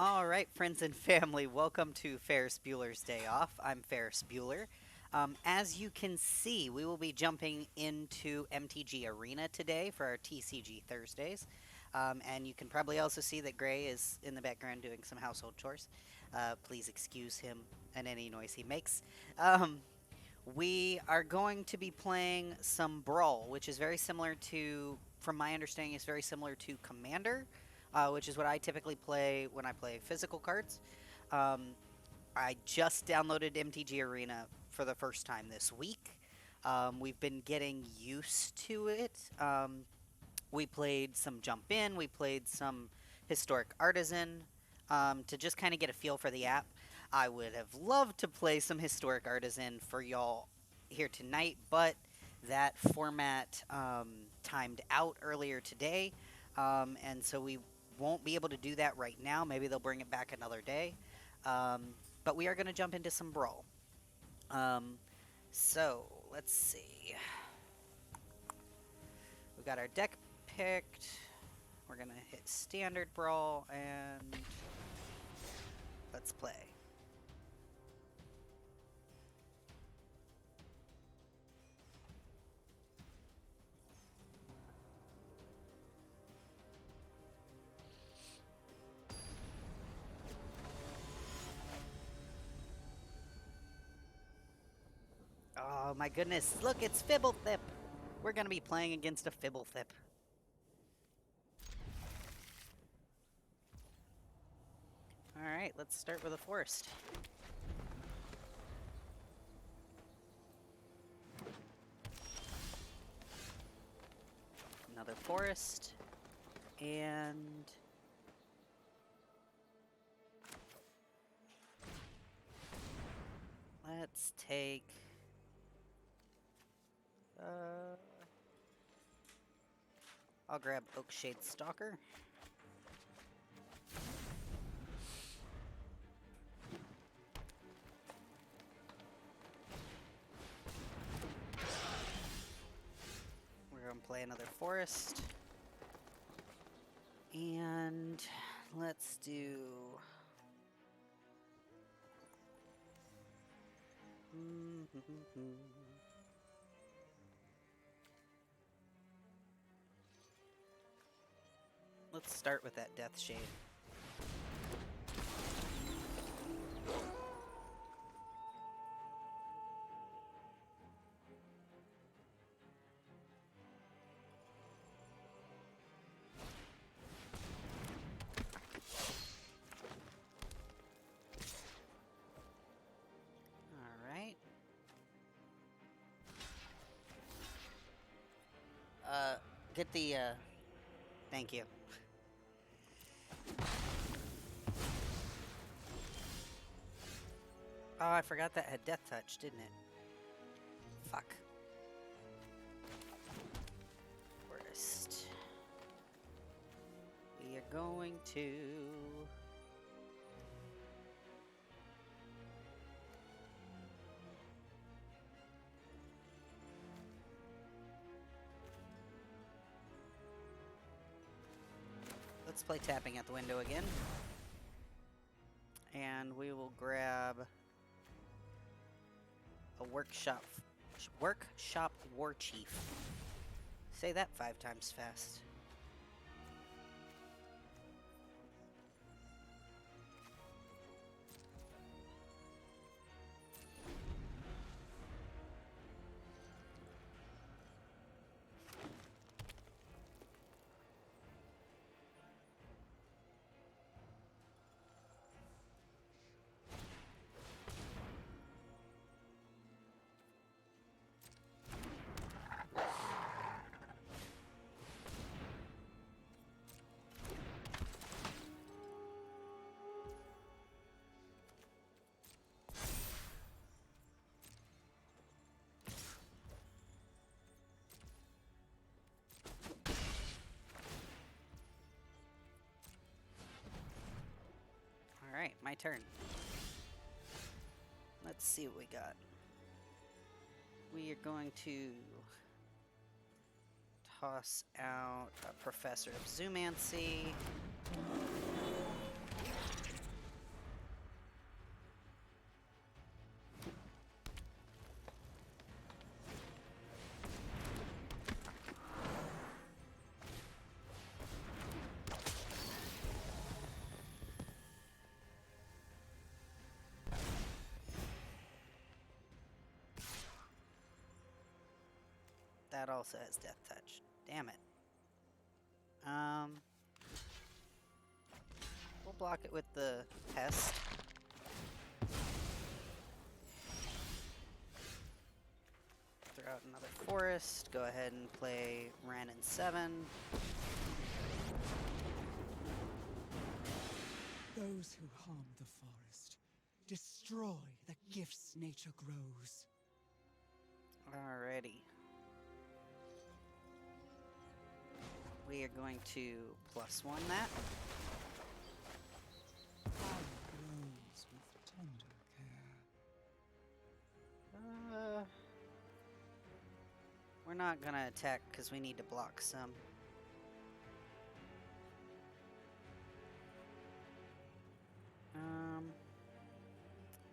All right, friends and family, welcome to PharesBueller's Day Off. I'm Ferris Bueller. As you can see, we will be jumping into MTG Arena today for our TCG Thursdays. And you can probably also see that Gray is in the background doing some household chores. Please excuse him and any noise he makes. We are going to be playing some Brawl, which is very similar to, from my understanding, is very similar to Commander, which is what I typically play when I play physical cards. Um, I just downloaded MTG Arena for the first time this week. We've been getting used to it. We played some Jump In, we played some Historic Artisan to just kind of get a feel for the app. I would have loved to play some Historic Artisan for y'all here tonight, but that format timed out earlier today, and so we won't be able to do that right now. Maybe they'll bring it back another day. But we are going to jump into some Brawl. So, let's see. We've got our deck picked. We're going to hit Standard Brawl, and let's play. Oh my goodness, look, it's Fibblethip! We're going to be playing against a Fibblethip. Alright, let's start with a forest. Another forest. And let's take I'll grab Oakshade Stalker. We're going to play another forest. And let's do let's start with that Death Shade. Alright. Get the, thank you. Oh, I forgot that had Death Touch, didn't it? Fuck. Forest. We are going to... Let's play Tapping at the Window again. And we will grab a Workshop War Chief. Say that 5 times fast. Alright, my turn. Let's see what we got. We are going to toss out a Professor of Zoomancy. That also has Death Touch. Damn it. We'll block it with the Pest. Throw out another Forest. Go ahead and play Ren and 7. Those who harm the forest destroy the gifts nature grows. Alrighty. We are going to +1 that. Fire grows with tender care. We're not gonna attack because we need to block some.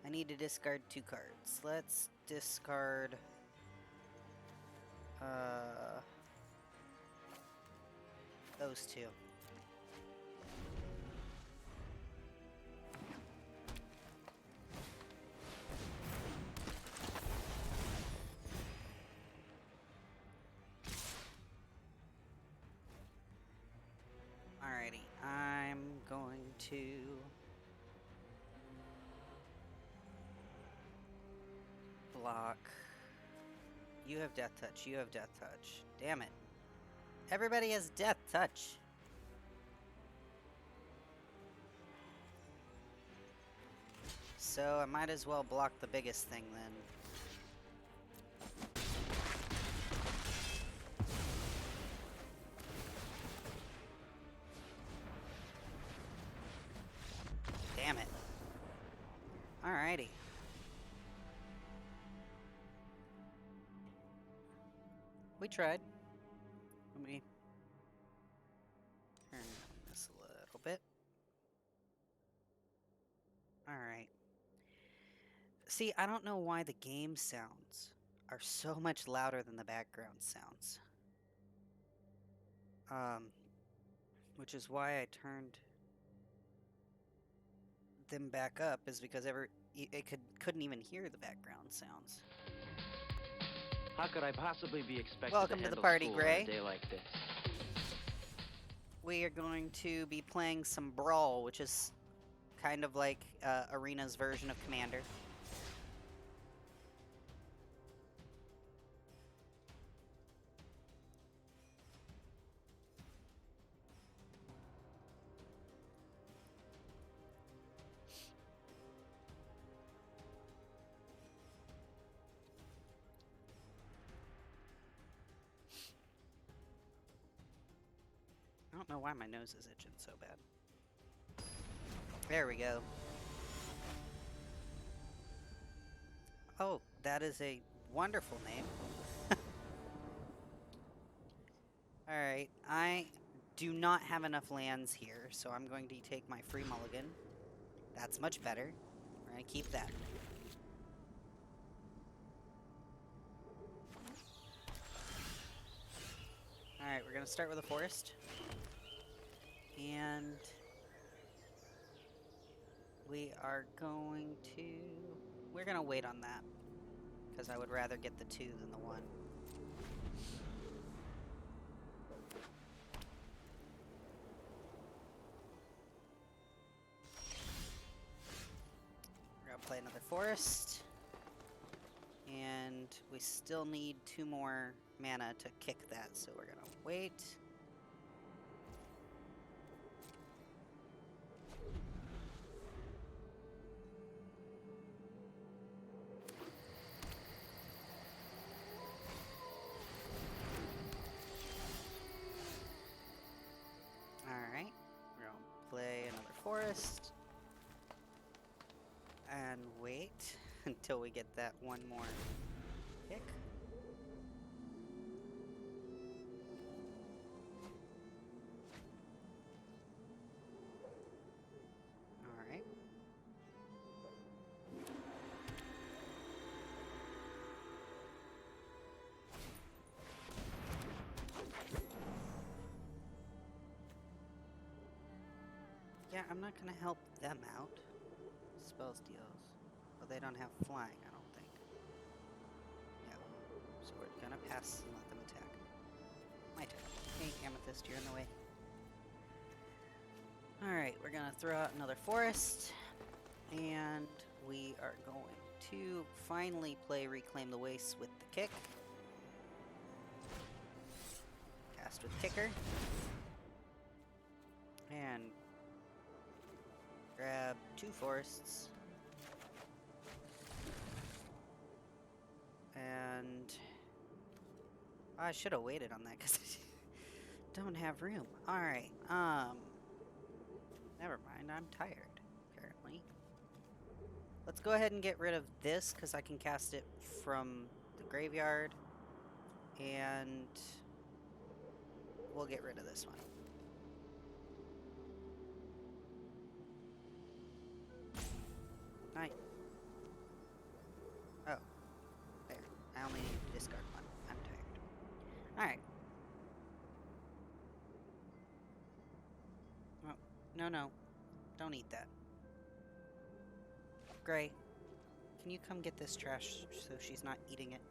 I need to discard 2 cards. Let's discard those 2. Alrighty, I'm going to block. You have Death Touch, you have Death Touch. Damn it. Everybody has Death Touch. So I might as well block the biggest thing then. Damn it. Alrighty. We tried. Let me turn this a little bit. Alright. See, I don't know why the game sounds are so much louder than the background sounds. Which is why I turned them back up, is because it couldn't even hear the background sounds. How could I possibly be expected Welcome to the handle party, school Gray. on a day like this? We are going to be playing some Brawl, which is kind of like Arena's version of Commander. I don't know why my nose is itching so bad. There we go. Oh, that is a wonderful name. Alright, I do not have enough lands here, so I'm going to take my free mulligan. That's much better. We're going to keep that. Alright, we're going to start with a forest. And we are going to... We're going to wait on that, because I would rather get the 2 than the 1. We're going to play another forest. And we still need 2 more mana to kick that, so we're going to wait. Alright, we're going to play another forest. And wait until we get that 1 more kick. Alright. Yeah, I'm not gonna help them out. Spells deals. Well, they don't have flying, I don't think. Yeah. So we're gonna pass and let them attack. My turn. Hey, Amethyst, you're in the way. Alright, we're gonna throw out another forest. And we are going to finally play Reclaim the Wastes with the kick. Cast with kicker. And grab 2 forests. And I should have waited on that because I don't have room. Alright, never mind, I'm tired, apparently. Let's go ahead and get rid of this because I can cast it from the graveyard. And we'll get rid of this one. Nice. Oh. There. I only need to discard one. I'm tired. Alright. Oh, no. Don't eat that. Gray, can you come get this trash so she's not eating it?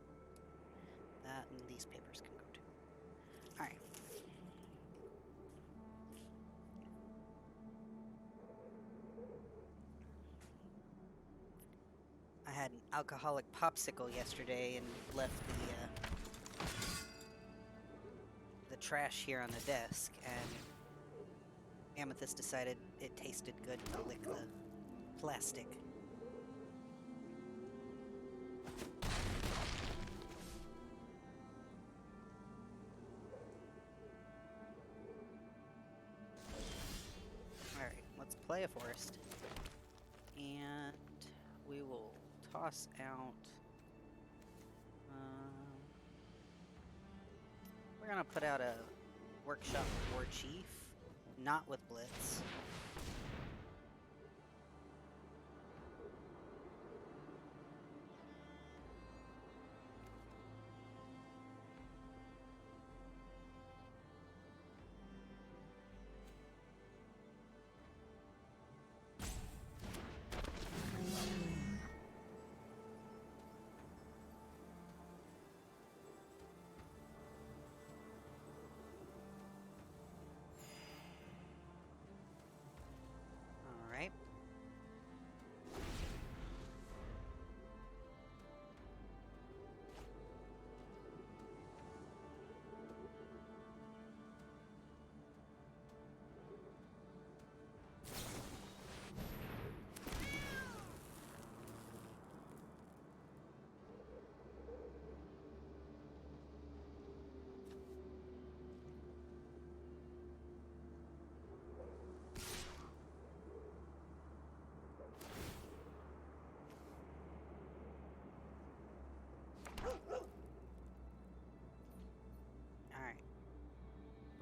That and these papers can go too. Alright. I had an alcoholic popsicle yesterday and left the trash here on the desk, and Amethyst decided it tasted good to lick the plastic. Alright, let's play a forest. And we will toss out... we're gonna put out a Workshop War Chief, not with Blitz. Alright. Alright.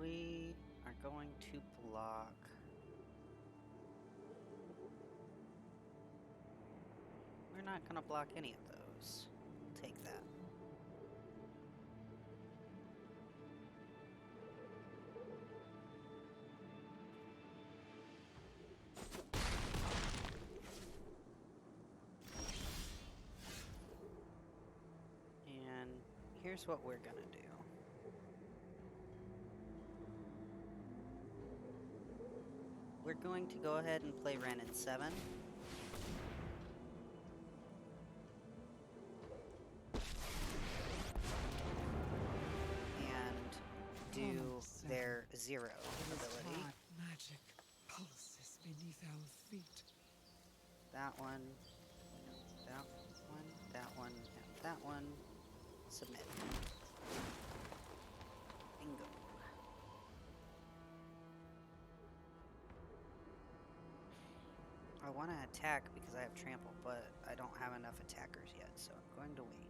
We are going to block... We're not gonna block any of those. We'll take that. And here's what we're gonna do. We're going to go ahead and play Ren at 7. And do their 0 ability. Magic pulses beneath our feet. That one, that one, that one, and that one. Submit. Bingo. I want to attack because I have trample, but I don't have enough attackers yet, so I'm going to wait.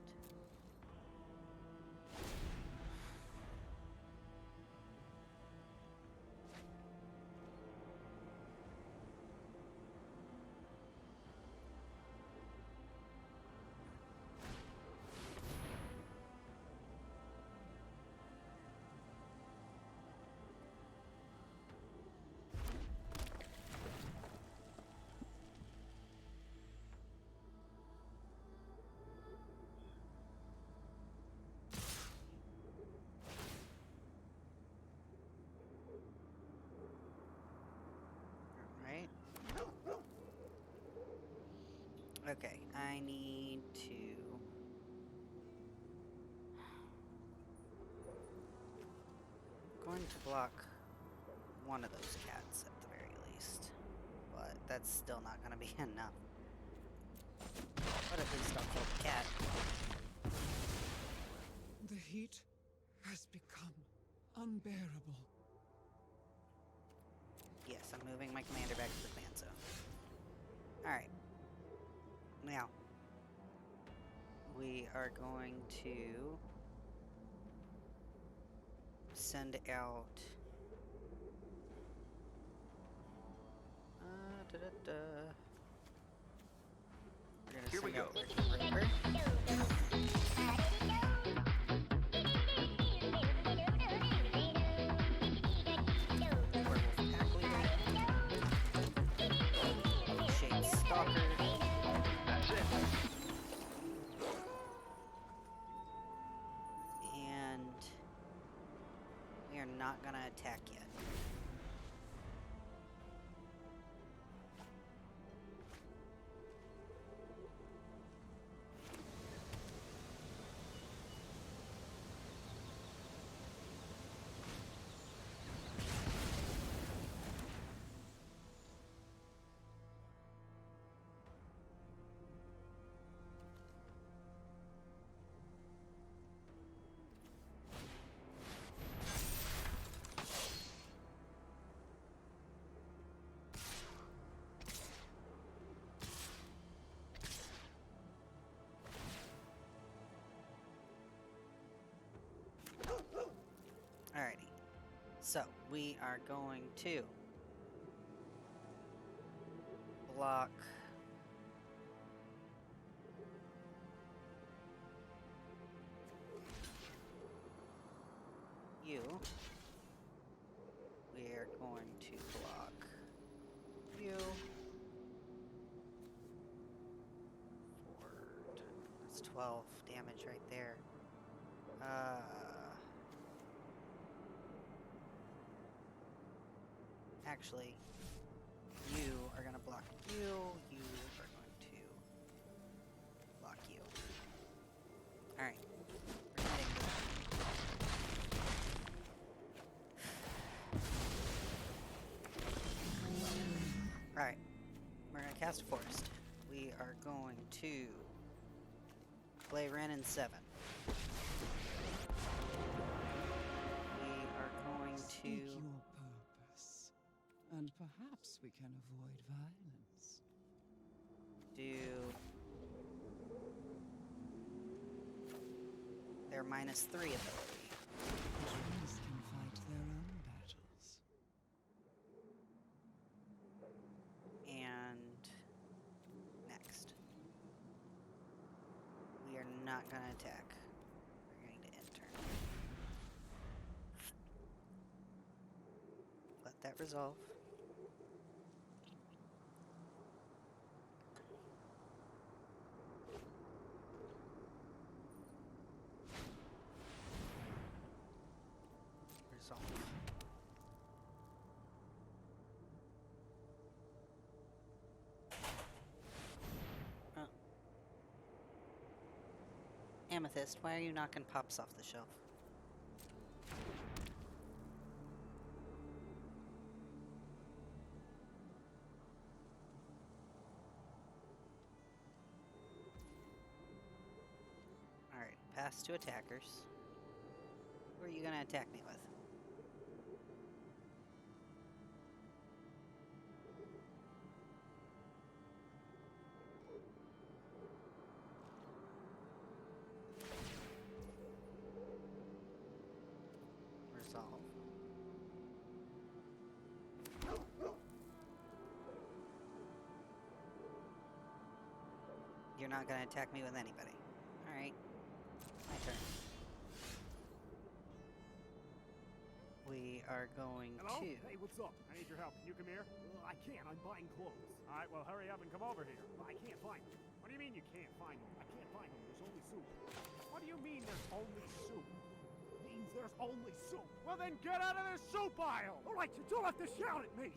Okay, I need to... I'm going to block one of those cats at the very least. But that's still not going to be enough. But at least I'll kill the cat. The heat has become unbearable. Yes, I'm moving my commander back to the command zone. Alright. Now, we are going to send out... We're gonna Here we send out go. Reaper. Werewolf Pack Leader. Shade Stalker. That's it. And we are not gonna attack yet. Alrighty. So, we are going to block you. We are going to block you. That's 12 damage right there. Actually, you are going to block you. You are going to block you. Alright. We're heading to that. Alright. We're going to cast a forest. We are going to play Ren in 7. We are going Speak to... your purpose, and perhaps we can avoid violence. do their -3 ability. Trees can fight their own battles. And next. We are not going to attack. We're going to enter. Let that resolve. Resolve. Amethyst, why are you knocking pops off the shelf? Alright, pass to attackers. Who are you gonna attack me with? Resolve. You're not gonna attack me with anybody. Alright. My turn. We are going Hello? to... Hey, what's up? I need your help. Can you come here? I can't. I'm buying clothes. All right, well, hurry up and come over here. I can't find them. What do you mean you can't find them? I can't find them. There's only soup. What do you mean there's only soup? Means there's only soup. Well, then get out of this soup aisle! All right, you don't have to shout at me!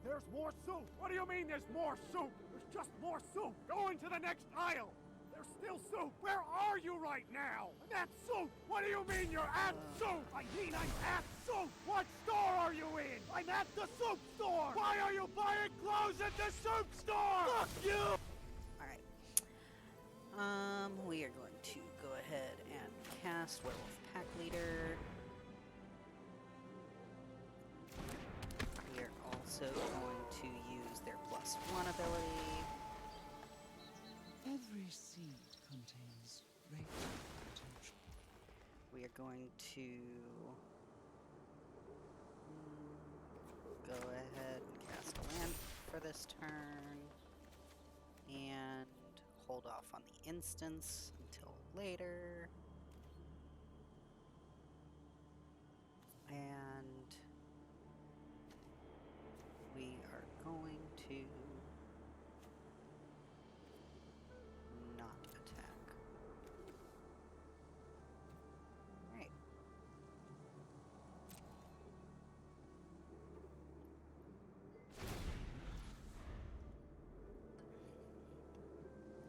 There's more soup! What do you mean there's more soup? There's just more soup! Go into the next aisle! There's still soup! Where are you right now? I'm at soup! What do you mean you're at soup? I mean I'm at soup! What store are you in? I'm at the soup store! Why are you buying clothes at the soup store? Fuck you! Alright. We are going to go ahead and cast Werewolf Pack Leader. We are also going to use their +1 ability. Every seed contains great potential. We are going to go ahead and cast a land for this turn. And hold off on the instance until later. And we are going to not attack. Right.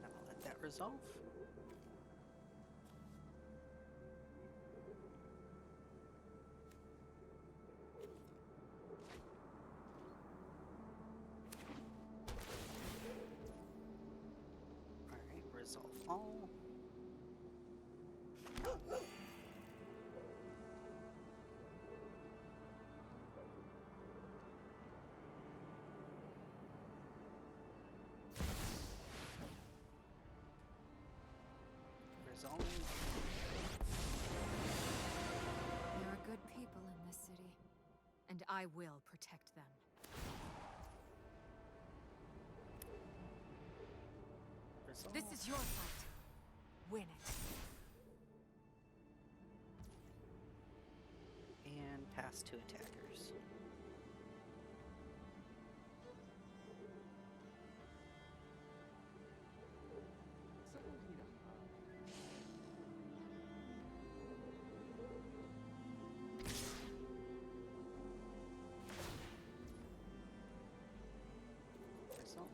I'll let that resolve. Alright, resolve all. Resolve. There are good people in this city, and I will protect them. Resolve. This is your fight. Win it. And pass to attackers. Resolve.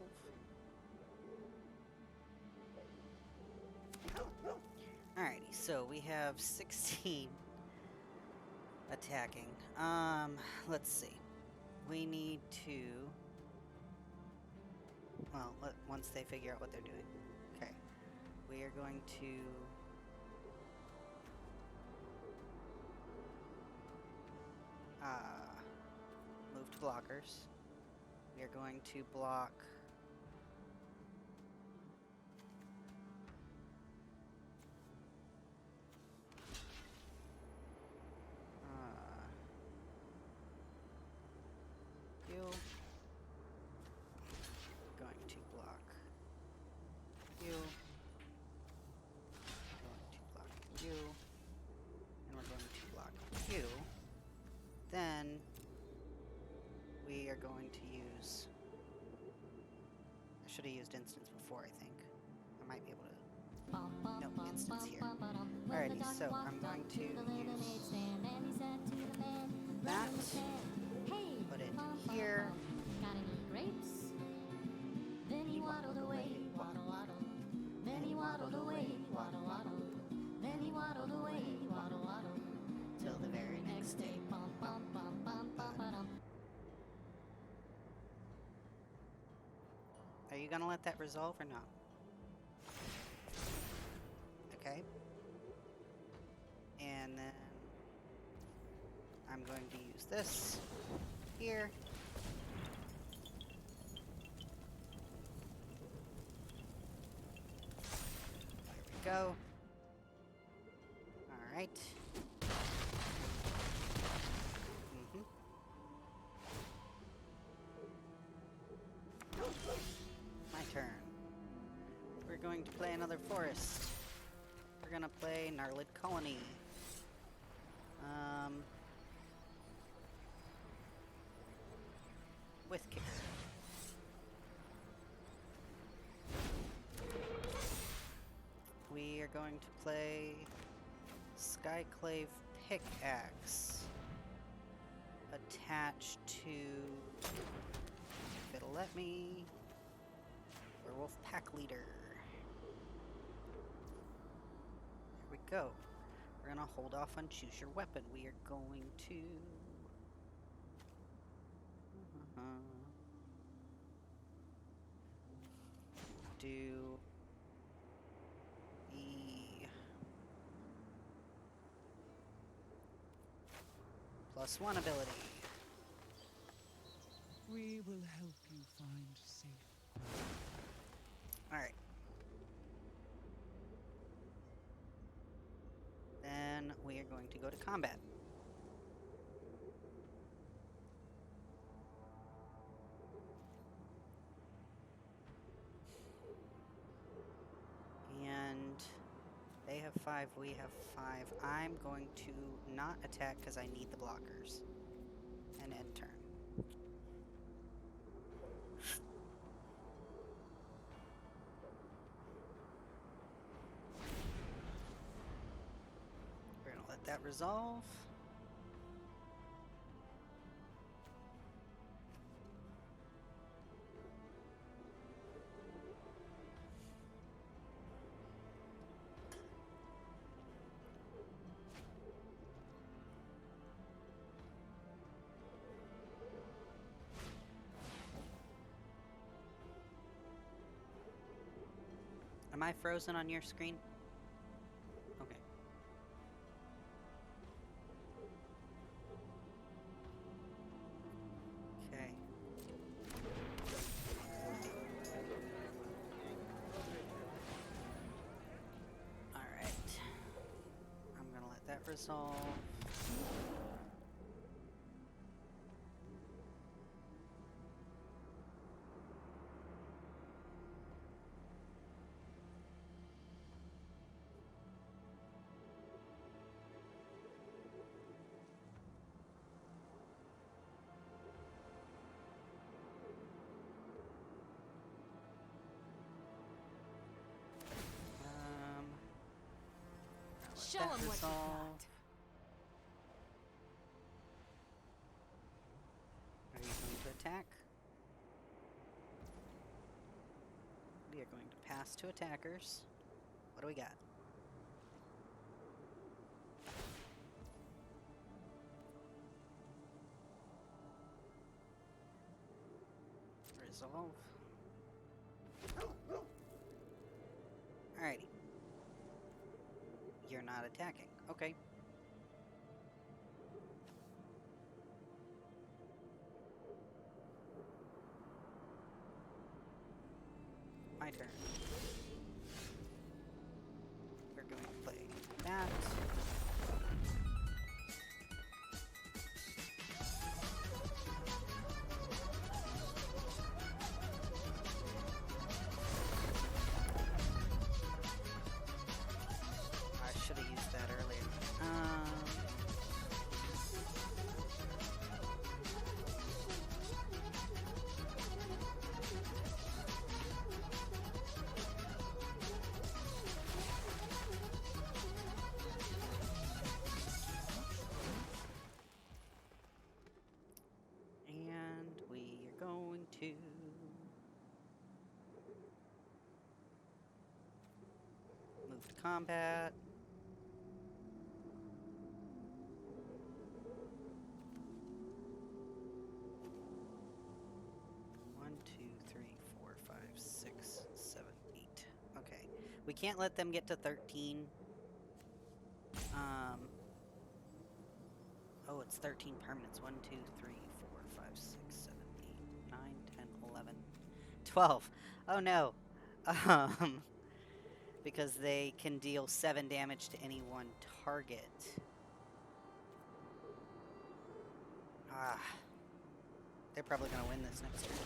Alrighty, so we have 16 attacking. Let's see. We need to... Well, once they figure out what they're doing. Okay. We are going to... move to blockers. We are going to block... you. Going to block you. Going to block you. And we're going to block you. Then we are going to use... I should have used instance before, I think. I might be able to... No, instance here. Alrighty, so I'm going to use that. Put it here. Got any grapes? Then he waddled away, waddle waddle. Then he waddled away, waddle waddle. Then he waddled away, waddle waddle. Till the very next day. Bum bum bum bum bum ba-dum. Are you gonna let that resolve or not? Okay. And then I'm going to use this here. There we go. Alright. My turn. We're going to play another forest. We're gonna play Gnarled Colony. With kicker. We are going to play Skyclave Pickaxe attached to if it'll let me. Werewolf pack leader. There we go. We're gonna hold off on choose your weapon. We are going to do the +1 ability. We will help you find safe. Alright. Then we are going to go to combat. And they have 5, we have 5. I'm going to not attack because I need the blockers. And end turn. We're going to let that resolve. Am I frozen on your screen? Okay. Okay. Alright. I'm gonna let that resolve. Show That 'em what you resolve. got. Are you going to attack? We are going to pass to attackers. What do we got? Resolve. Alrighty. You're not attacking. Okay. My turn. We're going to play that. I should have used that earlier. And we are going to move to combat. One, two, three, 4, 5, 6, 7, 8. Okay. We can't let them get to 13. Oh, it's 13 permanents. 1, 2, 3, 4, 5, 6, 7, 8, 9, 10, 11, 12. Oh no. Because they can deal 7 damage to any one target. Ah. They're probably going to win this next turn.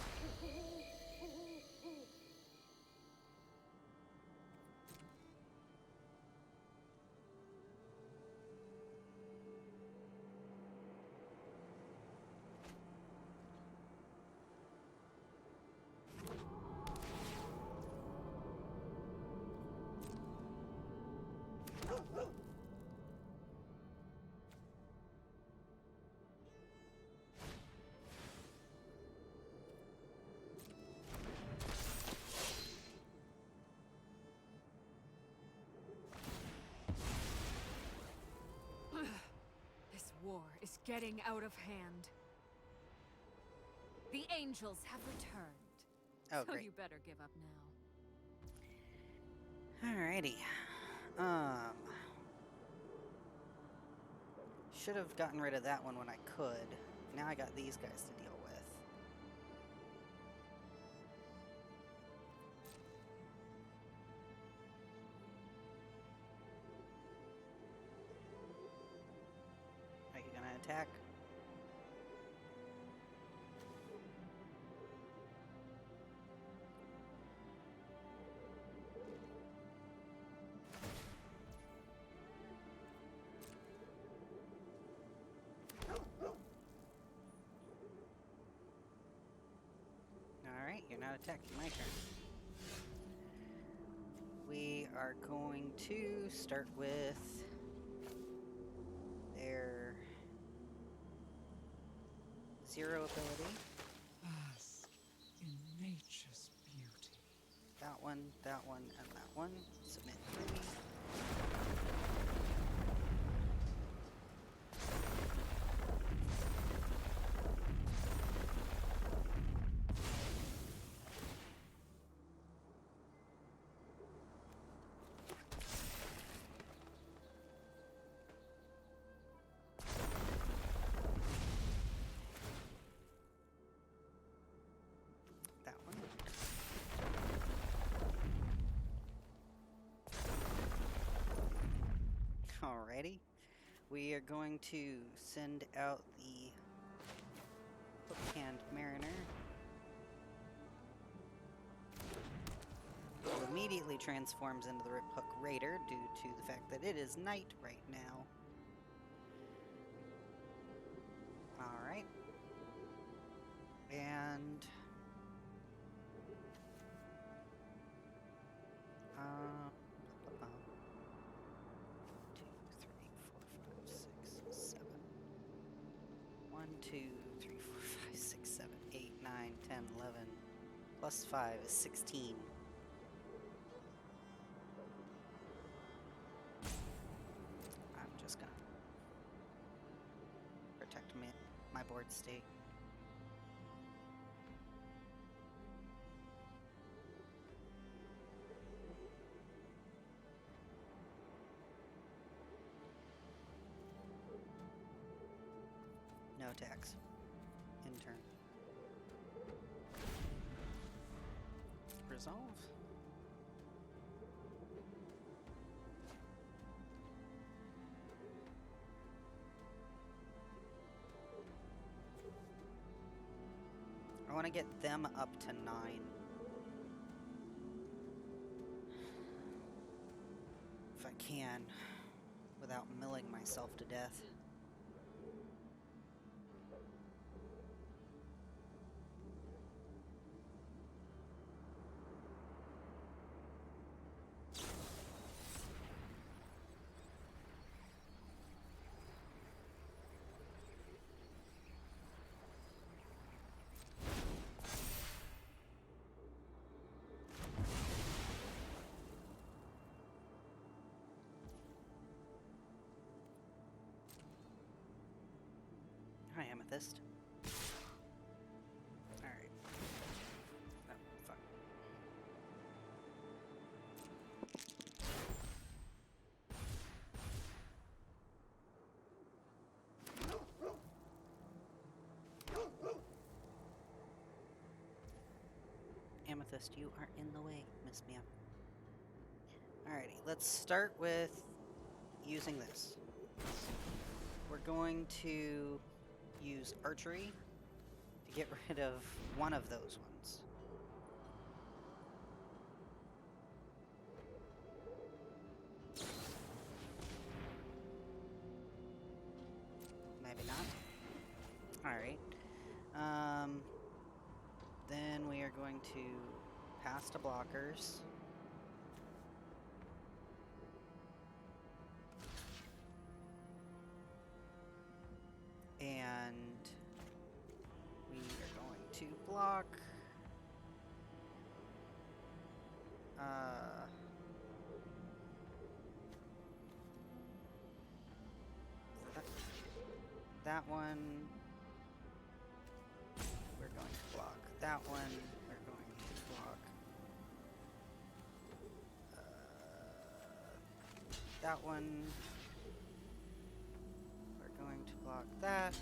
getting out of hand. The angels have returned. Oh, So great. you better give up now. Alrighty. Should have gotten rid of that one when I could. Now I got these guys to deal with. Are you gonna attack? Alright, you're not attacking. My turn. We are going to start with their 0 ability. Bask in nature's beauty. That one, and that one. Submit 3. That one. Alrighty. We are going to send out the Hook-Hand Mariner. Who immediately transforms into the Rip Hook Raider due to the fact that it is night right now. Alright. And... uh, 2, 3, 4, 5, 6, 7. 1, 2, 3, 4, 5, 6, 7, 8, 9, 10, 11. Plus 5 is 16. I'm just gonna protect my board state. No attacks. In turn. Resolve. I want to get them up to 9. If I can, without milling myself to death. Hi, Amethyst. Alright. Oh, fuck. Amethyst, you are in the way, Miss Mia. Alrighty, let's start with using this. We're going to use archery to get rid of one of those ones. Maybe not. Alright. Then we are going to pass to blockers. And we are going to block. that one. We're going to block that one. We're going to block that one. We're going to block that.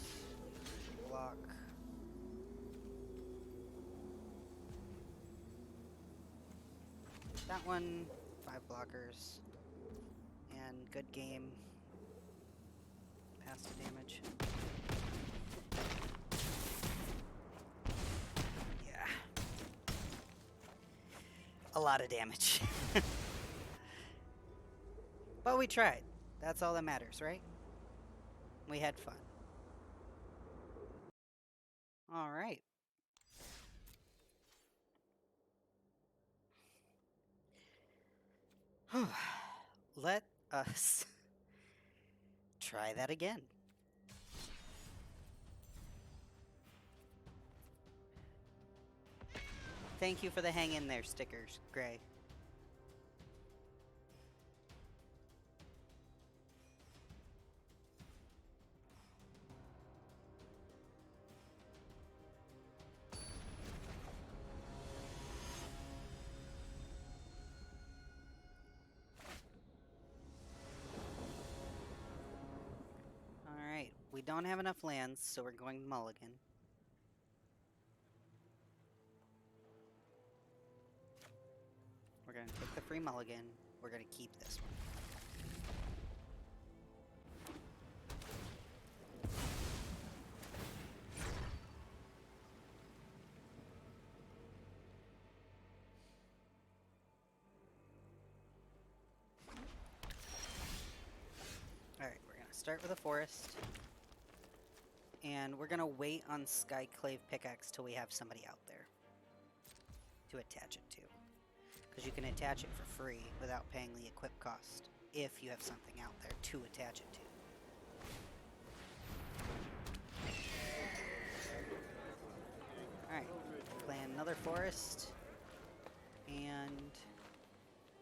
Block. That one. 5 blockers. And good game. Pass to damage. Yeah. A lot of damage. But we tried. That's all that matters, right? We had fun. All right. Let us try that again. Thank you for the hang in there stickers, Gray. Alright, we don't have enough lands, so we're going mulligan. We're going to take the free mulligan. We're going to keep this one. Alright, we're going to start with a forest. And we're going to wait on Skyclave Pickaxe till we have somebody out there to attach it to. Because you can attach it for free without paying the equip cost if you have something out there to attach it to. Alright, plan another forest. And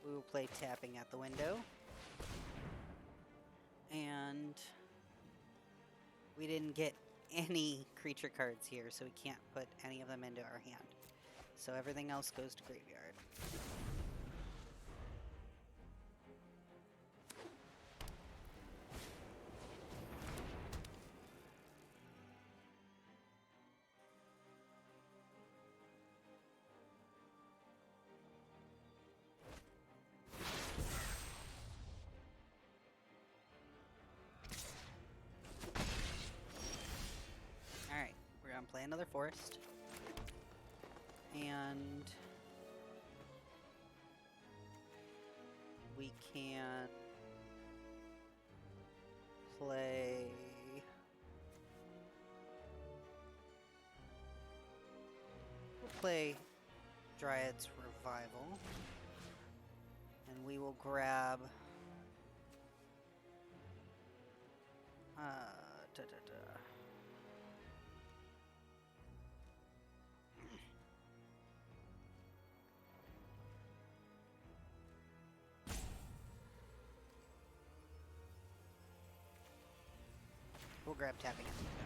we will play tapping at the window. And we didn't get any creature cards here, so we can't put any of them into our hand. So everything else goes to graveyard. Alright, we're gonna play another forest. And we can play Dryad's Revival, and we will grab we'll grab tapping at the window.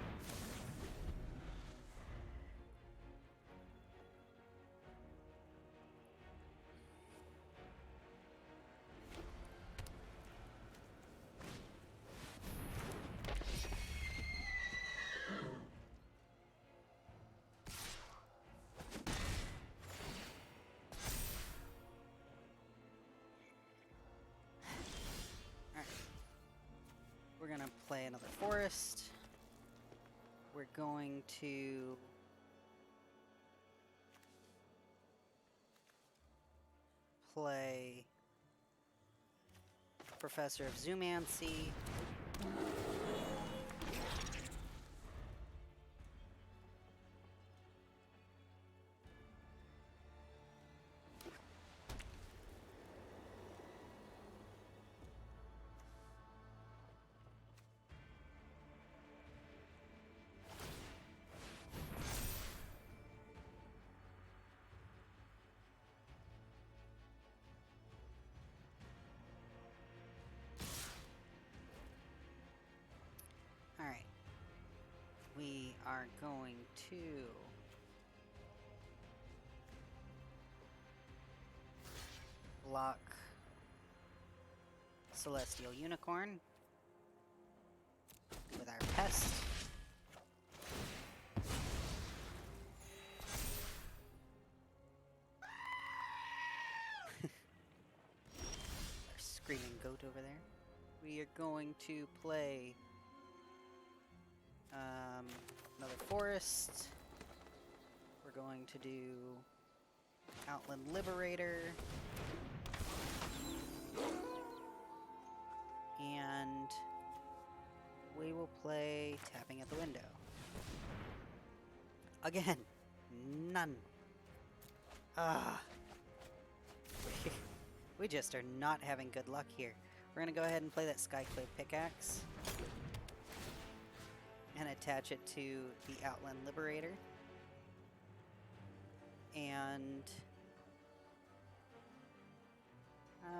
We're gonna play another forest. We're going to play Professor of Zoomancy. are going to block Celestial Unicorn with our pest. Our screaming goat over there. We are going to play another forest. We're going to do Outland Liberator. And we will play Tapping at the Window. Again, none. Ah. We just are not having good luck here. We're going to go ahead and play that Skyclave Pickaxe. And attach it to the Outland Liberator. And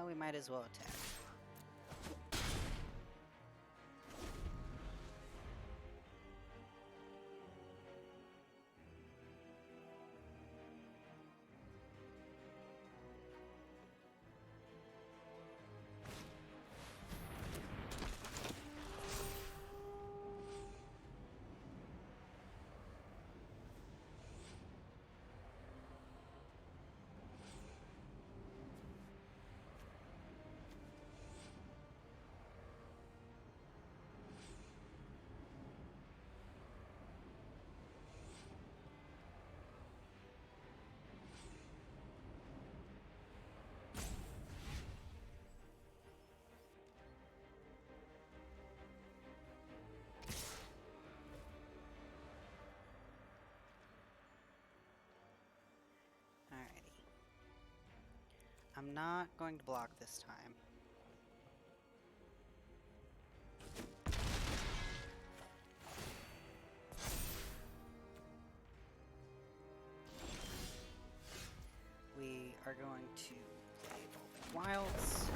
we might as well attack. I'm not going to block this time. We are going to play Evolving Wilds.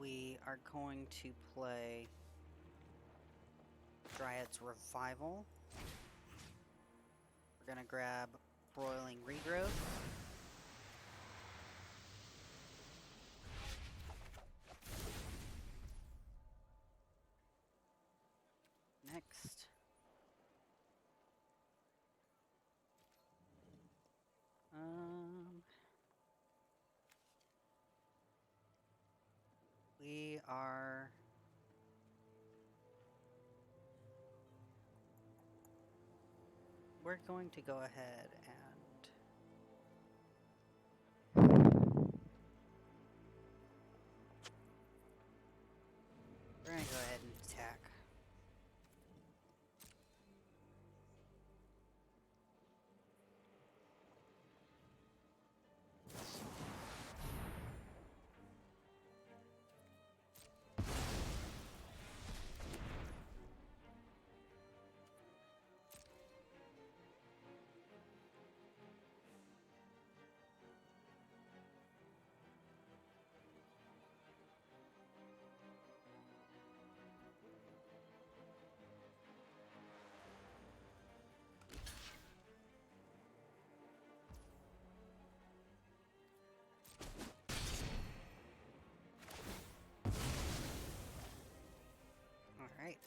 We are going to play Dryad's Revival. We're going to grab Broiling Regrowth. Next. We're going to go ahead and we're going to go ahead and attack. Alright.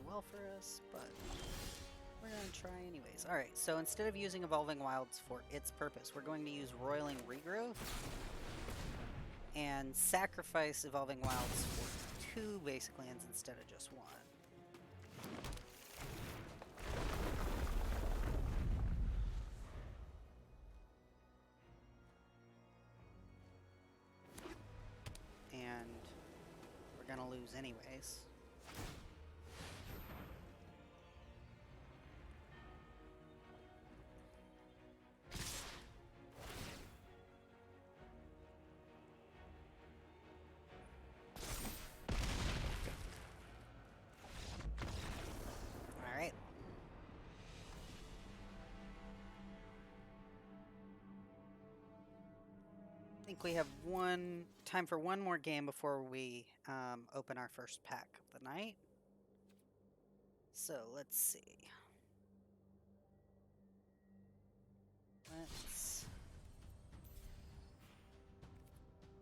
Well for us, but we're going to try anyways. Alright, so instead of using Evolving Wilds for its purpose, we're going to use Roiling Regrowth and sacrifice Evolving Wilds for 2 basic lands instead of just 1. And we're gonna lose anyways. Alright. I think we have time for one more game before we open our first pack of the night. So let's see. Let's.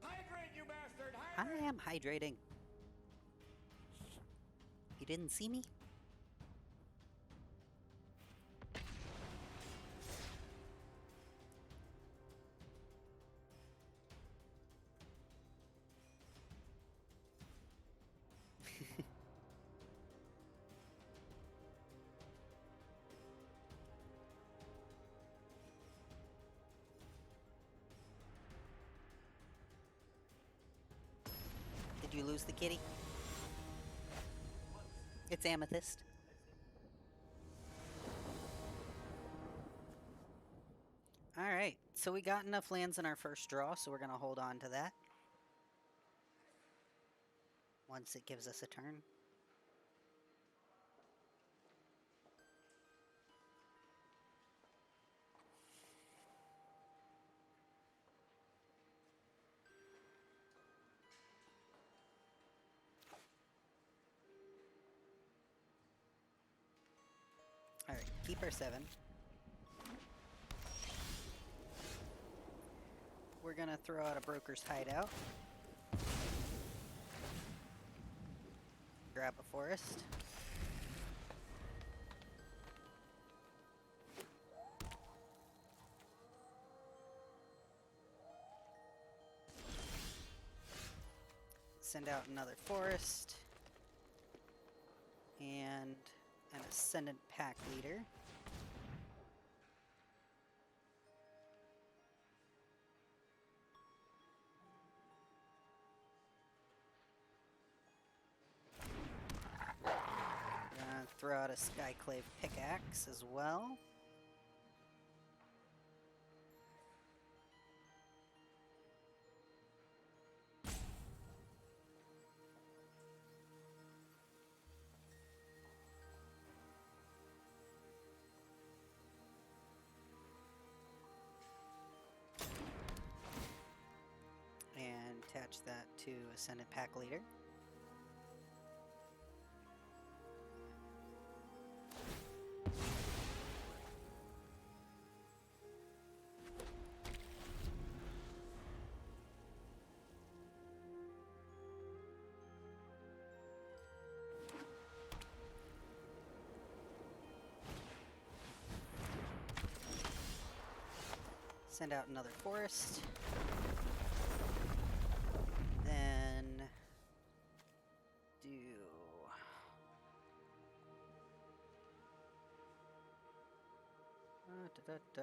Hydrate, you bastard! I am hydrating. You didn't see me? Did you lose the kitty? It's Amethyst. Alright, so we got enough lands in our first draw, so we're going to hold on to that. Once it gives us a turn. Alright, keep our 7. We're gonna throw out a Broker's Hideout. Grab a forest. Send out another forest. And an Ascendant Pack Leader. Gonna throw out a Skyclave Pickaxe as well. And attach that to Ascendant Pack Leader. Send out another forest. Then do da, da, da.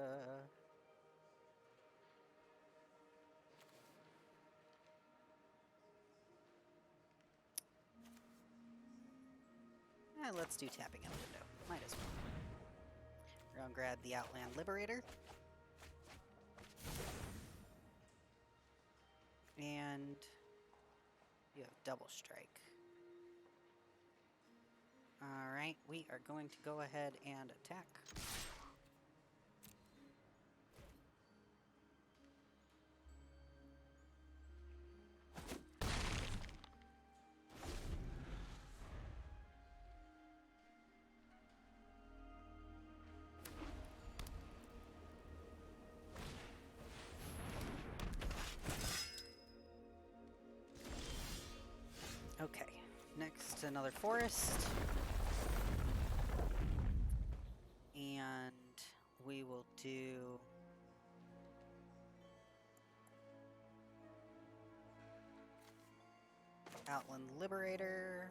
Let's do tapping out window. Might as well. We're gonna grab the Outland Liberator. And you have double strike. Alright, we are going to go ahead and attack. Okay, next another forest. And we will do Outland Liberator.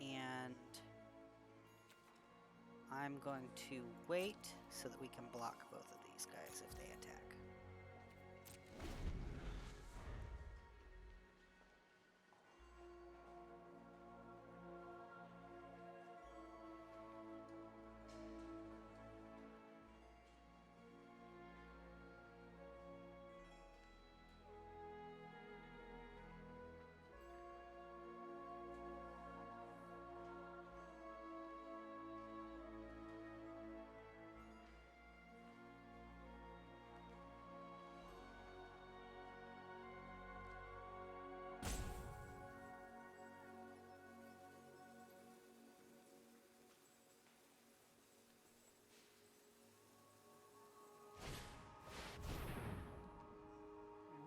And I'm going to wait so that we can block both of these guys if they attack.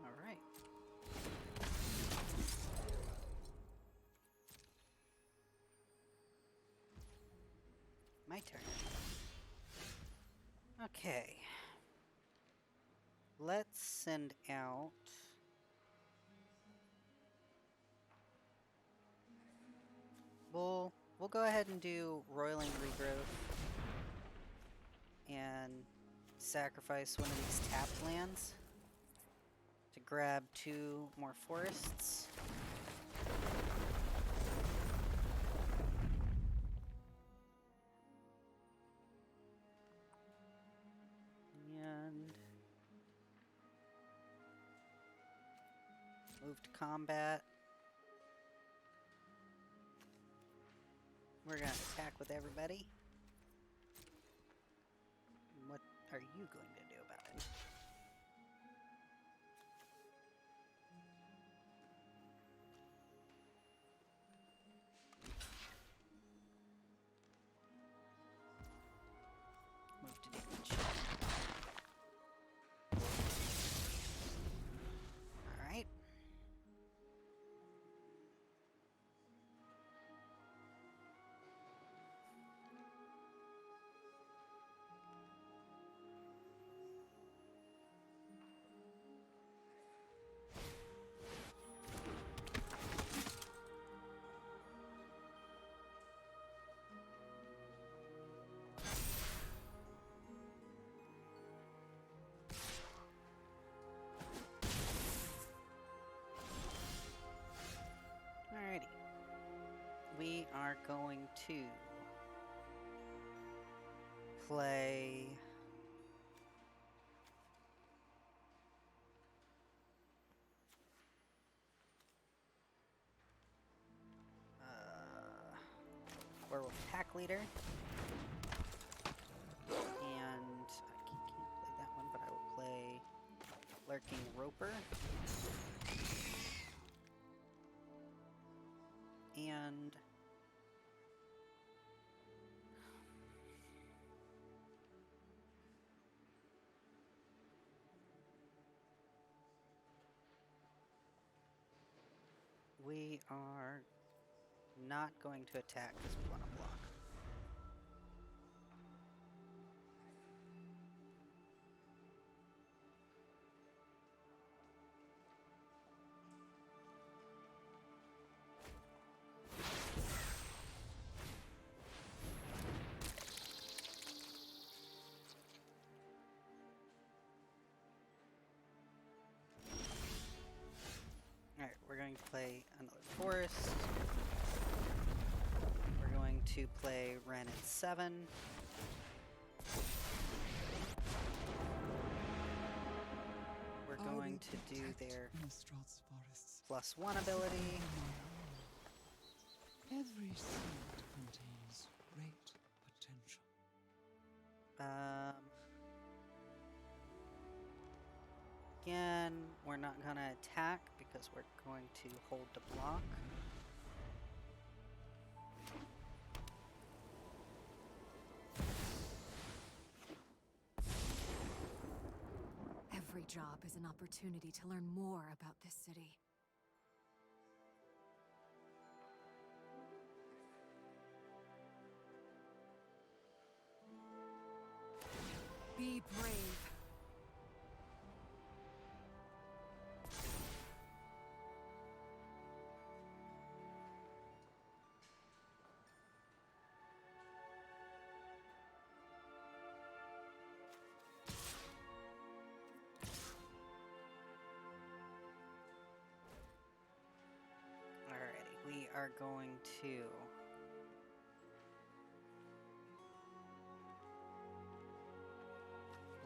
All right. My turn. Okay. Let's send out we'll go ahead and do Roiling Regrowth and sacrifice one of these tapped lands to grab 2 more forests. And move to combat. We're gonna attack with everybody. What are you going to do about it? Move to damage. Alright. Alrighty. We are going to play Werewolf Pack Leader. And I can't play that one, but I will play Lurking Roper. And we are not going to attack because we want to block. Alright, we're going to play another forest. We're going to play Ren at 7. We're going to do their Innistral's forests. +1 ability. Every seed contains great potential. Again, we're not gonna attack because we're going to hold the block. Every job is an opportunity to learn more about this city. Be brave. Alrighty, we are going to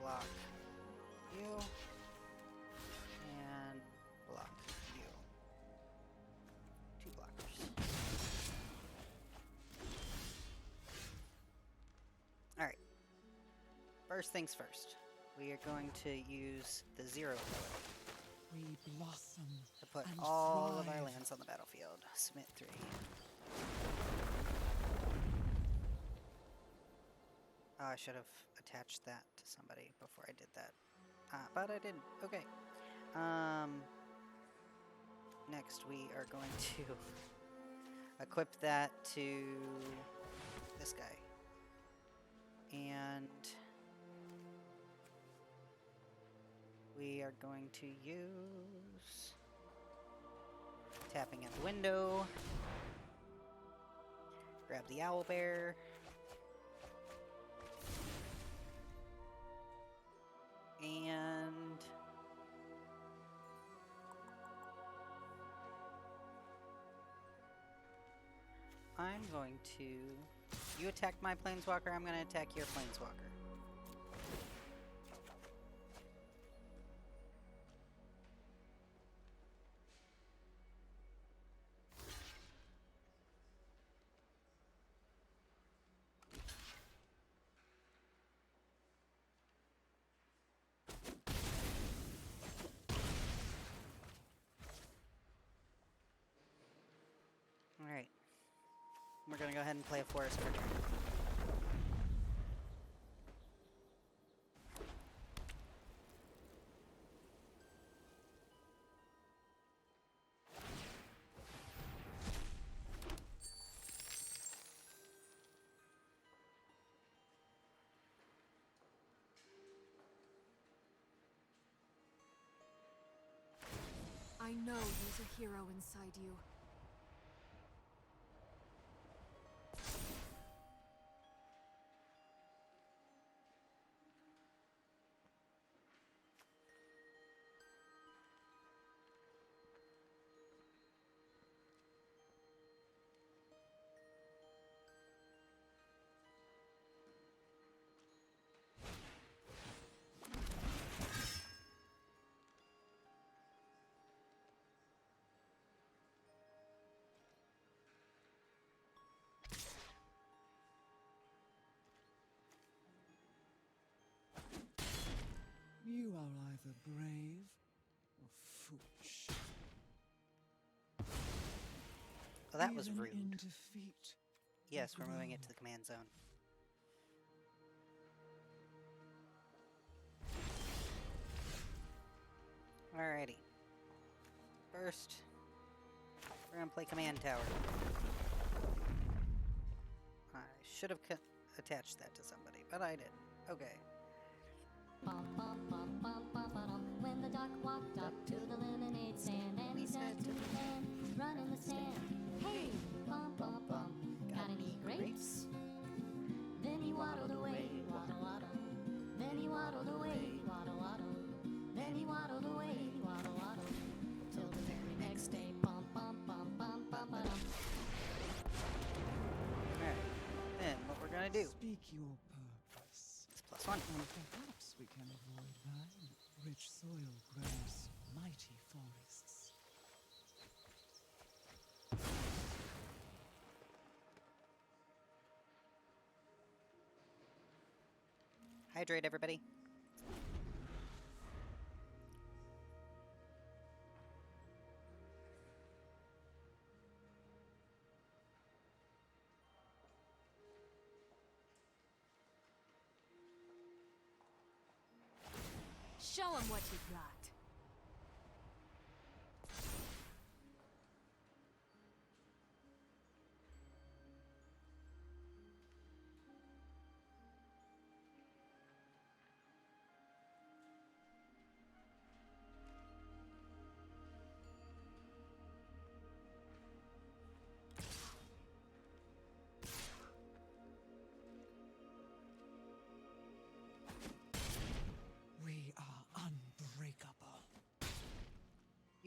block you and block you. 2 blockers. Alright. First things first. We are going to use the 0 ability We blossom to put and all of our thrive. lands on the battlefield. Submit 3. Oh, I should have attached that to somebody before I did that. But I didn't. Okay. Next we are going to equip that to this guy. And we are going to use tapping at the window. Grab the owlbear. And I'm going to... You attack my planeswalker, I'm going to attack your planeswalker. Alright. We're going to go ahead and play a forest for turn. I know there's a hero inside you. You are either brave or foolish. Well, that was Even rude. in defeat, Yes, you we're moving it grow. to the command zone. Alrighty. First, we're gonna play command tower. I should have attached that to somebody, but I didn't. Okay. Bum, bum, bum, bum, bum, ba-dum. When the duck walked up to the lemonade stand and he said to the man, run in the sand, hey, bum, bum, bum, got any grapes? Then he waddled away, waddle, waddle. Then he waddled away, waddle, waddle. Then he waddled away, waddle, waddle. Till the very next day, bum, bum, bum, bum, bum, ba-dum. Alright. Then, what we're gonna do Speak your purpose, is +1. and perhaps we can avoid violence. Rich soil grows mighty forests. Hydrate, everybody. Show him what you got.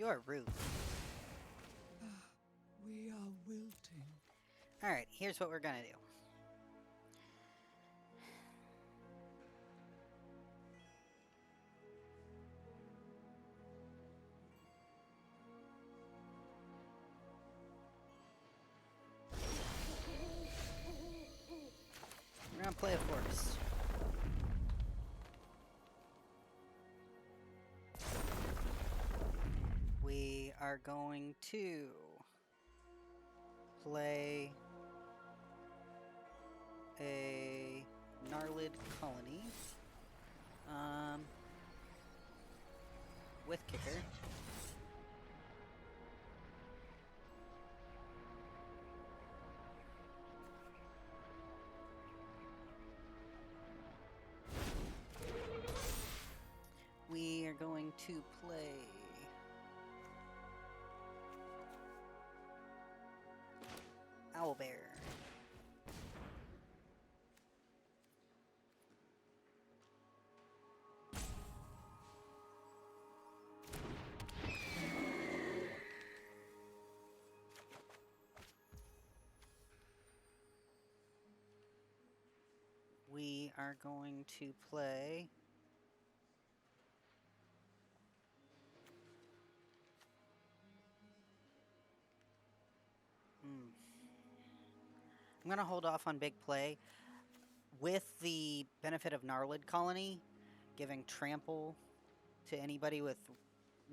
You are rude. We are wilting. Alright, here's what we're gonna do. We're gonna play a forest. We are going to play a gnarled colony with kicker. We are going to play Owlbear. We are going to play I'm going to hold off on big play with the benefit of Gnarled Colony, giving trample to anybody with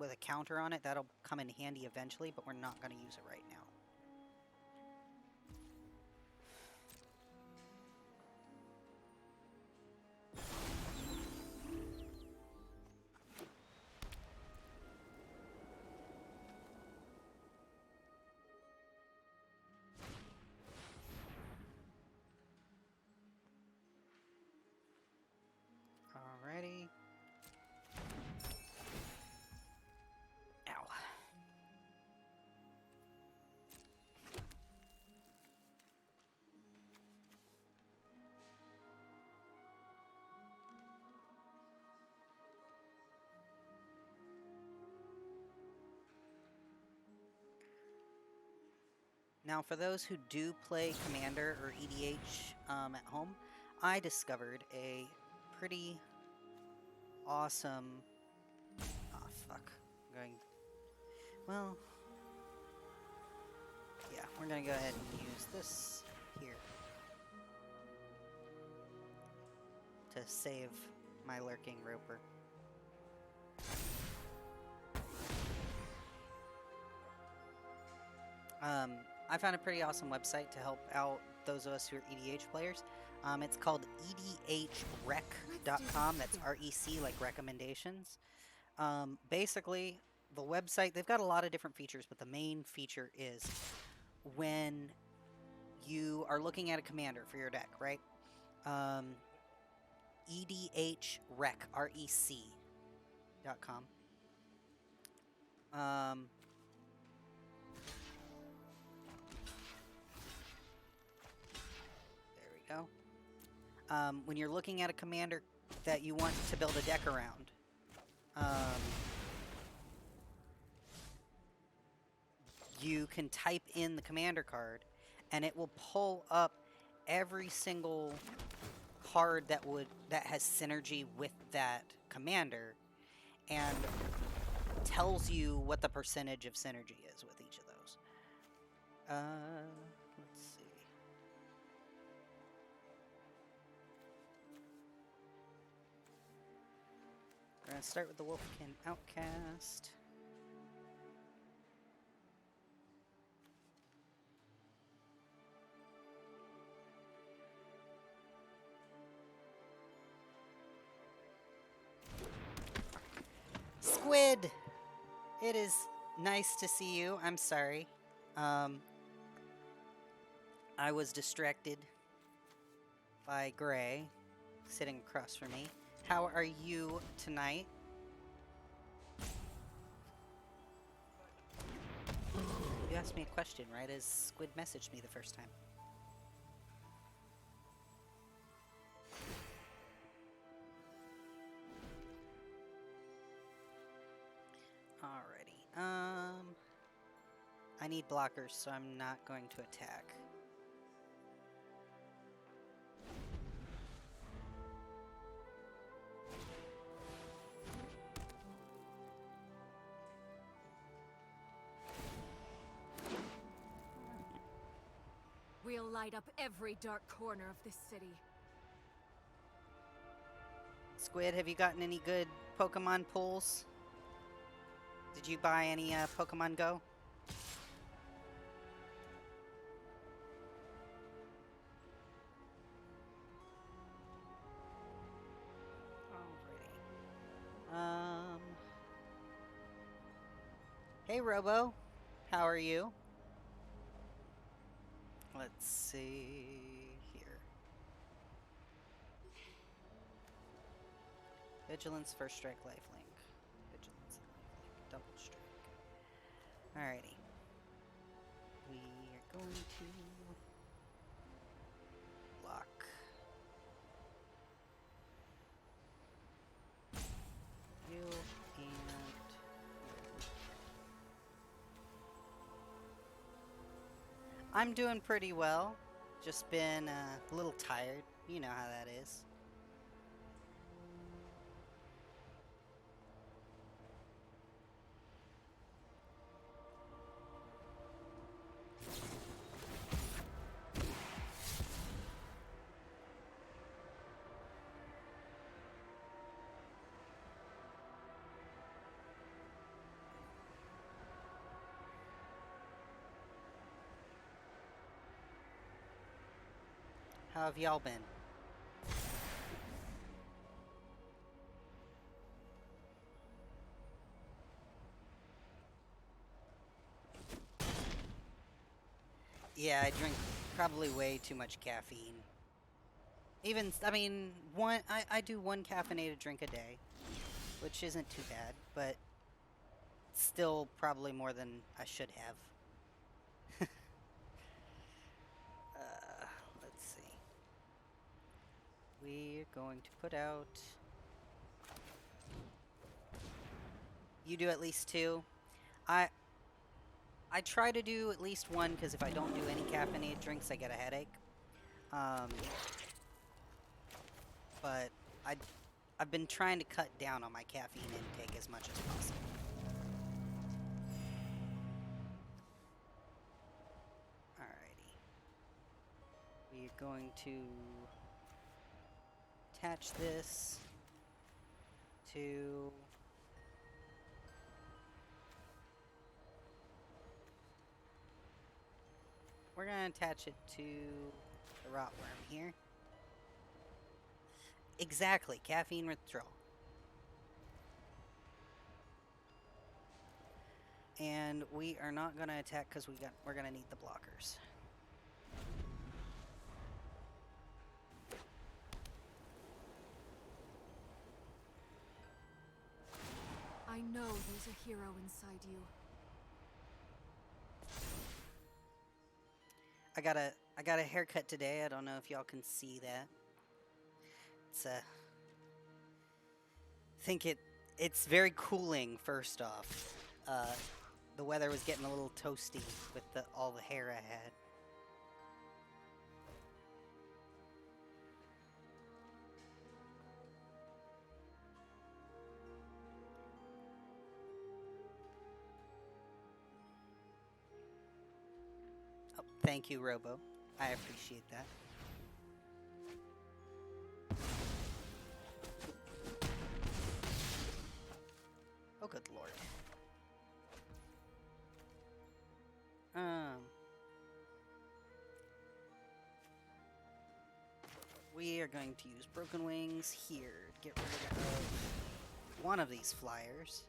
a counter on it. That'll come in handy eventually, but we're not going to use it right now. Alrighty. Ow. Now, for those who do play Commander or EDH at home, I discovered a pretty awesome... Ah, fuck. I'm going... Well... Yeah, we're gonna go ahead and use this here to save my lurking roper. I found a pretty awesome website to help out those of us who are EDH players. It's called edhrec.com. That's REC, like recommendations. Basically, the website, they've got a lot of different features, but the main feature is when you are looking at a commander for your deck, right? edhrec, REC.com. When you're looking at a commander that you want to build a deck around, you can type in the commander card, and it will pull up every single card that has synergy with that commander, and tells you what the percentage of synergy is with each of those. Let's see. We're gonna start with the Wolfkin Outcast. Squid! It is nice to see you. I'm sorry. I was distracted by Gray sitting across from me. How are you tonight? You asked me a question, right, as Squid messaged me the first time. Alrighty. need blockers, so I'm not going to attack. We'll light up every dark corner of this city. Squid, have you gotten any good Pokemon pulls? Did you buy any Pokemon Go? Alrighty. Hey Robo, how are you? Let's see here. Vigilance, first strike, lifelink. Vigilance, lifelink, double strike. Alrighty. We are going to block. Heal and I'm doing pretty well. Just been a little tired. You know how that is. How have y'all been? Yeah, I drink probably way too much caffeine. Even, I mean, I do one caffeinated drink a day, which isn't too bad, but still probably more than I should have. Let's see. We're going to put out... You do at least 2. I try to do at least 1, because if I don't do any caffeinated drinks, I get a headache. But I've been trying to cut down on my caffeine intake as much as possible. Alrighty. We're going to attach this to... We're going to attach it to the rotworm here. Exactly, caffeine withdrawal. And we are not going to attack because we're going to need the blockers. I know there's a hero inside you. I got a haircut today. I don't know if y'all can see that. It's it's very cooling. First off, the weather was getting a little toasty with all the hair I had. Oh, thank you, Robo. I appreciate that. Oh, good lord. We are going to use Broken Wings here to get rid of one of these flyers.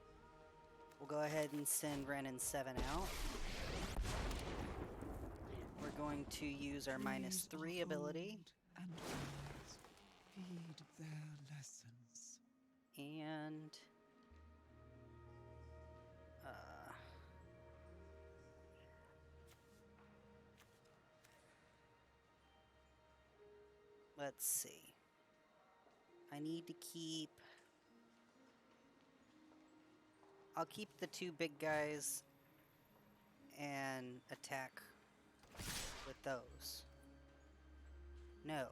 We'll go ahead and send Ren and 7 out. We're going to use our -3 ability. And wise, heed their lessons. And... let's see. I need to keep... I'll keep the 2 big guys and attack with those. No.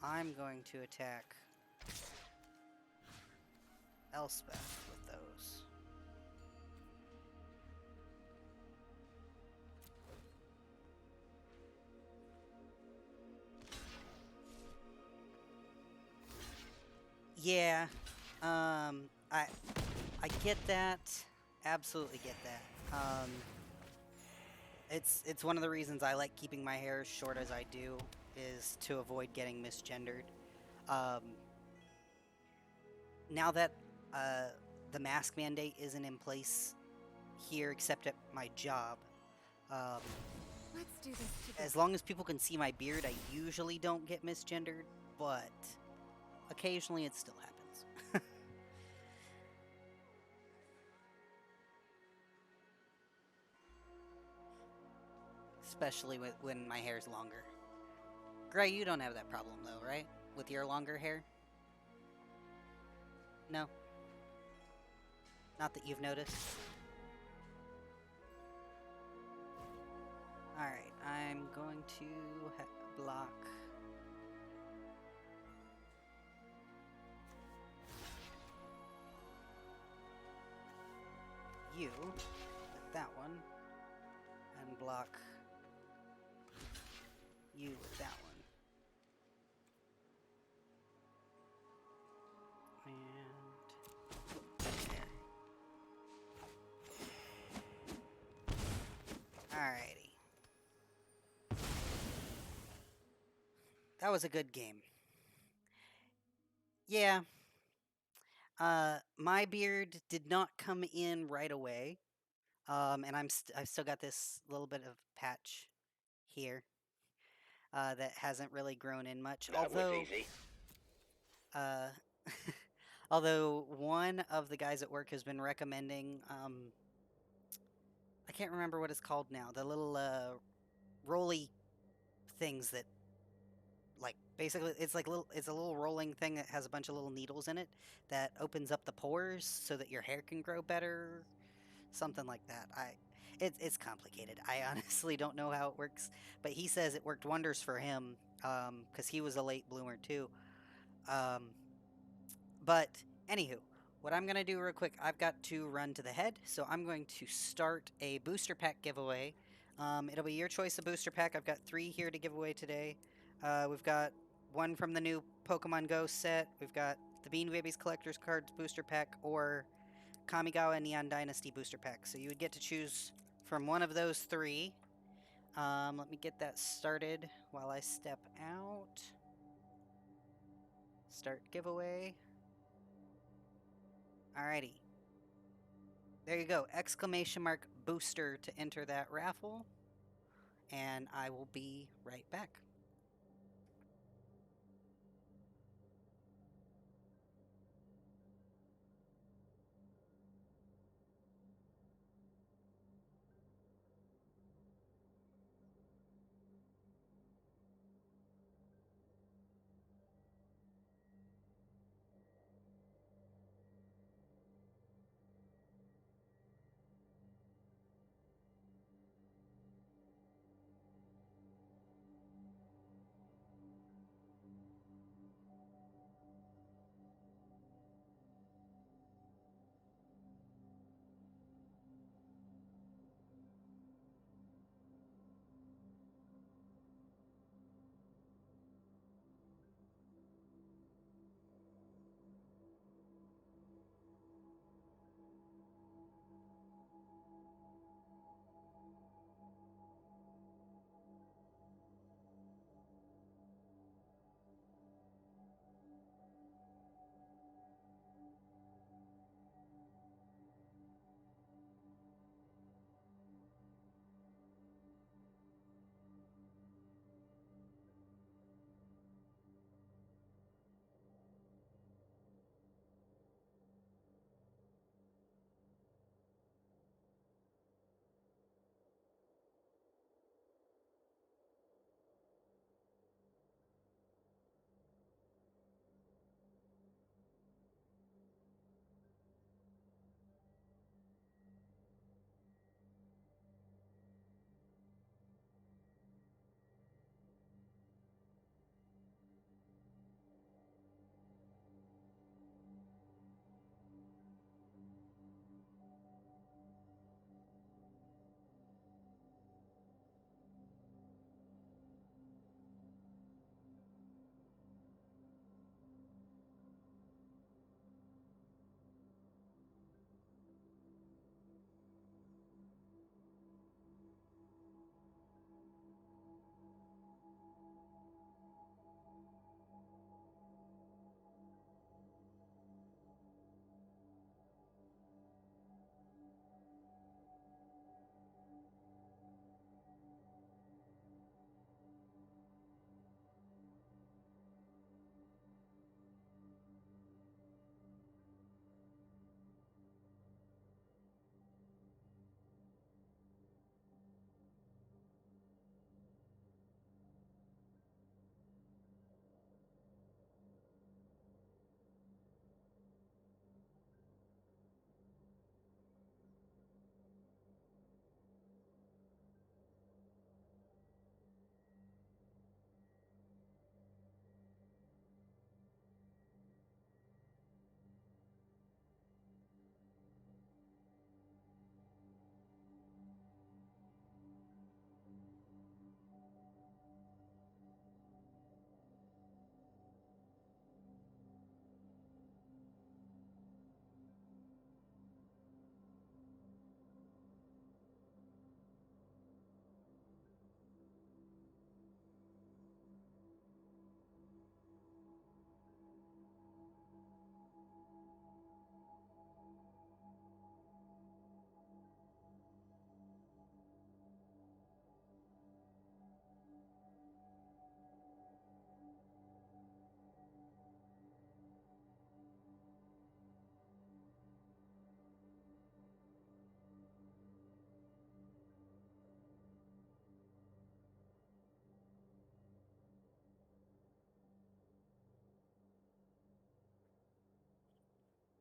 I'm going to attack Elspeth with those. Yeah, I get that. Absolutely get that. It's one of the reasons I like keeping my hair as short as I do, is to avoid getting misgendered. Um, now that the mask mandate isn't in place here, except at my job, um, Let's do this together. as long as people can see my beard, I usually don't get misgendered, but occasionally it still happens. Especially when my hair's longer. Gray, you don't have that problem though, right? With your longer hair? No? Not that you've noticed? Alright, I'm going to block... you with that one, and block you with that one. And there. Alrighty. That was a good game. Yeah. My beard did not come in right away. And I've still got this little bit of patch here that hasn't really grown in much. That was easy. Uh, although one of the guys at work has been recommending, I can't remember what it's called now, the little rolly things that, like, basically it's a little rolling thing that has a bunch of little needles in it that opens up the pores so that your hair can grow better, something like that. It's complicated. I honestly don't know how it works, but he says it worked wonders for him, because he was a late bloomer too. But anywho, what I'm going to do real quick, I've got to run to the head, so I'm going to start a booster pack giveaway. It'll be your choice of booster pack. I've got 3 here to give away today. We've got one from the new Pokemon Go set. We've got the Bean Babies Collector's Cards booster pack, or Kamigawa Neon Dynasty booster pack. So you would get to choose from one of those 3. Let me get that started while I step out. Start giveaway. Alrighty. There you go. Exclamation mark booster to enter that raffle. And I will be right back.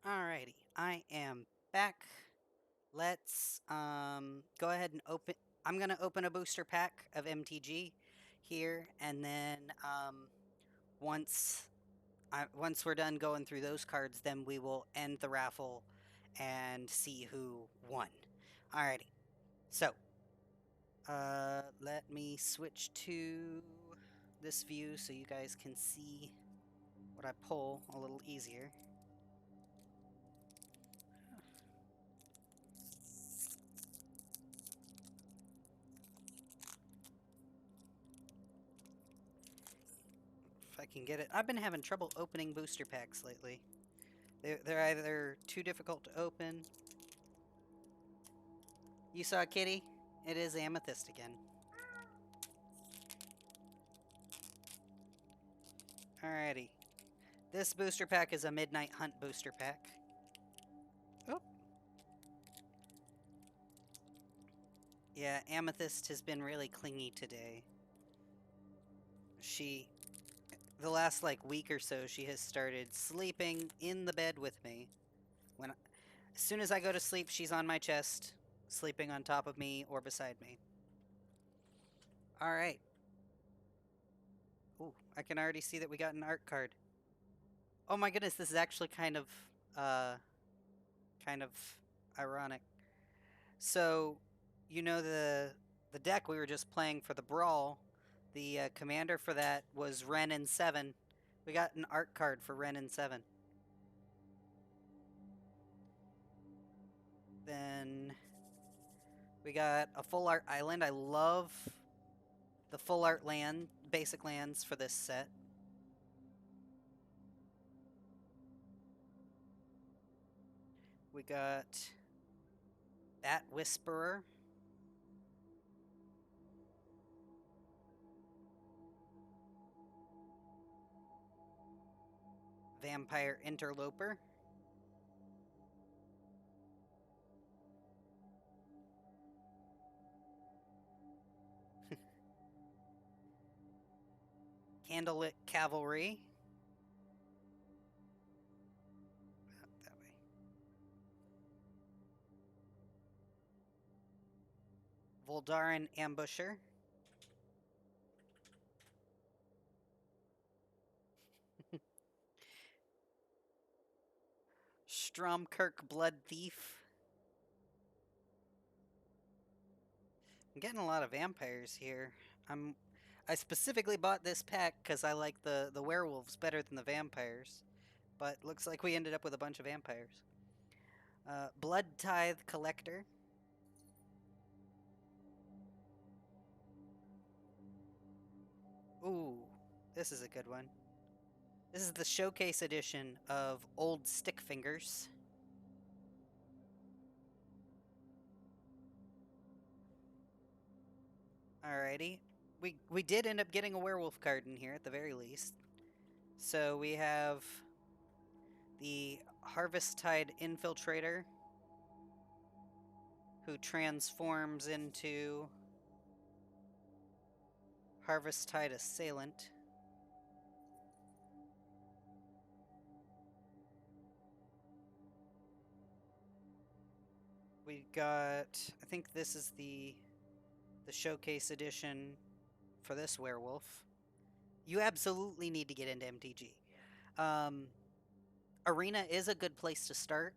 Alrighty, I am back. Let's go ahead and open. I'm gonna open a booster pack of MTG here, and then once once we're done going through those cards, then we will end the raffle and see who won. Alrighty, so let me switch to this view so you guys can see what I pull a little easier. If I can get it. I've been having trouble opening booster packs lately. They're either too difficult to open. You saw Kitty? It is Amethyst again. Alrighty. This booster pack is a Midnight Hunt booster pack. Oh. Yeah, Amethyst has been really clingy today. The last week or so, she has started sleeping in the bed with me. As soon as I go to sleep, she's on my chest, sleeping on top of me or beside me. Alright. Ooh, I can already see that we got an art card. Oh my goodness, this is actually kind of ironic. So, you know the deck we were just playing for the Brawl, the commander for that was Ren in 7. We got an art card for Ren in 7. Then we got a full art island. I love the full art basic lands for this set. We got Bat Whisperer. Vampire Interloper. Candlelit Cavalry. That way. Voldaran Ambusher. Stromkirk Blood Thief. I'm getting a lot of vampires here. I specifically bought this pack because I like the werewolves better than the vampires. But looks like we ended up with a bunch of vampires. Blood Tithe Collector. Ooh, this is a good one. This is the showcase edition of Old Stick Fingers. Alrighty. We did end up getting a werewolf card in here at the very least. So we have the Harvesttide Infiltrator, who transforms into Harvesttide Assailant. We got, I think this is the showcase edition for this werewolf. You absolutely need to get into MTG. Arena is a good place to start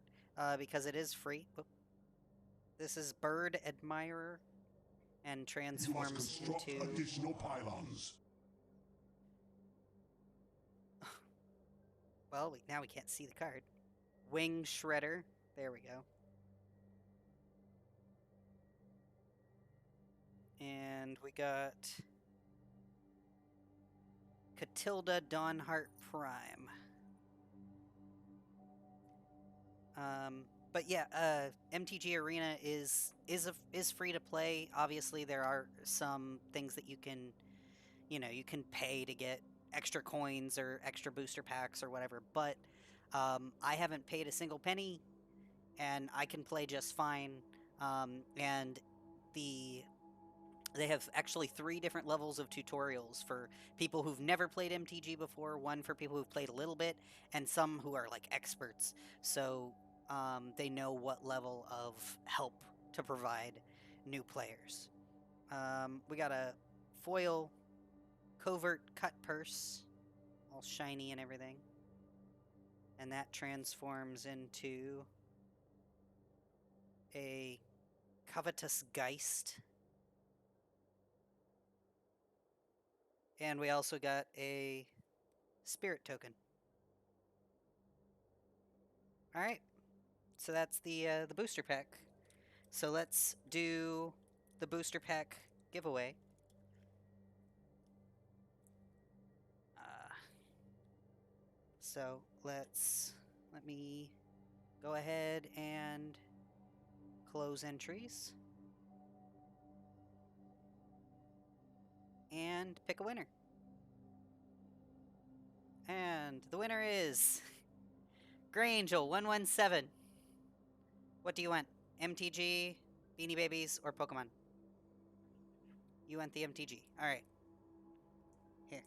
because it is free. Oop. This is Bird Admirer and transforms into additional pylons. Well, now we can't see the card. Wing Shredder. There we go. And we got Catilda Dawnheart Prime. But yeah, MTG Arena is free to play. Obviously, there are some things that you can pay to get extra coins or extra booster packs or whatever. But I haven't paid a single penny, and I can play just fine. And the They have actually 3 different levels of tutorials for people who've never played MTG before, one for people who've played a little bit, and some who are like experts. So they know what level of help to provide new players. We got a foil covert cut purse, all shiny and everything. And that transforms into a covetous geist. And we also got a spirit token. All right, so that's the booster pack. So let's do the booster pack giveaway. So let me go ahead and close entries and pick a winner. And the winner is Grangel117. What do you want? MTG, Beanie Babies, or Pokemon? You want the MTG. Alright. Here.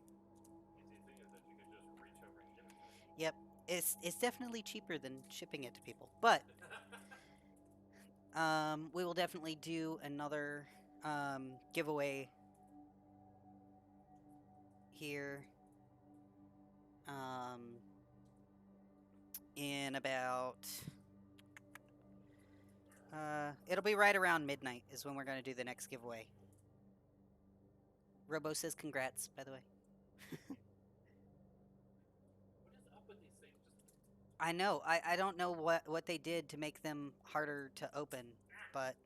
Yep. It's definitely cheaper than shipping it to people. But we will definitely do another giveaway here in about it'll be right around midnight is when we're going to do the next giveaway. Robo says congrats, by the way. I know. I don't know what they did to make them harder to open, but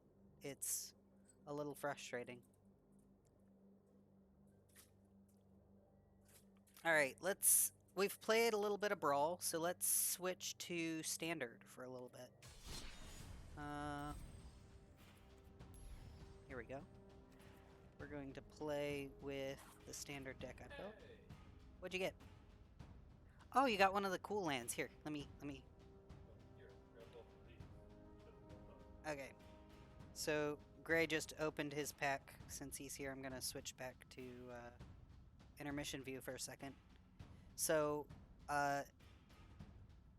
it's a little frustrating. Alright, we've played a little bit of Brawl, so let's switch to Standard for a little bit. Here we go. We're going to play with the Standard deck I built. What'd you get? Oh, you got one of the cool lands. Here, let me... Okay. So, Gray just opened his pack. Since he's here, I'm gonna switch back to intermission view for a second. So,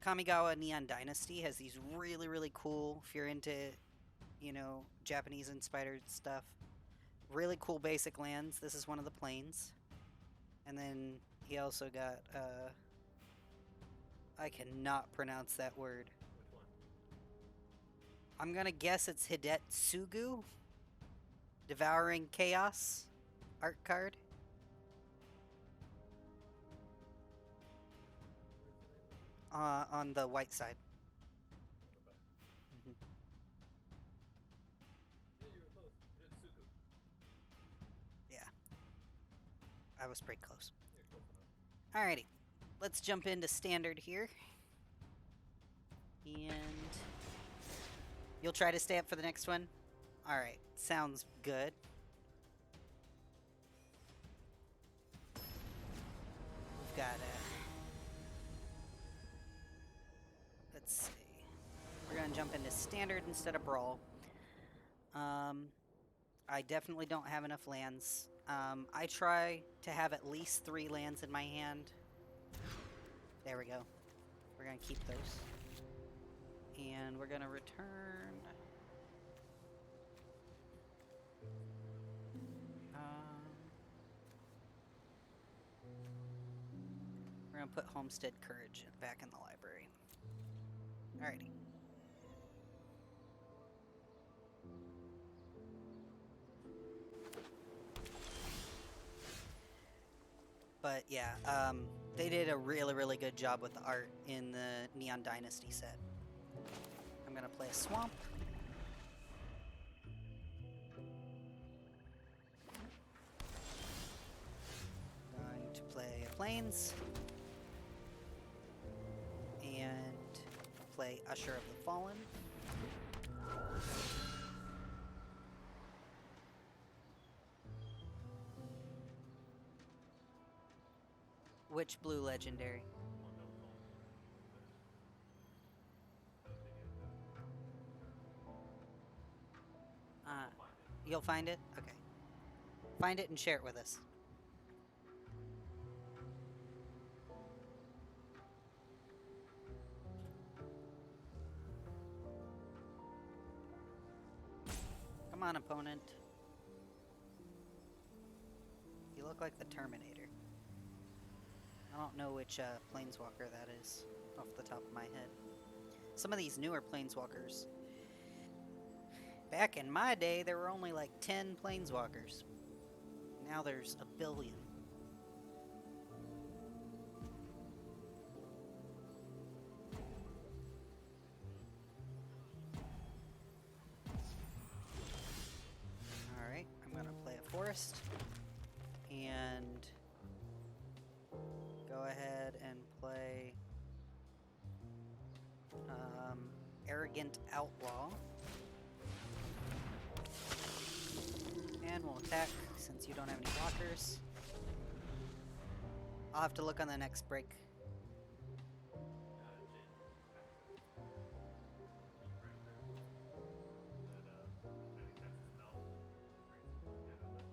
Kamigawa Neon Dynasty has these really, really cool, if you're into, you know, Japanese-inspired stuff, really cool basic lands. This is one of the planes. And then he also got, I cannot pronounce that word. Which one? I'm gonna guess it's Hidetsugu? Devouring Chaos art card. On the white side. Okay. Yeah. I was pretty close. Alrighty. Let's jump into Standard here. And you'll try to stay up for the next one? Alright, sounds good. We've got let's see. We're gonna jump into Standard instead of Brawl. I definitely don't have enough lands. I try to have at least 3 lands in my hand. There we go. We're gonna keep those. And we're gonna return... we're gonna put Homestead Courage back in the library. Alrighty. But yeah, they did a really, really good job with the art in the Neon Dynasty set. I'm gonna play a Swamp. Going to play a Plains. And play Usher of the Fallen. Which blue legendary? You'll find it? Okay. Find it and share it with us. Come on, opponent. You look like the Terminator. I don't know which planeswalker that is off the top of my head. Some of these newer planeswalkers. Back in my day, there were only like 10 planeswalkers. Now there's a billion. Alright, I'm gonna play a forest. And go ahead and play Arrogant Outlaw. And we'll attack since you don't have any blockers. I'll have to look on the next break.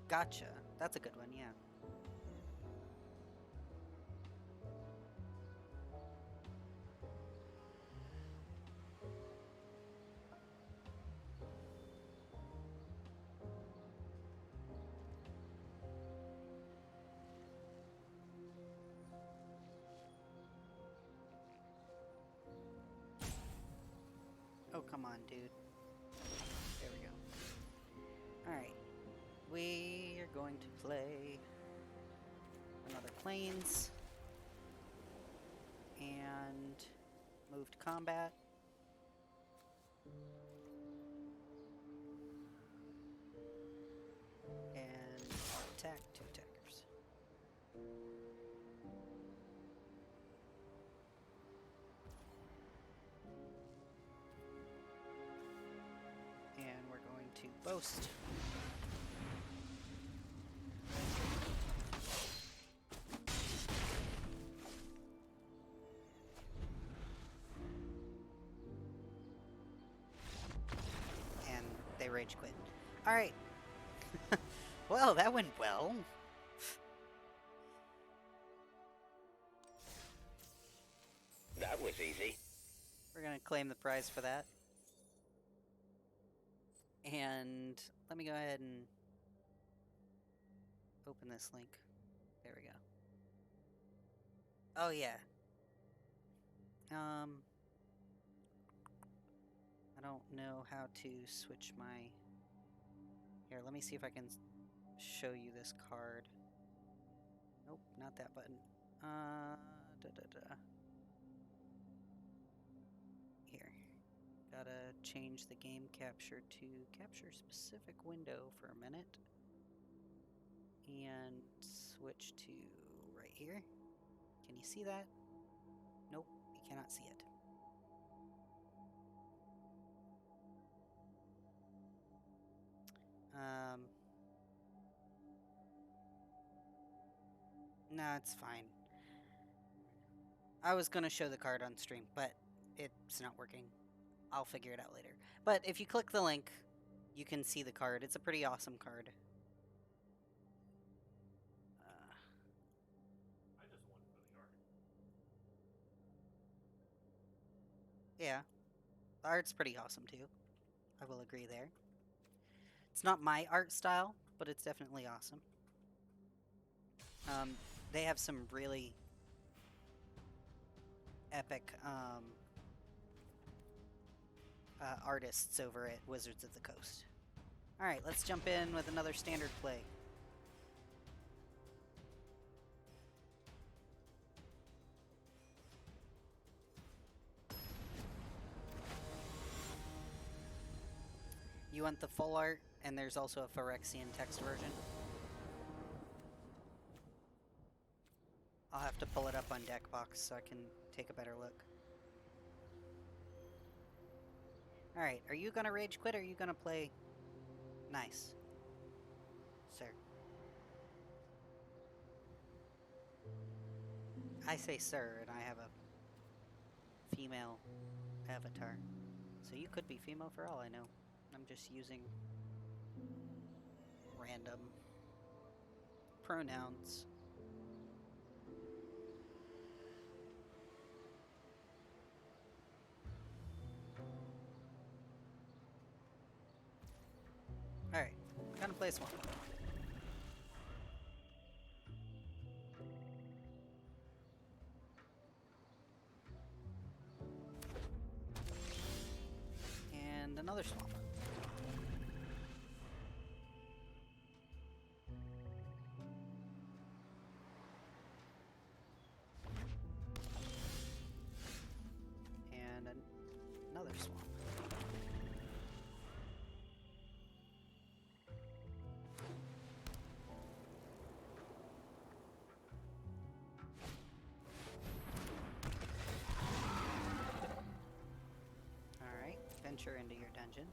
Gotcha. That's a good one, yeah. Oh, come on, dude. There we go. Alright. We are going to play another Plains. And move to combat. And attack 2 attackers. And we're going to boast. And they rage quit. Alright. Well, that went well. That was easy. We're gonna claim the prize for that. And let me go ahead and open this link. There we go. Oh yeah. I don't know how to switch my... Here, let me see if I can show you this card. Nope, not that button. Here. Gotta change the game capture to capture specific window for a minute. And switch to right here. Can you see that? Nope, you cannot see it. Nah, it's fine. I was gonna show the card on stream, but it's not working. I'll figure it out later. But if you click the link, you can see the card. It's a pretty awesome card. I just won for the art. Yeah. The art's pretty awesome too. I will agree there. It's not my art style, but it's definitely awesome. They have some really epic artists over at Wizards of the Coast. Alright, let's jump in with another standard play. You want the full art, and there's also a Phyrexian text version. I'll have to pull it up on Deckbox so I can take a better look. Alright, are you gonna rage quit or are you gonna play nice? Sir. I say sir, and I have a female avatar. So you could be female for all I know. I'm just using random pronouns. Alright, gonna play Swamp. And another Swamp. And another Swamp. Alright, venture into your dungeon.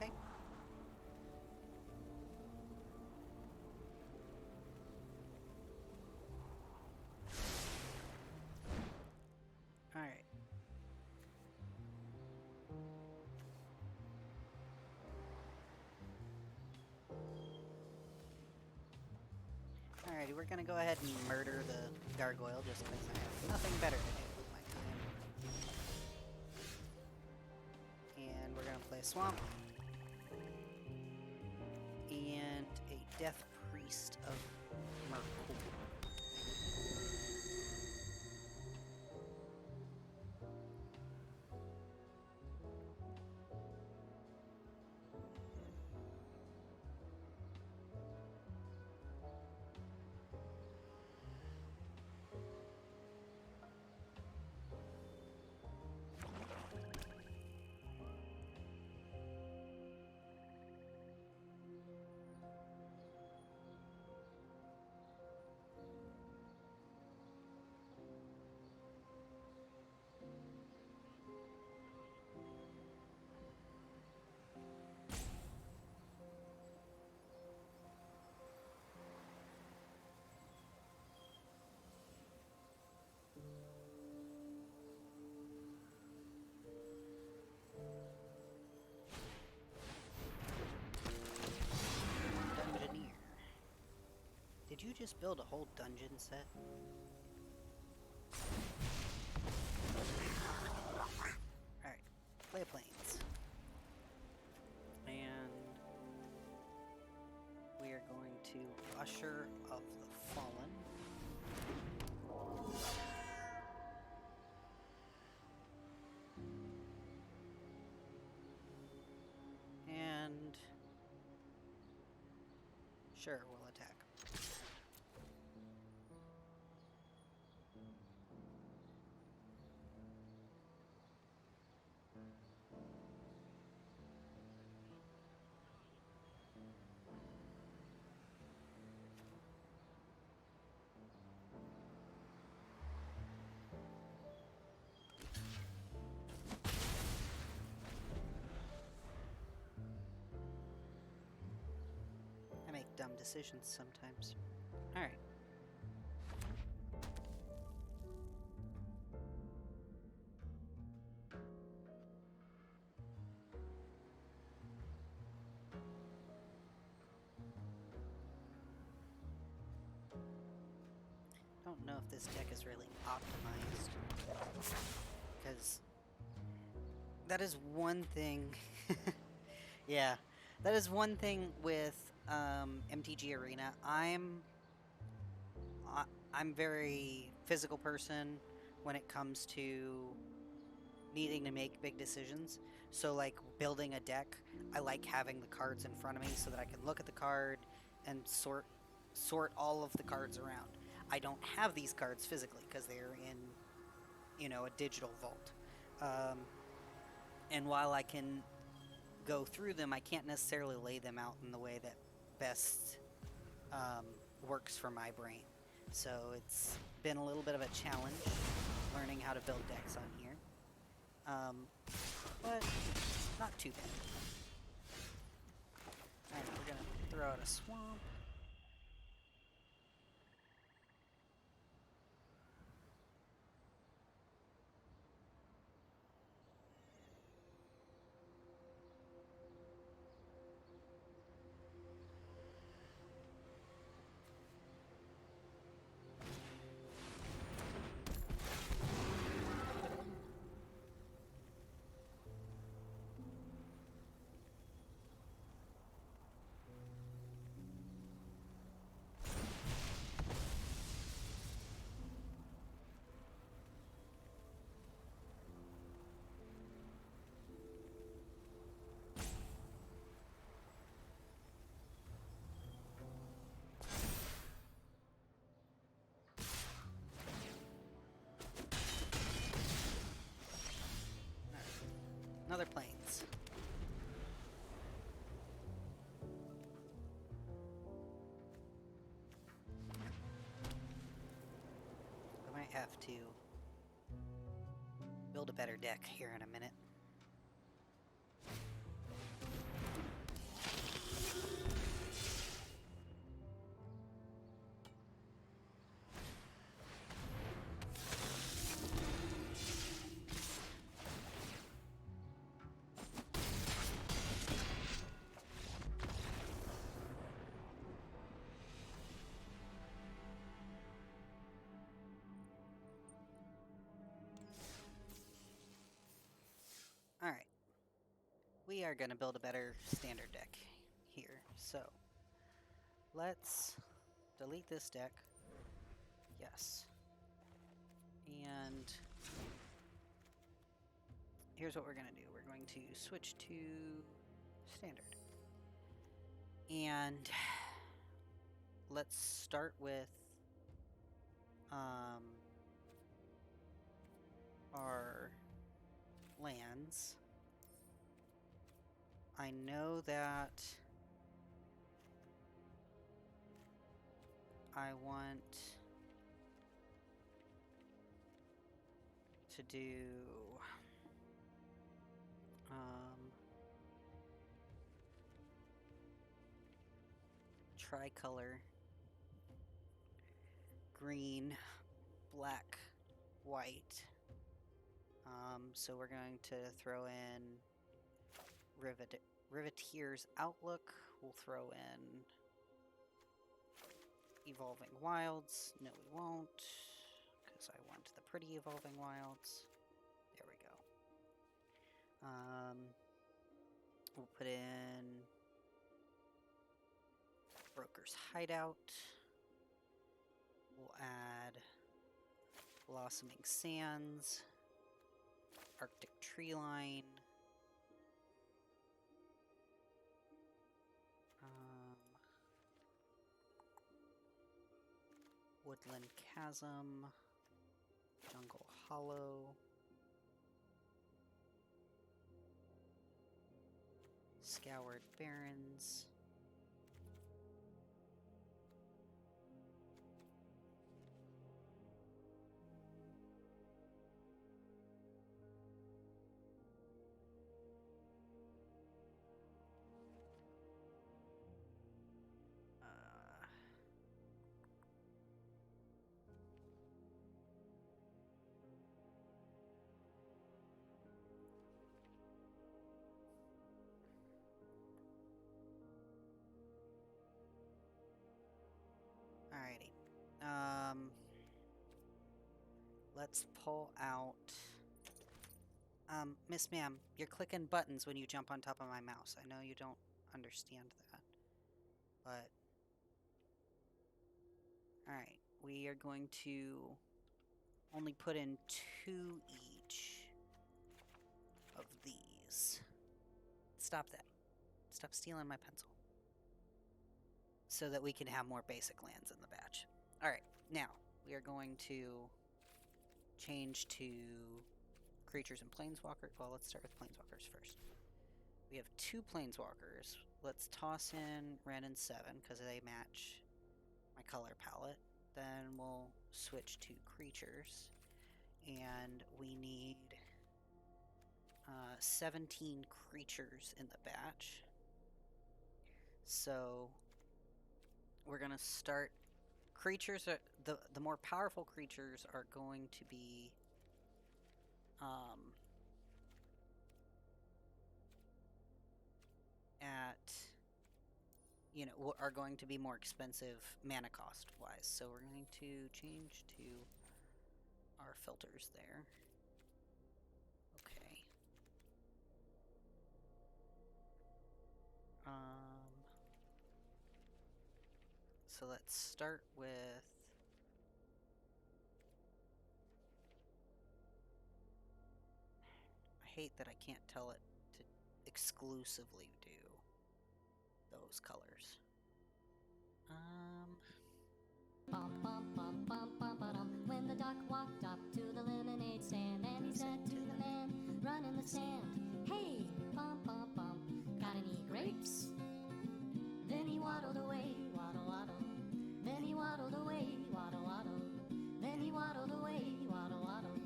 Okay. Alright. Alrighty, we're gonna go ahead and murder the gargoyle just because I have nothing better to do with my time. And we're gonna play Swamp. And a Death Priest of Merkul. Dungeoneer. Did you just build a whole dungeon set? Alright, play Plains. And we are going to Usher of the Fallen. And sure, we'll attack. I make dumb decisions sometimes. Alright. Don't know if this deck is really optimized. Because that is one thing. Yeah. That is one thing with MTG Arena. I'm very physical person when it comes to needing to make big decisions. So like building a deck, I like having the cards in front of me so that I can look at the card and sort all of the cards around. I don't have these cards physically because they're in, you know, a digital vault. And while I can go through them, I can't necessarily lay them out in the way that best works for my brain. So it's been a little bit of a challenge learning how to build decks on here. But not too bad. Alright, we're gonna throw out a swamp. Another plains. I might have to build a better deck here in a minute. Alright. We are going to build a better standard deck here. So, let's delete this deck. Yes. And here's what we're going to do. We're going to switch to standard. And let's start with our lands. I know that I want to do tricolor, green, black, white. So we're going to throw in Riveteer's Outlook. We'll throw in Evolving Wilds. No, we won't, because I want the pretty Evolving Wilds. There we go. We'll put in Broker's Hideout. We'll add Blossoming Sands, Arctic Treeline, Woodland Chasm, Jungle Hollow, Scoured Barrens, alrighty. Let's pull out. Miss Ma'am, you're clicking buttons when you jump on top of my mouse. I know you don't understand that, but alright, we are going to only put in 2 each of these. Stop that. Stop stealing my pencil. So that we can have more basic lands in the batch. Alright, now we are going to change to creatures and planeswalkers. Well, let's start with planeswalkers first. We have 2 planeswalkers. Let's toss in Ren and 7 because they match my color palette. Then we'll switch to creatures. And we need 17 creatures in the batch. So we're gonna start. Creatures are the more powerful creatures are going to be at, you know, are going to be more expensive mana cost wise. So we're going to change to our filters there. Okay. So let's start with I hate that I can't tell it to exclusively do those colors. Bum, bum, bum, bum, bum, ba-dum. When the duck walked up to the lemonade stand, and he said to the man, run in the sand, hey, bum, bum, bum, got any grapes? Then he waddled away, waddle, waddle. Then he waddled away, waddle, waddle. Then he waddled away, waddle, waddle.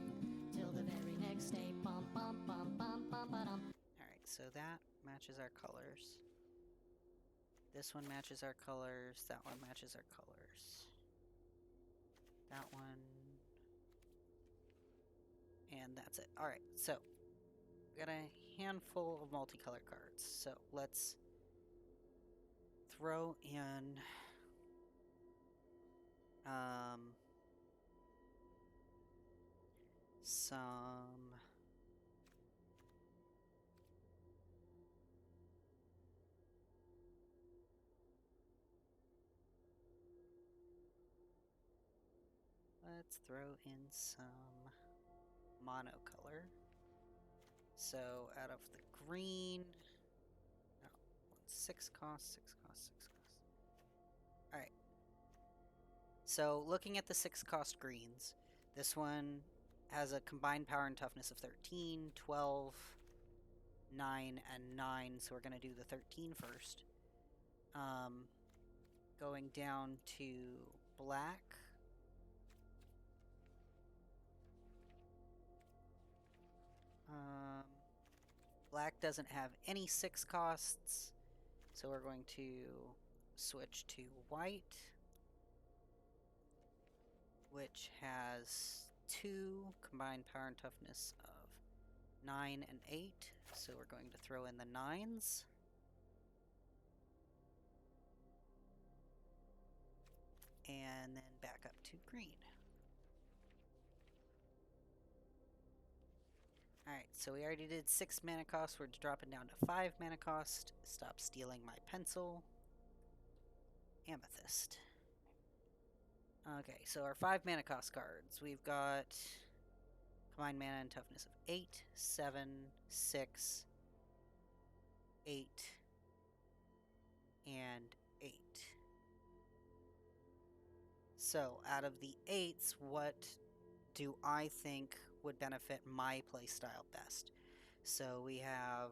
Till the very next day, bum, bum, bum, bum, bum, ba-dum. Alright, so that matches our colors. This one matches our colors. That one matches our colors. That one. And that's it. Alright, so we got a handful of multicolor cards. So let's throw in some let's throw in some monocolor. So out of the green, no, 6 cost, 6 cost, 6 cost. Alright. So looking at the 6 cost greens, this one has a combined power and toughness of 13, 12, 9, and 9. So we're going to do the 13 first. Going down to black. Black doesn't have any 6 costs, so we're going to switch to white, which has 2 combined power and toughness of 9 and 8, so we're going to throw in the 9s. And then back up to green. Alright, so we already did 6 mana cost. We're dropping down to 5 mana cost. Stop stealing my pencil. Amethyst. Okay, so our 5 mana cost cards. We've got combined mana and toughness of 8, 7, 6, 8, and 8. So, out of the 8s, what do I think would benefit my playstyle best? So we have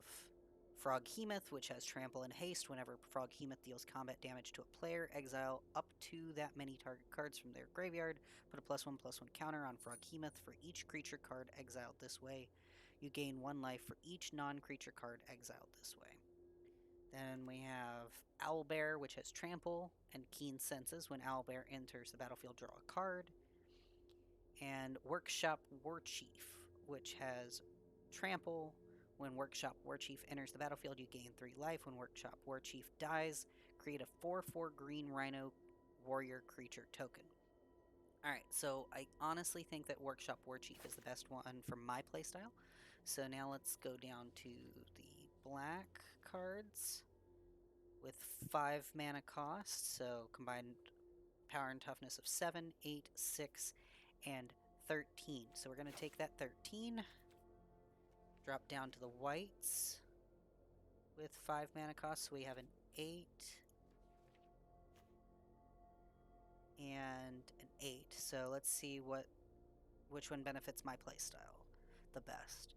Froghemoth, which has Trample and Haste. Whenever Froghemoth deals combat damage to a player, exile up to that many target cards from their graveyard. Put a +1/+1 counter on Froghemoth for each creature card exiled this way. You gain 1 life for each non-creature card exiled this way. Then we have Owlbear, which has Trample and Keen Senses. When Owlbear enters the battlefield, draw a card. And Workshop Warchief, which has Trample. When Workshop Warchief enters the battlefield, you gain 3 life. When Workshop Warchief dies, create a 4/4 green Rhino Warrior creature token. Alright, so I honestly think that Workshop Warchief is the best one for my playstyle. So now let's go down to the black cards with 5 mana cost. So combined power and toughness of 7, 8, 6, and 13. So we're going to take that 13, drop down to the whites with 5 mana cost. So we have an 8 and an 8. So let's see which one benefits my playstyle the best.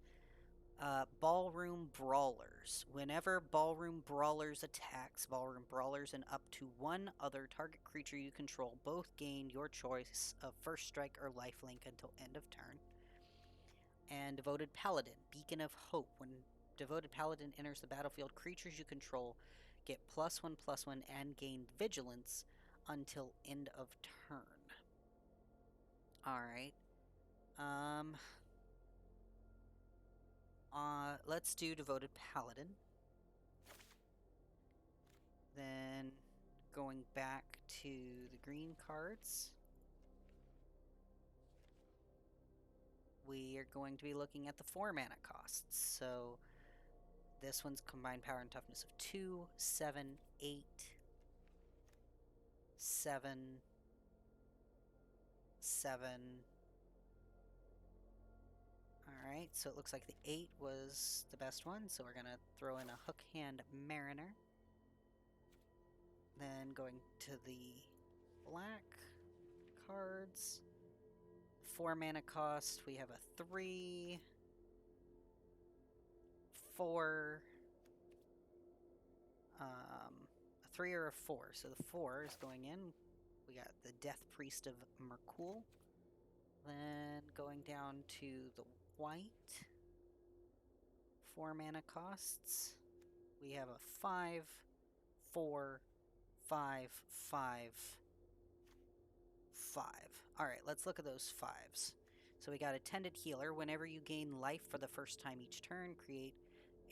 Ballroom Brawlers. Whenever Ballroom Brawlers attacks, Ballroom Brawlers and up to 1 other target creature you control both gain your choice of first strike or lifelink until end of turn. And Devoted Paladin, Beacon of Hope. When Devoted Paladin enters the battlefield, creatures you control get +1/+1 and gain Vigilance until end of turn. Alright. Let's do Devoted Paladin. Then going back to the green cards, we are going to be looking at the 4 mana costs. So this one's combined power and toughness of 2, 7, 8, 7, 7. Alright, so it looks like the 8 was the best one, so we're going to throw in a Hook Hand Mariner. Then going to the black cards, 4 mana cost, we have a 3, 4, a 3 or a 4. So the 4 is going in. We got the Death Priest of Merkul. Then going down to the white, 4 mana costs. We have a 5, 4, 5, 5, 5. Alright, let's look at those 5s. So we got a Tended Healer. Whenever you gain life for the first time each turn, create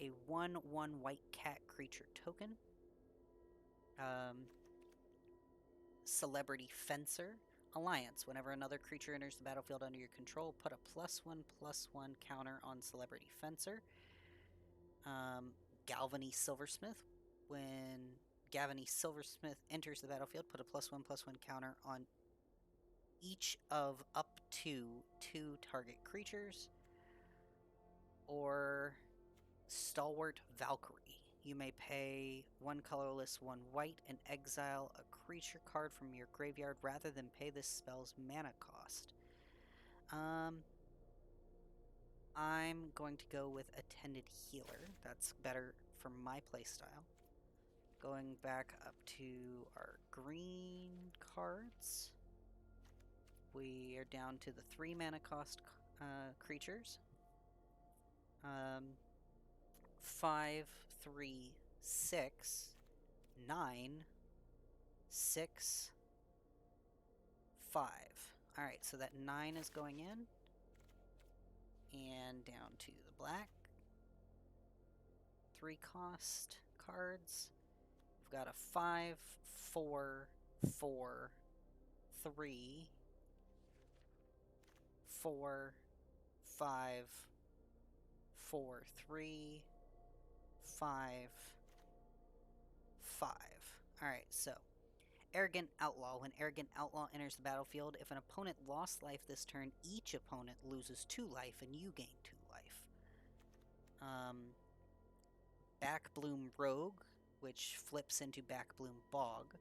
a 1/1 white cat creature token. Celebrity Fencer. Alliance. Whenever another creature enters the battlefield under your control, put a +1/+1 counter on Celebrity Fencer. Galvany Silversmith. When Galvany Silversmith enters the battlefield, put a +1/+1 counter on each of up to 2 target creatures. Or Stalwart Valkyrie. You may pay 1 colorless, 1 white, and exile a creature card from your graveyard rather than pay this spell's mana cost. I'm going to go with Attended Healer. That's better for my playstyle. Going back up to our green cards, we are down to the 3 mana cost creatures. 5, 3, 6, 9, 6, 5. Alright, so that 9 is going in. And down to the black. 3 cost cards. We've got a 5, 4, 4, 3, 4, 5, 4, 3, 5, 5. Alright, so Arrogant Outlaw. When Arrogant Outlaw enters the battlefield, if an opponent lost life this turn, each opponent loses 2 life and you gain 2 life. Backbloom Rogue, which flips into Backbloom Bog.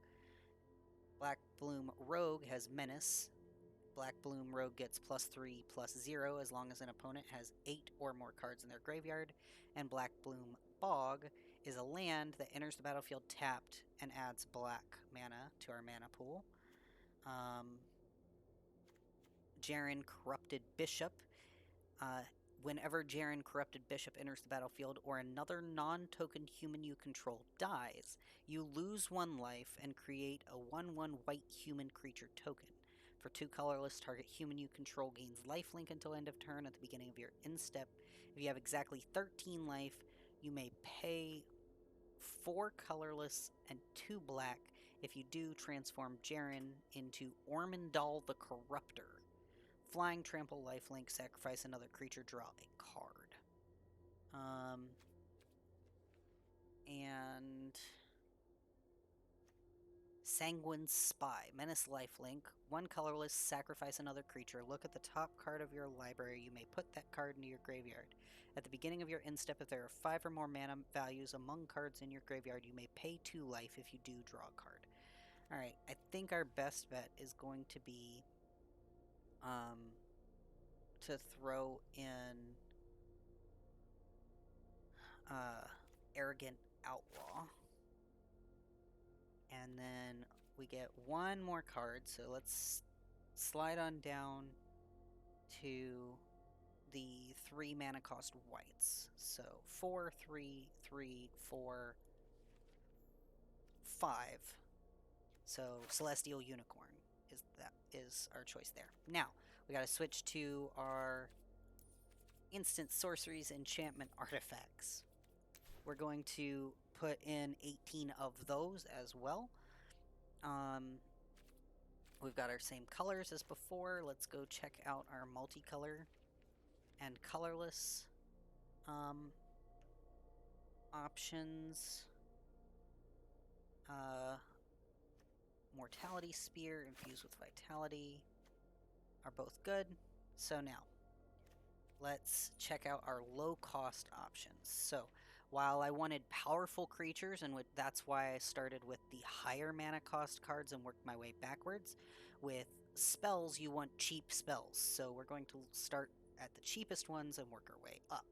Blackbloom Rogue has Menace. Blackbloom Rogue gets +3/+0 as long as an opponent has 8 or more cards in their graveyard. And Blackbloom Bog is a land that enters the battlefield tapped and adds black mana to our mana pool. Jaren Corrupted Bishop. Whenever Jaren Corrupted Bishop enters the battlefield or another non-token human you control dies, you lose 1 life and create a 1/1 white human creature token. For 2 colorless, target human you control gains lifelink until end of turn at the beginning of your end step. If you have exactly 13 life, you may pay 4 colorless and 2 black. If you do, transform Jaren into Ormondal the Corruptor. Flying, trample, lifelink, sacrifice another creature, draw a card. And Sanguine Spy. Menace, lifelink. 1 colorless, sacrifice another creature. Look at the top card of your library. You may put that card into your graveyard. At the beginning of your end step, if there are 5 or more mana values among cards in your graveyard, you may pay 2 life if you do draw a card. Alright, I think our best bet is going to be to throw in Arrogant Outlaw. And then we get 1 more card, so let's slide on down to the 3 mana cost whites. So 4, 3, 3, 4, 5. So Celestial Unicorn is our choice there. Now, we gotta switch to our instant sorceries, enchantment, artifacts. We're going to put in 18 of those as well. We've got our same colors as before. Let's go check out our multicolor and colorless options. Mortality Spear, infused with Vitality are both good. So now, let's check out our low-cost options. So, while I wanted powerful creatures, and that's why I started with the higher mana cost cards and worked my way backwards, with spells, you want cheap spells. So we're going to start at the cheapest ones and work our way up.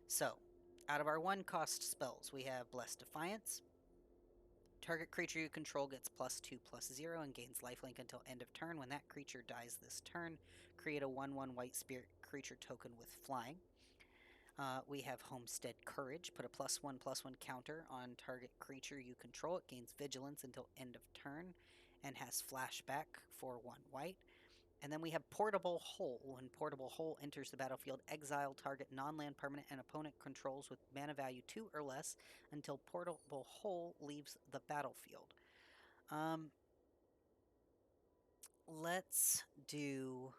So, out of our 1-cost spells, we have Blessed Defiance. Target creature you control gets +2/+0 and gains lifelink until end of turn. When that creature dies this turn, create a 1/1 white spirit creature token with flying. We have Homestead Courage. Put a +1/+1 counter on target creature you control. It gains vigilance until end of turn and has flashback for 1 white. And then we have Portable Hole. When Portable Hole enters the battlefield, exile target non-land permanent and opponent controls with mana value 2 or less until Portable Hole leaves the battlefield. Let's do...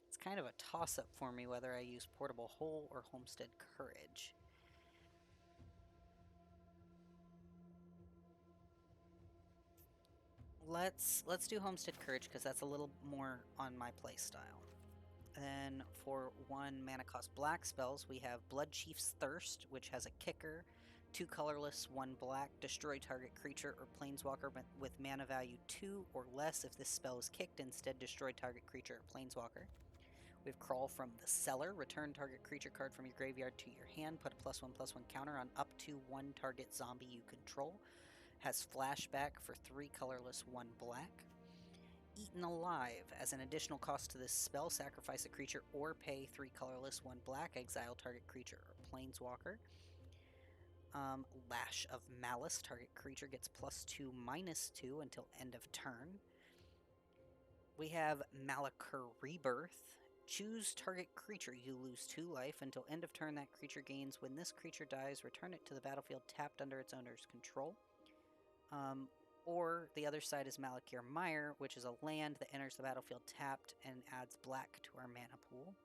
It's kind of a toss-up for me whether I use Portable Hole or Homestead Courage. Let's do Homestead Courage because that's a little more on my playstyle. Then for 1 mana cost black spells, we have Blood Chief's Thirst, which has a kicker, 2 colorless, 1 black, destroy target creature or planeswalker with mana value 2 or less. If this spell is kicked, instead destroy target creature or planeswalker. We have Crawl from the Cellar, return target creature card from your graveyard to your hand, put a +1/+1 counter on up to 1 target zombie you control. Has flashback for 3 colorless, 1 black. Eaten Alive. As an additional cost to this spell, sacrifice a creature or pay 3 colorless, 1 black, exile target creature or planeswalker. Lash of Malice. Target creature gets +2/-2 until end of turn. We have Malachur Rebirth. Choose target creature. You lose 2 life until end of turn. That creature gains. When this creature dies, return it to the battlefield tapped under its owner's control. Or the other side is Malachir Mire, which is a land that enters the battlefield tapped and adds black to our mana pool.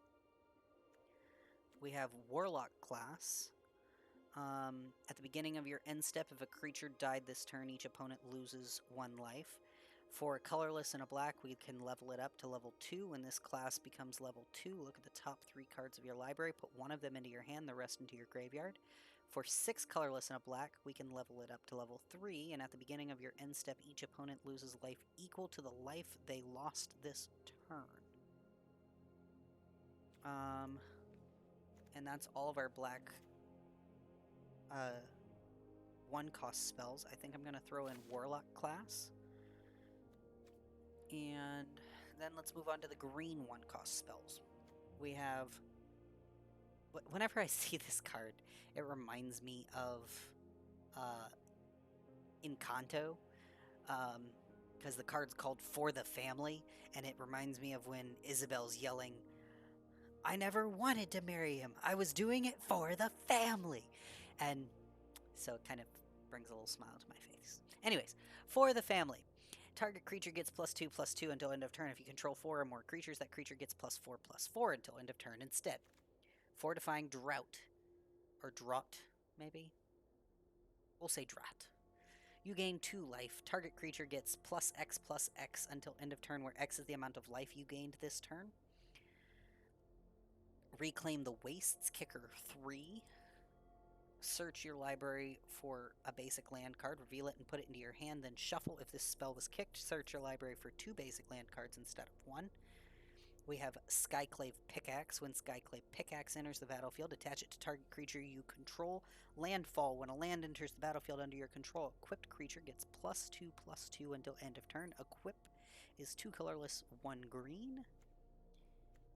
We have Warlock class. At the beginning of your end step, if a creature died this turn, each opponent loses 1 life. For a colorless and a black, we can level it up to level 2. When this class becomes level 2, look at the top 3 cards of your library, put 1 of them into your hand, the rest into your graveyard. For 6 colorless and a black, we can level it up to level 3, and at the beginning of your end step, each opponent loses life equal to the life they lost this turn. And that's all of our black 1-cost spells. I think I'm going to throw in Warlock class. And then let's move on to the green 1-cost spells. We have... Whenever I see this card, it reminds me of Encanto, because the card's called For the Family, and it reminds me of when Isabel's yelling, "I never wanted to marry him. I was doing it for the family." And so it kind of brings a little smile to my face. Anyways, For the Family. Target creature gets +2/+2 until end of turn. If you control 4 or more creatures, that creature gets +4/+4 until end of turn instead. Fortifying Drought. Or Draught, maybe? We'll say Drought. You gain 2 life. Target creature gets +X/+X until end of turn, where X is the amount of life you gained this turn. Reclaim the Wastes, kicker 3. Search your library for a basic land card, reveal it and put it into your hand, then shuffle. If this spell was kicked, search your library for 2 basic land cards instead of 1. We have Skyclave Pickaxe. When Skyclave Pickaxe enters the battlefield, attach it to target creature you control. Landfall. When a land enters the battlefield under your control, equipped creature gets +2/+2 until end of turn. Equip. is 2 colorless, 1 green.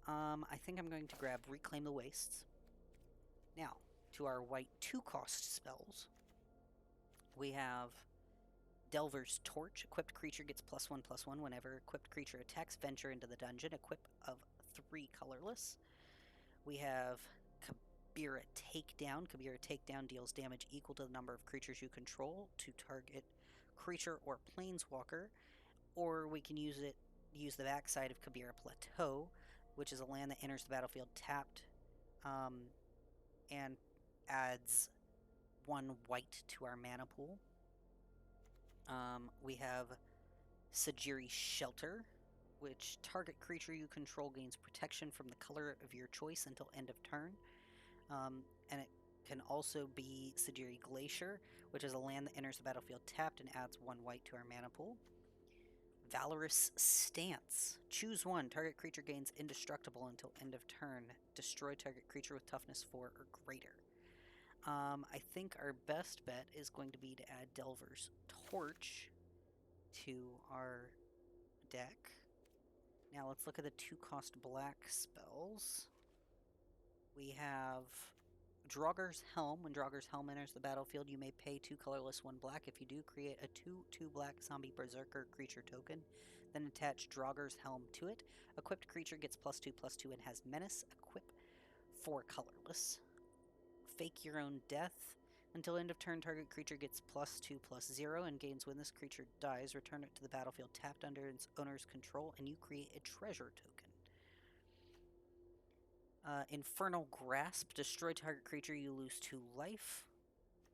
I think I'm going to grab Reclaim the Wastes. Now, to our white 2-cost spells, we have Delver's Torch. Equipped creature gets +1/+1 whenever equipped creature attacks venture into the dungeon. Equip of 3 colorless. We have Kabira Takedown. Kabira Takedown deals damage equal to the number of creatures you control to target creature or planeswalker. Or we can use the backside of Kabira Plateau, which is a land that enters the battlefield tapped, and adds 1 white to our mana pool. We have Sajiri's Shelter, which target creature you control gains protection from the color of your choice until end of turn. And it can also be Sajiri Glacier, which is a land that enters the battlefield tapped and adds 1 white to our mana pool. Valorous Stance. Choose 1. Target creature gains indestructible until end of turn. Destroy target creature with toughness 4 or greater. I think our best bet is going to be to add Delver's Torch to our deck. Now let's look at the 2-cost black spells. We have Draugr's Helm. When Draugr's Helm enters the battlefield, you may pay 2 colorless, 1 black. If you do, create a 2/2 black zombie berserker creature token. Then attach Draugr's Helm to it. Equipped creature gets +2/+2 and has menace. Equip 4 colorless. Fake Your Own Death. Until end of turn, target creature gets +2/+0 and gains when this creature dies. Return it to the battlefield tapped under its owner's control, and you create a treasure token. Infernal Grasp. Destroy target creature, you lose 2 life.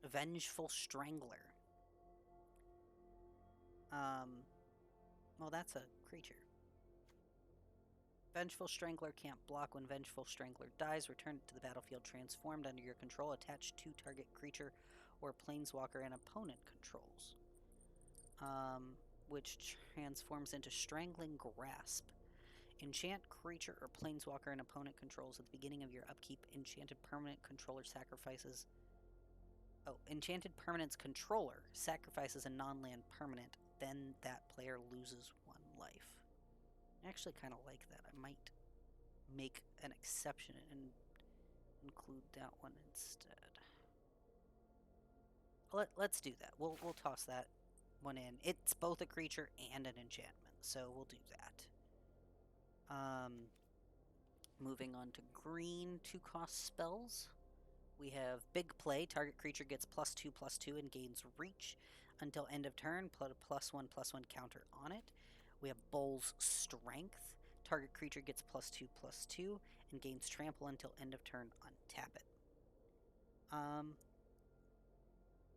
Vengeful Strangler. Well, that's a creature. Vengeful Strangler can't block. When Vengeful Strangler dies, return it to the battlefield transformed under your control. Attach 2 target creature or planeswalker an opponent controls, which transforms into Strangling Grasp. Enchant creature or planeswalker an opponent controls at the beginning of your upkeep. Enchanted permanent controller sacrifices... Oh, enchanted permanent's controller sacrifices a non-land permanent, then that player loses 1 life. I actually kind of like that. I might make an exception and include that one instead. Let's do that. We'll toss that one in. It's both a creature and an enchantment, so we'll do that. Moving on to green 2-cost spells. We have Big Play. Target creature gets +2/+2 and gains reach until end of turn. Put a +1/+1 counter on it. We have Bull's Strength. Target creature gets +2/+2 and gains trample until end of turn. Untap it.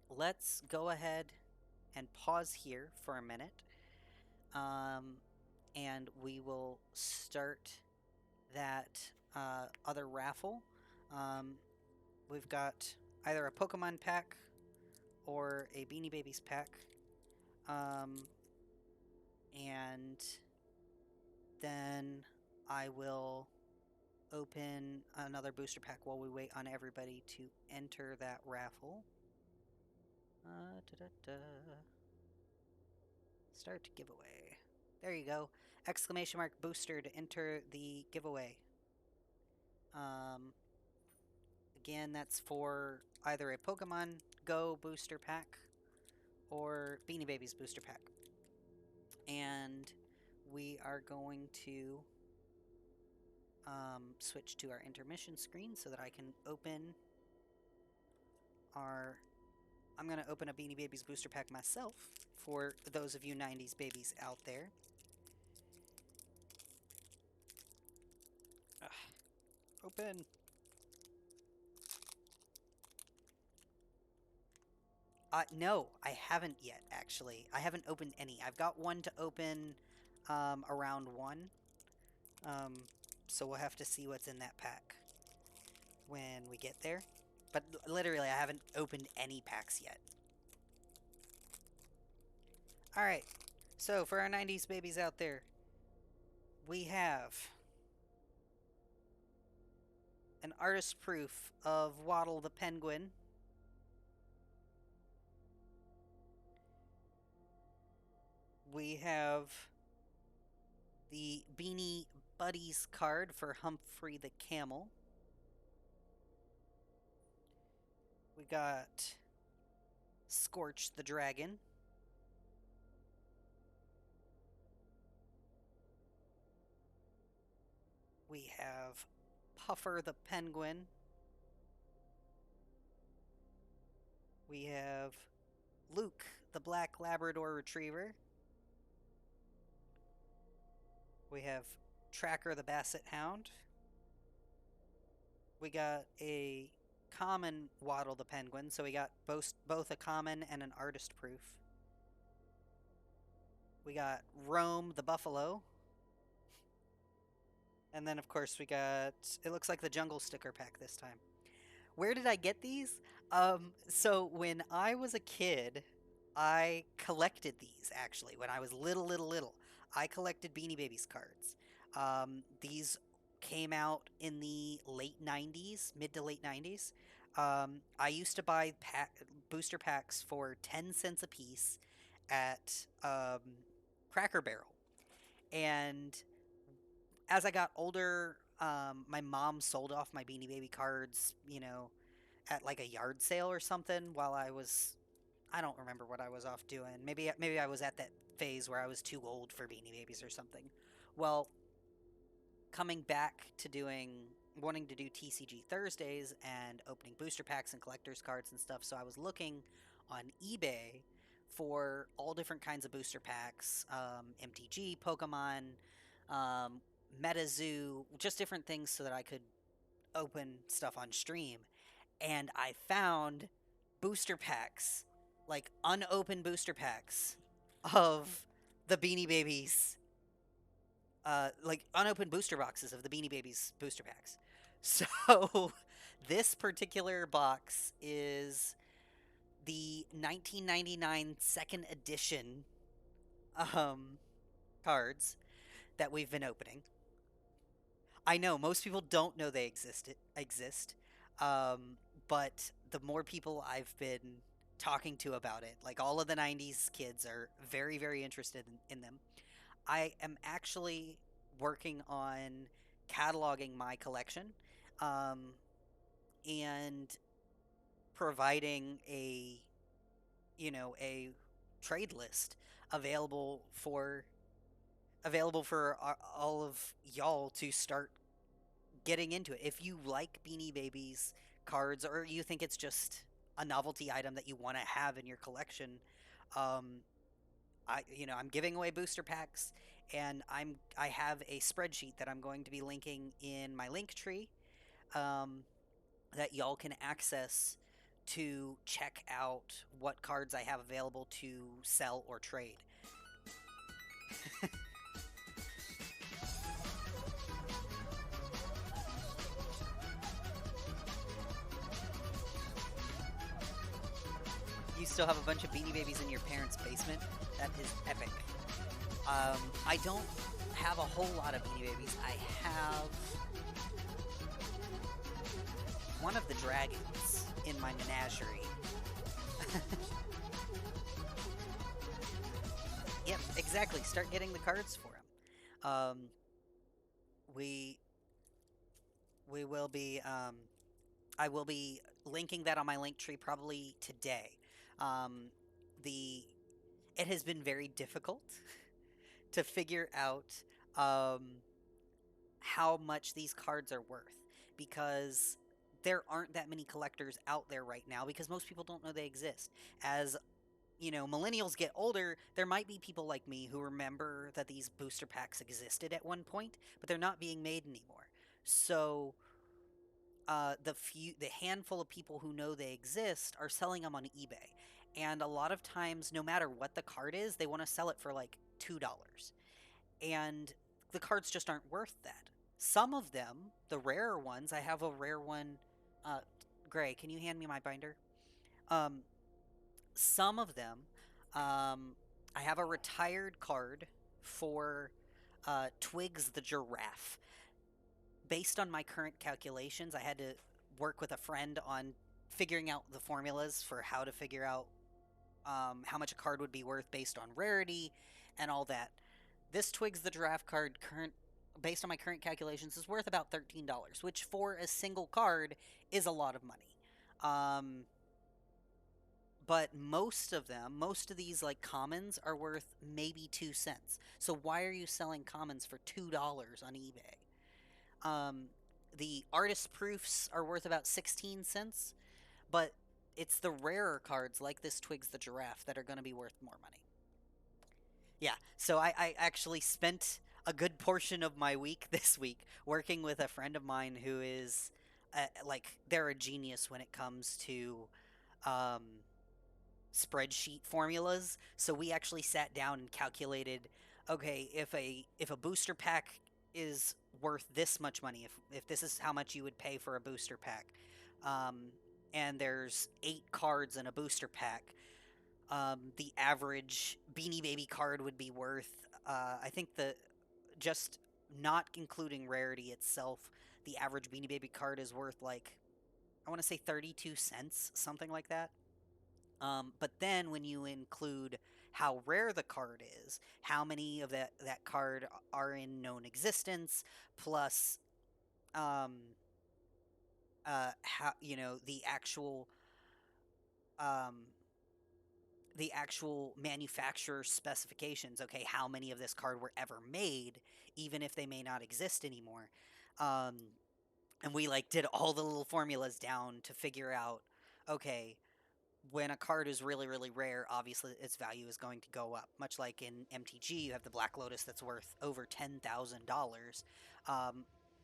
Let's go ahead and pause here for a minute. And we will start that other raffle. We've got either a Pokemon pack or a Beanie Babies pack. And then I will open another booster pack while we wait on everybody to enter that raffle. Start giveaway. There you go. Exclamation mark booster to enter the giveaway. Again, that's for either a Pokemon Go booster pack or Beanie Babies booster pack. And we are going to switch to our intermission screen so that I can open our... I'm going to open a Beanie Babies booster pack myself for those of you 90s babies out there. Open. No, I haven't yet, actually. I haven't opened any. I've got one to open around 1. So we'll have to see what's in that pack when we get there. But literally, I haven't opened any packs yet. Alright, so for our 90s babies out there, we have an artist proof of Waddle the Penguin. We have the Beanie Buddies card for Humphrey the Camel. We got Scorch the Dragon. We have Puffer the Penguin. We have Luke the Black Labrador Retriever. We have Tracker the Basset Hound. We got a common Waddle the Penguin, so we got both a common and an artist proof. We got Rome the Buffalo. And then, of course, we got, it looks like the Jungle Sticker Pack this time. Where did I get these? So when I was a kid, I collected these, actually. When I was little. I collected Beanie Babies cards. These came out in the late 90s, mid to late 90s. I used to buy booster packs for 10 cents a piece at Cracker Barrel. And as I got older, my mom sold off my Beanie Baby cards, at like a yard sale or something while I don't remember what I was off doing. Maybe I was at that phase where I was too old for Beanie Babies or something. Well, coming back to wanting to do TCG Thursdays and opening booster packs and collector's cards and stuff, so I was looking on eBay for all different kinds of booster packs, MTG, Pokemon, MetaZoo, just different things so that I could open stuff on stream. And I found booster packs, like unopened booster packs of the Beanie Babies, like unopened booster boxes of the Beanie Babies booster packs. So this particular box is the 1999 second edition cards that we've been opening. I know most people don't know they exist, but the more people I've been talking to about it, like all of the 90s kids are very, very interested in them. I am actually working on cataloging my collection and providing a trade list available for all of y'all to start getting into it. If you like Beanie Babies cards, or you think it's just a novelty item that you want to have in your collection, I'm giving away booster packs, and I have a spreadsheet that I'm going to be linking in my link tree, that y'all can access to check out what cards I have available to sell or trade. You still have a bunch of Beanie Babies in your parents' basement? That is epic. I don't have a whole lot of Beanie Babies. I have one of the dragons in my menagerie. Yep, exactly. Start getting the cards for him. We will be, I will be linking that on my link tree probably today. It has been very difficult to figure out how much these cards are worth, because there aren't that many collectors out there right now, because most people don't know they exist. As millennials get older, there might be people like me who remember that these booster packs existed at one point, but they're not being made anymore. So the handful of people who know they exist are selling them on eBay. And a lot of times, no matter what the card is, they want to sell it for like $2. And the cards just aren't worth that. Some of them, the rarer ones, I have a rare one. Gray, can you hand me my binder? Some of them, I have a retired card for Twigs the giraffe. Based on my current calculations, I had to work with a friend on figuring out the formulas for how to figure out how much a card would be worth based on rarity and all that. This Twigs the Giraffe card, based on my current calculations, is worth about $13, which for a single card is a lot of money. But most of these like commons are worth maybe 2 cents. So why are you selling commons for $2 on eBay? The artist proofs are worth about 16 cents, but it's the rarer cards like this Twigs the Giraffe that are going to be worth more money. Yeah, so I actually spent a good portion of my week this week working with a friend of mine who is like they're a genius when it comes to um, spreadsheet formulas. So we actually sat down and calculated, okay, if a booster pack is worth this much money, if this is how much you would pay for a booster pack, um, and there's 8 cards in a booster pack, the average Beanie Baby card would be worth, I think just not including rarity itself, the average Beanie Baby card is worth like, I want to say 32 cents, something like that. But then when you include how rare the card is, how many of that card are in known existence, plus um, how um, the actual manufacturer specifications. Okay, how many of this card were ever made, even if they may not exist anymore. Um, and we like did all the little formulas down to figure out, okay, when a card is really, really rare, obviously its value is going to go up. Much like in MTG, you have the Black Lotus that's worth over $10,000.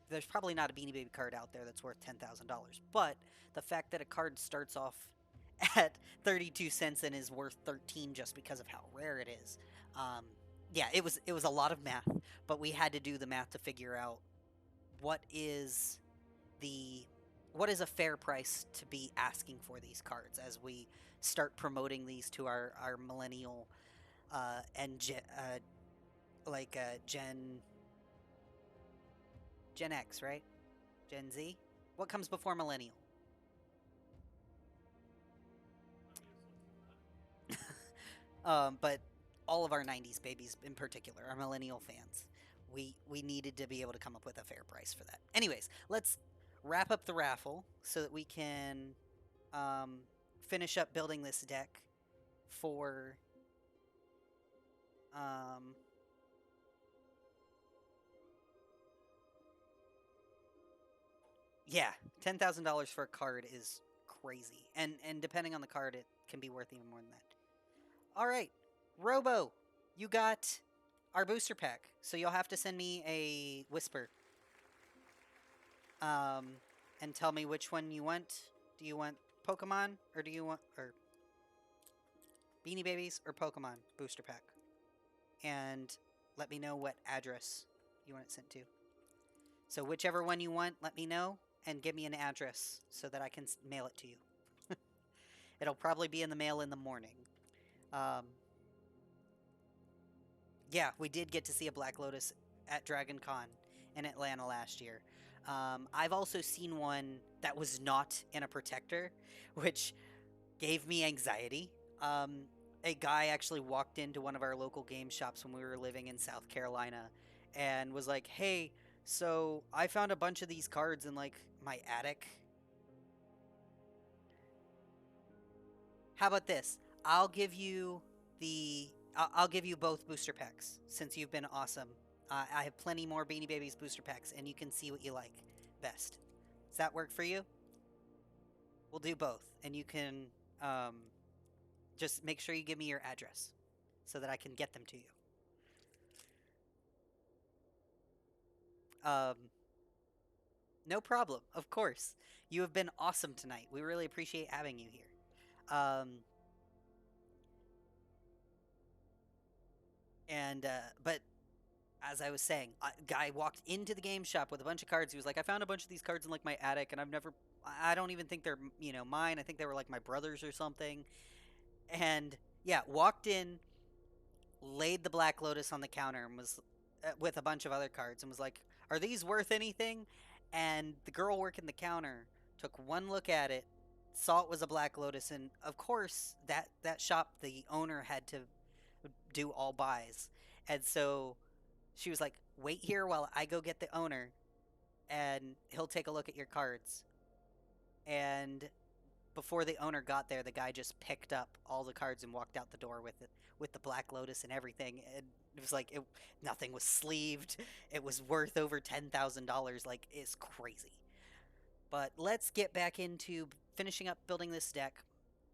There's probably not a Beanie Baby card out there that's worth $10,000. But the fact that a card starts off at 32 cents and is worth 13 just because of how rare it is. Yeah, it was a lot of math, but we had to do the math to figure out what is a fair price to be asking for these cards as we start promoting these to our millennial and Gen X, right? Gen Z? What comes before millennial? But all of our 90s babies in particular, our millennial fans, we needed to be able to come up with a fair price for that. Anyways, let's wrap up the raffle so that we can finish up building this deck for yeah, $10,000 for a card is crazy, and depending on the card, it can be worth even more than that. All right, Robo, you got our booster pack, so you'll have to send me a whisper. And tell me which one you want. Do you want Pokemon, or do you want Beanie Babies or Pokemon booster pack? And let me know what address you want it sent to. So whichever one you want, let me know and give me an address so that I can mail it to you. It'll probably be in the mail in the morning. Yeah, we did get to see a Black Lotus at Dragon Con in Atlanta last year. I've also seen one that was not in a protector, which gave me anxiety. A guy actually walked into one of our local game shops when we were living in South Carolina and was like, hey, so I found a bunch of these cards in like my attic. How about this? I'll give you both booster packs since you've been awesome. I have plenty more Beanie Babies booster packs, and you can see what you like best. Does that work for you? We'll do both, and you can just make sure you give me your address so that I can get them to you. No problem, of course. You have been awesome tonight. We really appreciate having you here. But as I was saying, a guy walked into the game shop with a bunch of cards. He was like, I found a bunch of these cards in like my attic, and I don't even think they're, mine. I think they were like my brother's or something. And yeah, walked in, laid the Black Lotus on the counter and was with a bunch of other cards and was like, are these worth anything? And the girl working the counter took one look at it, saw it was a Black Lotus, and of course that shop, the owner had to do all buys. And so She was like, wait here while I go get the owner, and he'll take a look at your cards. And before the owner got there, the guy just picked up all the cards and walked out the door with it, with the Black Lotus and everything. And it was like nothing was sleeved. It was worth over $10,000. Like, it's crazy. But let's get back into finishing up building this deck.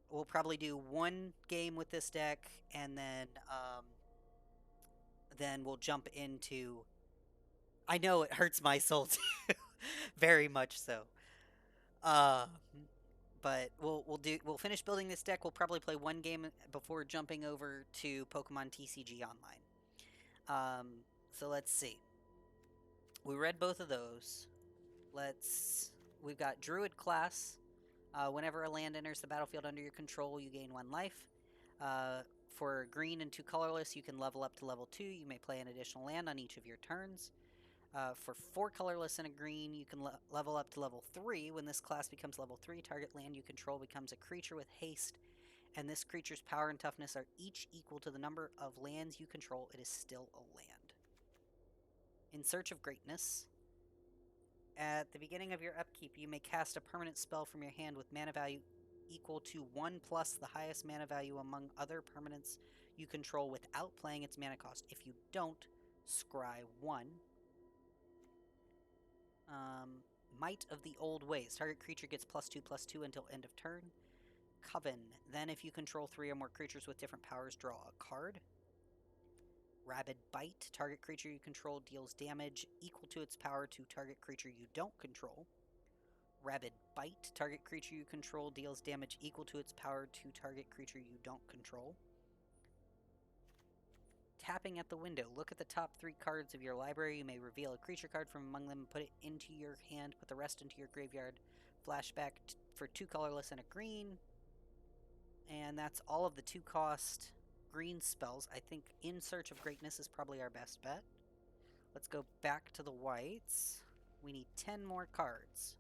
We'll probably do one game with this deck, and then we'll jump into. I know it hurts my soul too, very much so. Uh, but we'll finish building this deck. We'll probably play one game before jumping over to Pokemon TCG Online. So let's see. We read both of those. We've got Druid class. Whenever a land enters the battlefield under your control, you gain 1 life. For green and 2 colorless, you can level up to level 2. You may play an additional land on each of your turns. For 4 colorless and a green, you can level up to level 3. When this class becomes level 3, target land you control becomes a creature with haste, and this creature's power and toughness are each equal to the number of lands you control. It is still a land. In Search of Greatness. At the beginning of your upkeep, you may cast a permanent spell from your hand with mana value equal to 1 plus the highest mana value among other permanents you control without playing its mana cost. If you don't, scry 1. Might of the Old Ways. Target creature gets +2/+2 until end of turn. Coven. Then if you control 3 or more creatures with different powers, draw a card. Rabid Bite. Target creature you control deals damage equal to its power to target creature you don't control. Rabid Bite. Target creature you control deals damage equal to its power to target creature you don't control. Tapping at the window. Look at the top 3 cards of your library. You may reveal a creature card from among them and put it into your hand. Put the rest into your graveyard. Flashback for 2 colorless and a green. And that's all of the 2-cost green spells. I think In Search of Greatness is probably our best bet. Let's go back to the whites. We need 10 more cards.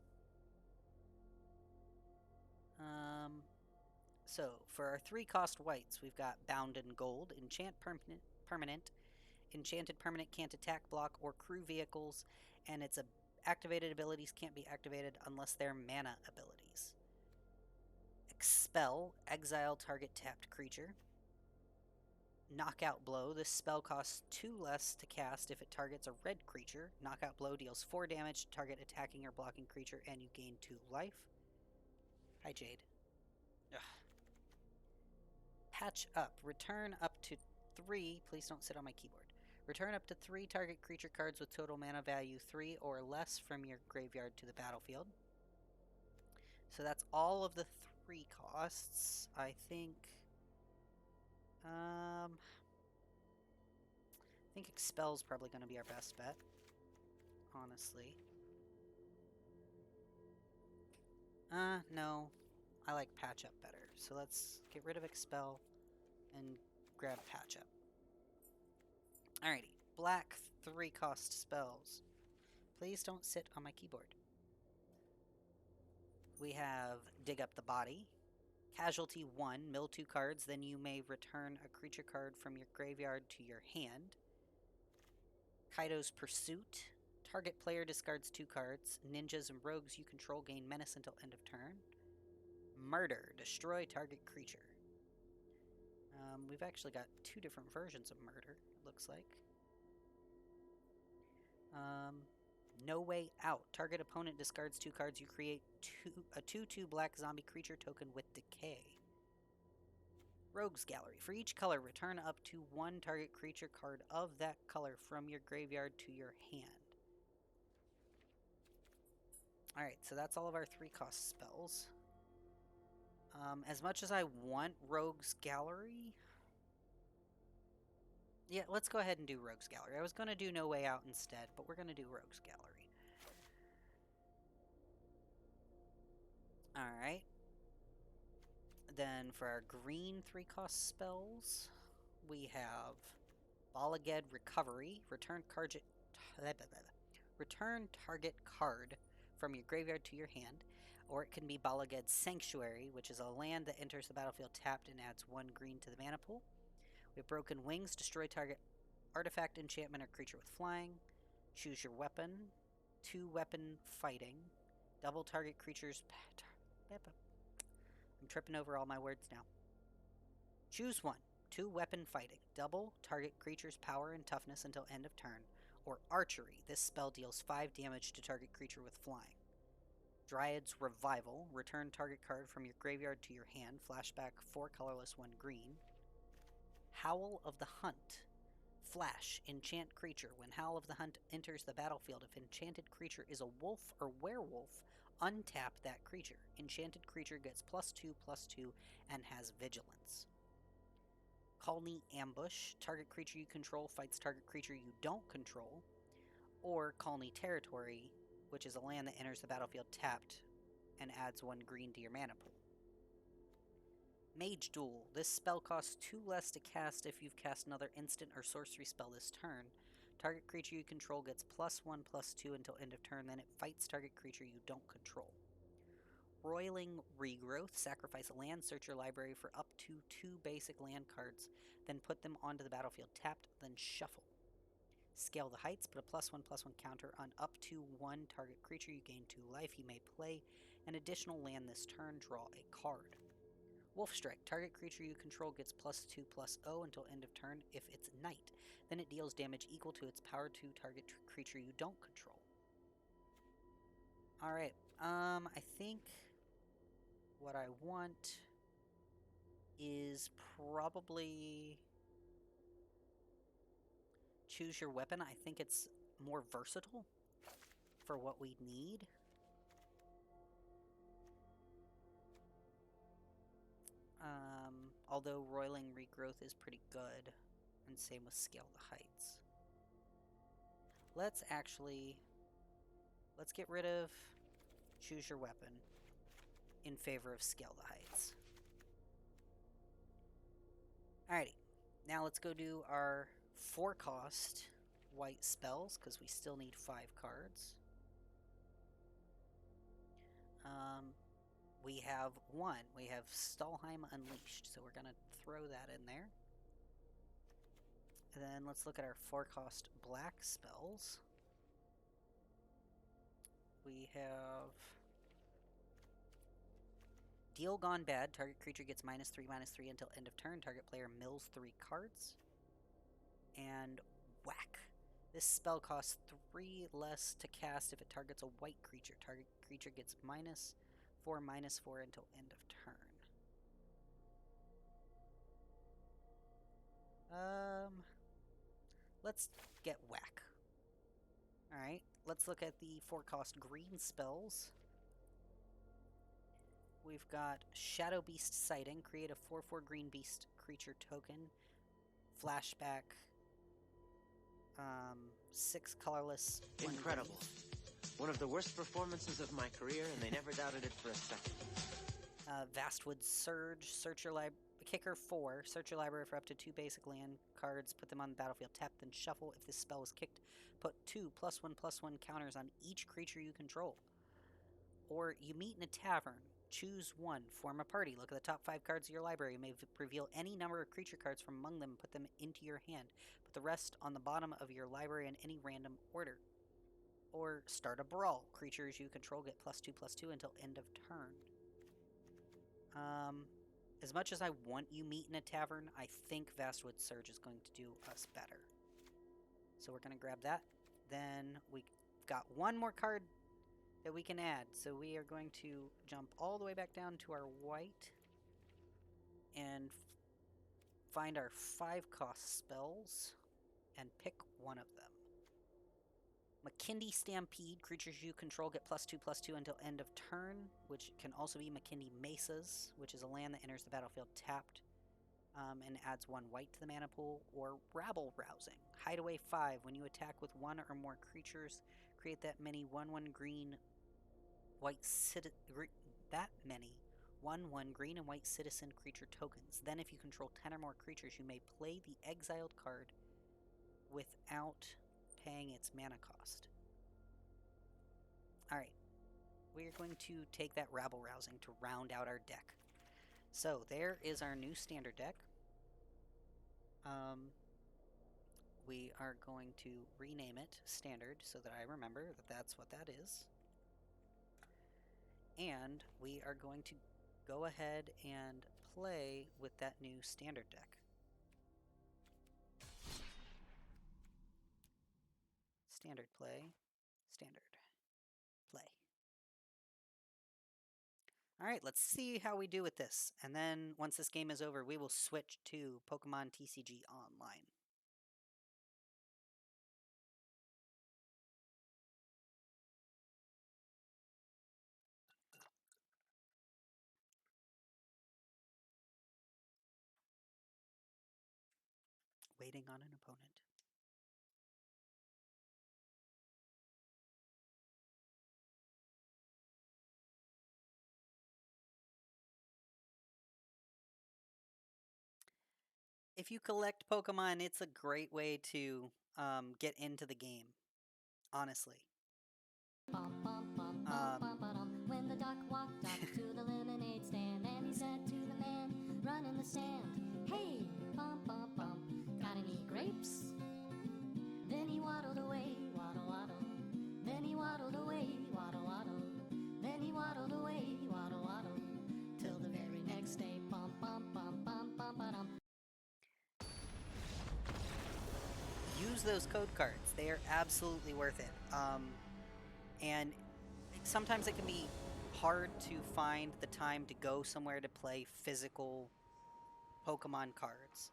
So, for our 3-cost whites, we've got Bound in Gold, Enchant Permanent. Enchanted Permanent can't attack, block, or crew vehicles, and its activated abilities can't be activated unless they're mana abilities. Expel, exile target tapped creature. Knockout Blow, this spell costs 2 less to cast if it targets a red creature. Knockout Blow deals 4 damage to target attacking or blocking creature, and you gain 2 life. Hi, Jade. Ugh. Patch Up, return up to 3, please don't sit on my keyboard. Return up to 3 target creature cards with total mana value 3 or less from your graveyard to the battlefield. So that's all of the 3 costs. I think Expel's probably going to be our best bet, honestly. No. I like Patch Up better. So let's get rid of Expel and grab Patch Up. Alrighty. Black 3-cost spells. Please don't sit on my keyboard. We have Dig Up the Body. Casualty 1, mill 2 cards, then you may return a creature card from your graveyard to your hand. Kaido's Pursuit. Target player discards 2 cards. Ninjas and rogues you control gain menace until end of turn. Murder. Destroy target creature. We've actually got 2 different versions of Murder, it looks like. No Way Out. Target opponent discards 2 cards. You create a 2/2 black zombie creature token with Decay. Rogues Gallery. For each color, return up to 1 target creature card of that color from your graveyard to your hand. Alright, so that's all of our 3-cost spells. As much as I want Rogues Gallery... Yeah, let's go ahead and do Rogues Gallery. I was going to do No Way Out instead, but we're going to do Rogues Gallery. Alright. Then for our green 3-cost spells, we have Balaged Recovery. Return target card from your graveyard to your hand. Or it can be Balaged Sanctuary, which is a land that enters the battlefield tapped and adds 1 green to the mana pool. We have Broken Wings. Destroy target artifact, enchantment, or creature with flying. Choose your weapon. 2-weapon fighting. Double target creatures. I'm tripping over all my words now. Choose one. 2-weapon fighting. Double target creature's power and toughness until end of turn. Or archery. This spell deals 5 damage to target creature with flying. Dryad's Revival. Return target card from your graveyard to your hand. Flashback 4 colorless, 1 green. Howl of the Hunt. Flash. Enchant creature. When Howl of the Hunt enters the battlefield, if enchanted creature is a wolf or werewolf, untap that creature. Enchanted creature gets +2/+2 and has vigilance. Colony Ambush. Target creature you control fights target creature you don't control. Or Colony Territory, which is a land that enters the battlefield tapped and adds 1 green to your mana pool. Mage Duel. This spell costs 2 less to cast if you've cast another instant or sorcery spell this turn. Target creature you control gets +1/+2 until end of turn, then it fights target creature you don't control. Roiling Regrowth. Sacrifice a land, search your library for up to 2 basic land cards, then put them onto the battlefield tapped, then shuffle. Scale the Heights. Put a +1/+1 counter on up to 1 target creature. You gain 2 life. You may play an additional land this turn. Draw a card. Wolf Strike. Target creature you control gets +2/+0 until end of turn. If it's night, then it deals damage equal to its power to target creature you don't control. Alright, I think what I want is probably choose your weapon. I think it's more versatile for what we need. Although Roiling Regrowth is pretty good, and same with Scale the Heights. Let's get rid of choose your weapon in favor of Scale the Heights. Alrighty, now let's go do our 4-cost white spells, because we still need 5 cards. We have 1. We have Stalheim Unleashed, so we're going to throw that in there. And then let's look at our 4-cost black spells. We have Deal Gone Bad. Target creature gets -3/-3 until end of turn. Target player mills 3 cards. And Whack. This spell costs 3 less to cast if it targets a white creature. Target creature gets -4/-4 until end of turn. Let's get Whack. Alright, let's look at the 4-cost green spells. We've got Shadow Beast Sighting. Create a 4/4 green beast creature token. Flashback. 6 colorless. Incredible. One of the worst performances of my career, and they never doubted it for a second. Vastwood Surge. Search your Kicker 4. Search your library for up to 2 basic land cards. Put them on the battlefield. Tap, then shuffle. If this spell was kicked, put 2 +1/+1 counters on each creature you control. Or you meet in a tavern. Choose 1. Form a party. Look at the top 5 cards of your library. You may reveal any number of creature cards from among them and put them into your hand. Put the rest on the bottom of your library in any random order. Or start a brawl. Creatures you control get +2/+2 until end of turn. As much as I want you meet in a tavern, I think Vastwood Surge is going to do us better. So we're going to grab that. Then we've got 1 more card that we can add. So we are going to jump all the way back down to our white and find our 5-cost spells and pick one of them. McKindy Stampede. Creatures you control get +2/+2 until end of turn, which can also be McKindy Mesas, which is a land that enters the battlefield tapped and adds 1 white to the mana pool. Or Rabble Rousing. Hideaway 5. When you attack with 1 or more creatures, create that many 1/1 green white that many 1/1 green and white citizen creature tokens. Then if you control 10 or more creatures, you may play the exiled card without paying its mana cost. Alright, we are going to take that Rabble Rousing to round out our deck. So there is our new standard deck. we are going to rename it Standard so that I remember that that's what that is. And we are going to go ahead and play with that new Standard deck. Standard play, Standard play. All right, let's see how we do with this. And then once this game is over, we will switch to Pokemon TCG Online. Waiting on an opponent. If you collect Pokemon, it's a great way to get into the game, honestly. When the duck walked up to the lemonade stand, and he said to the man, run in the stand, hey, bum, bum, bum, got any grapes? Then he waddled away, waddle, waddle. Then he waddled away, waddle, waddle. Then he waddled away, waddle, waddle. Till the very next day, bum, bum, bum, bum, bum, ba-dum. Use those code cards. They are absolutely worth it. And sometimes it can be hard to find the time to go somewhere to play physical Pokemon cards.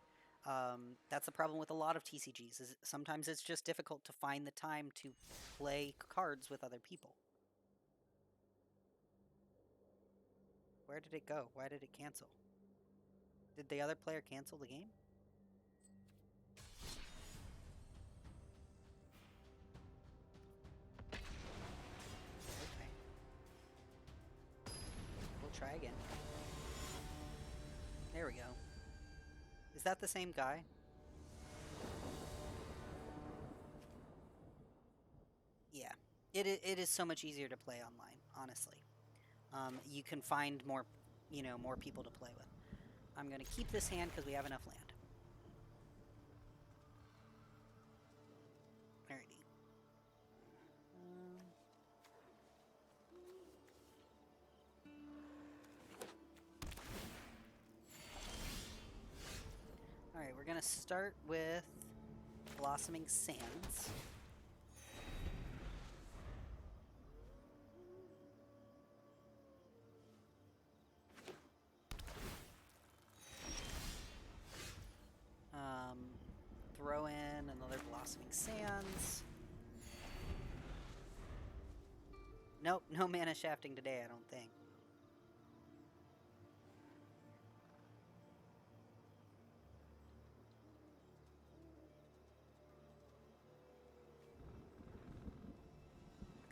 That's the problem with a lot of TCGs. Is sometimes it's just difficult to find the time to play cards with other people. Where did it go? Why did it cancel? Did the other player cancel the game? Okay. We'll try again. There we go. Is that the same guy? Yeah. It is so much easier to play online, honestly. You can find more, more people to play with. I'm going to keep this hand because we have enough land. Alrighty. Alright, we're going to start with Blossoming Sands. Throw in another Blossoming Sands. Nope, no mana shafting today, I don't think.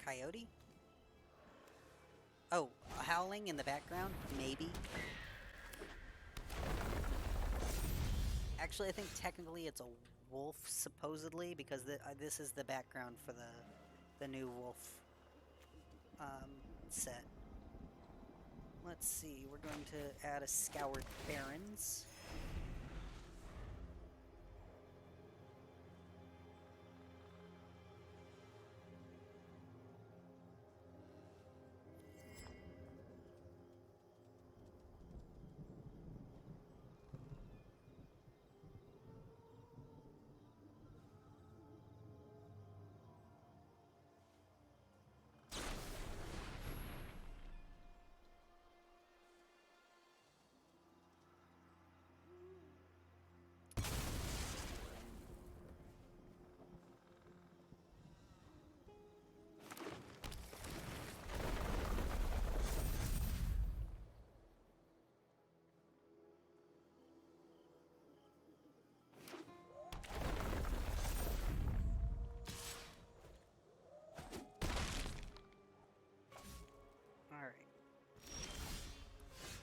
Coyote? Oh, howling in the background? Maybe. Actually, I think technically it's a wolf, supposedly, because this is the background for the new wolf set. Let's see, we're going to add a Scoured Barrens.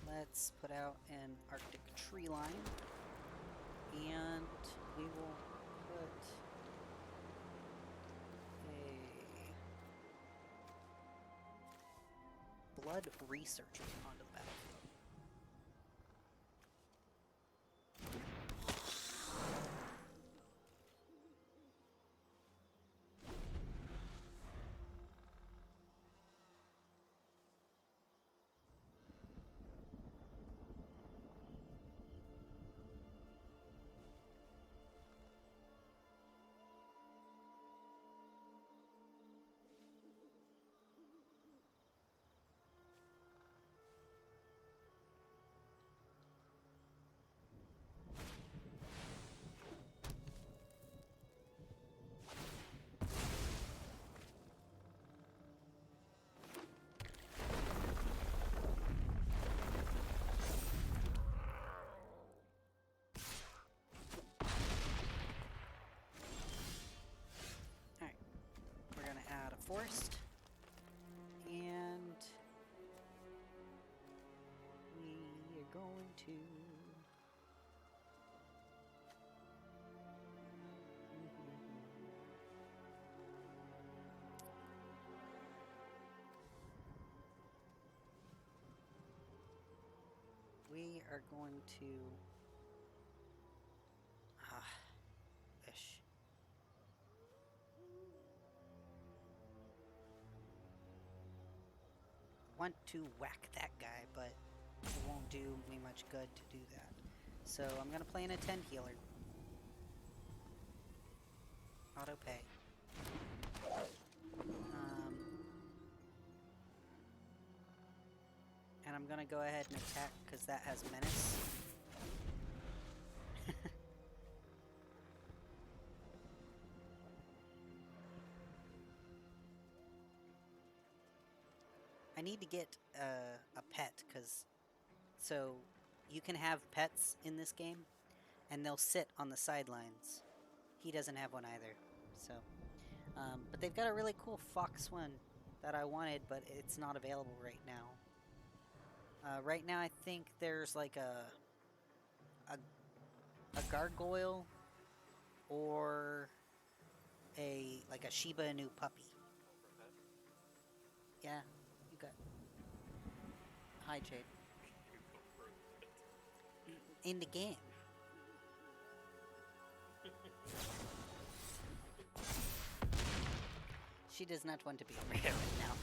Let's put out an Arctic tree line, and we will put a Blood Researcher onto the battlefield. we are going to... Ish. Want to whack that guy, but it won't do me much good to do that. So I'm gonna play in a 10 healer. Auto pay. And I'm gonna go ahead and attack because that has menace. I need to get a pet because so you can have pets in this game and they'll sit on the sidelines. He doesn't have one either, so but they've got a really cool fox one that I wanted, but it's not available right now. Right now I think there's like a gargoyle or a Shiba Inu puppy. Yeah, you got. Hi, Jade. In the game. She does not want to be over here right now.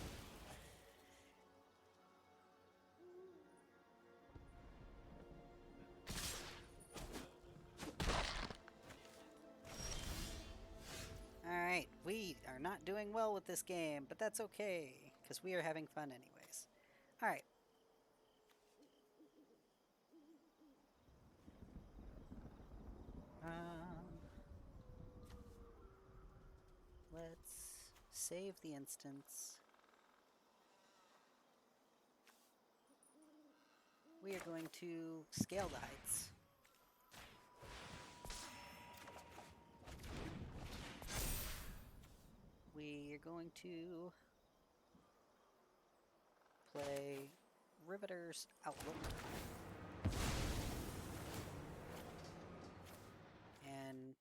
Alright, we are not doing well with this game, but that's okay, because we are having fun anyways. Alright. Let's save the instance. We are going to scale the heights. We are going to play Riveter's Outlook. And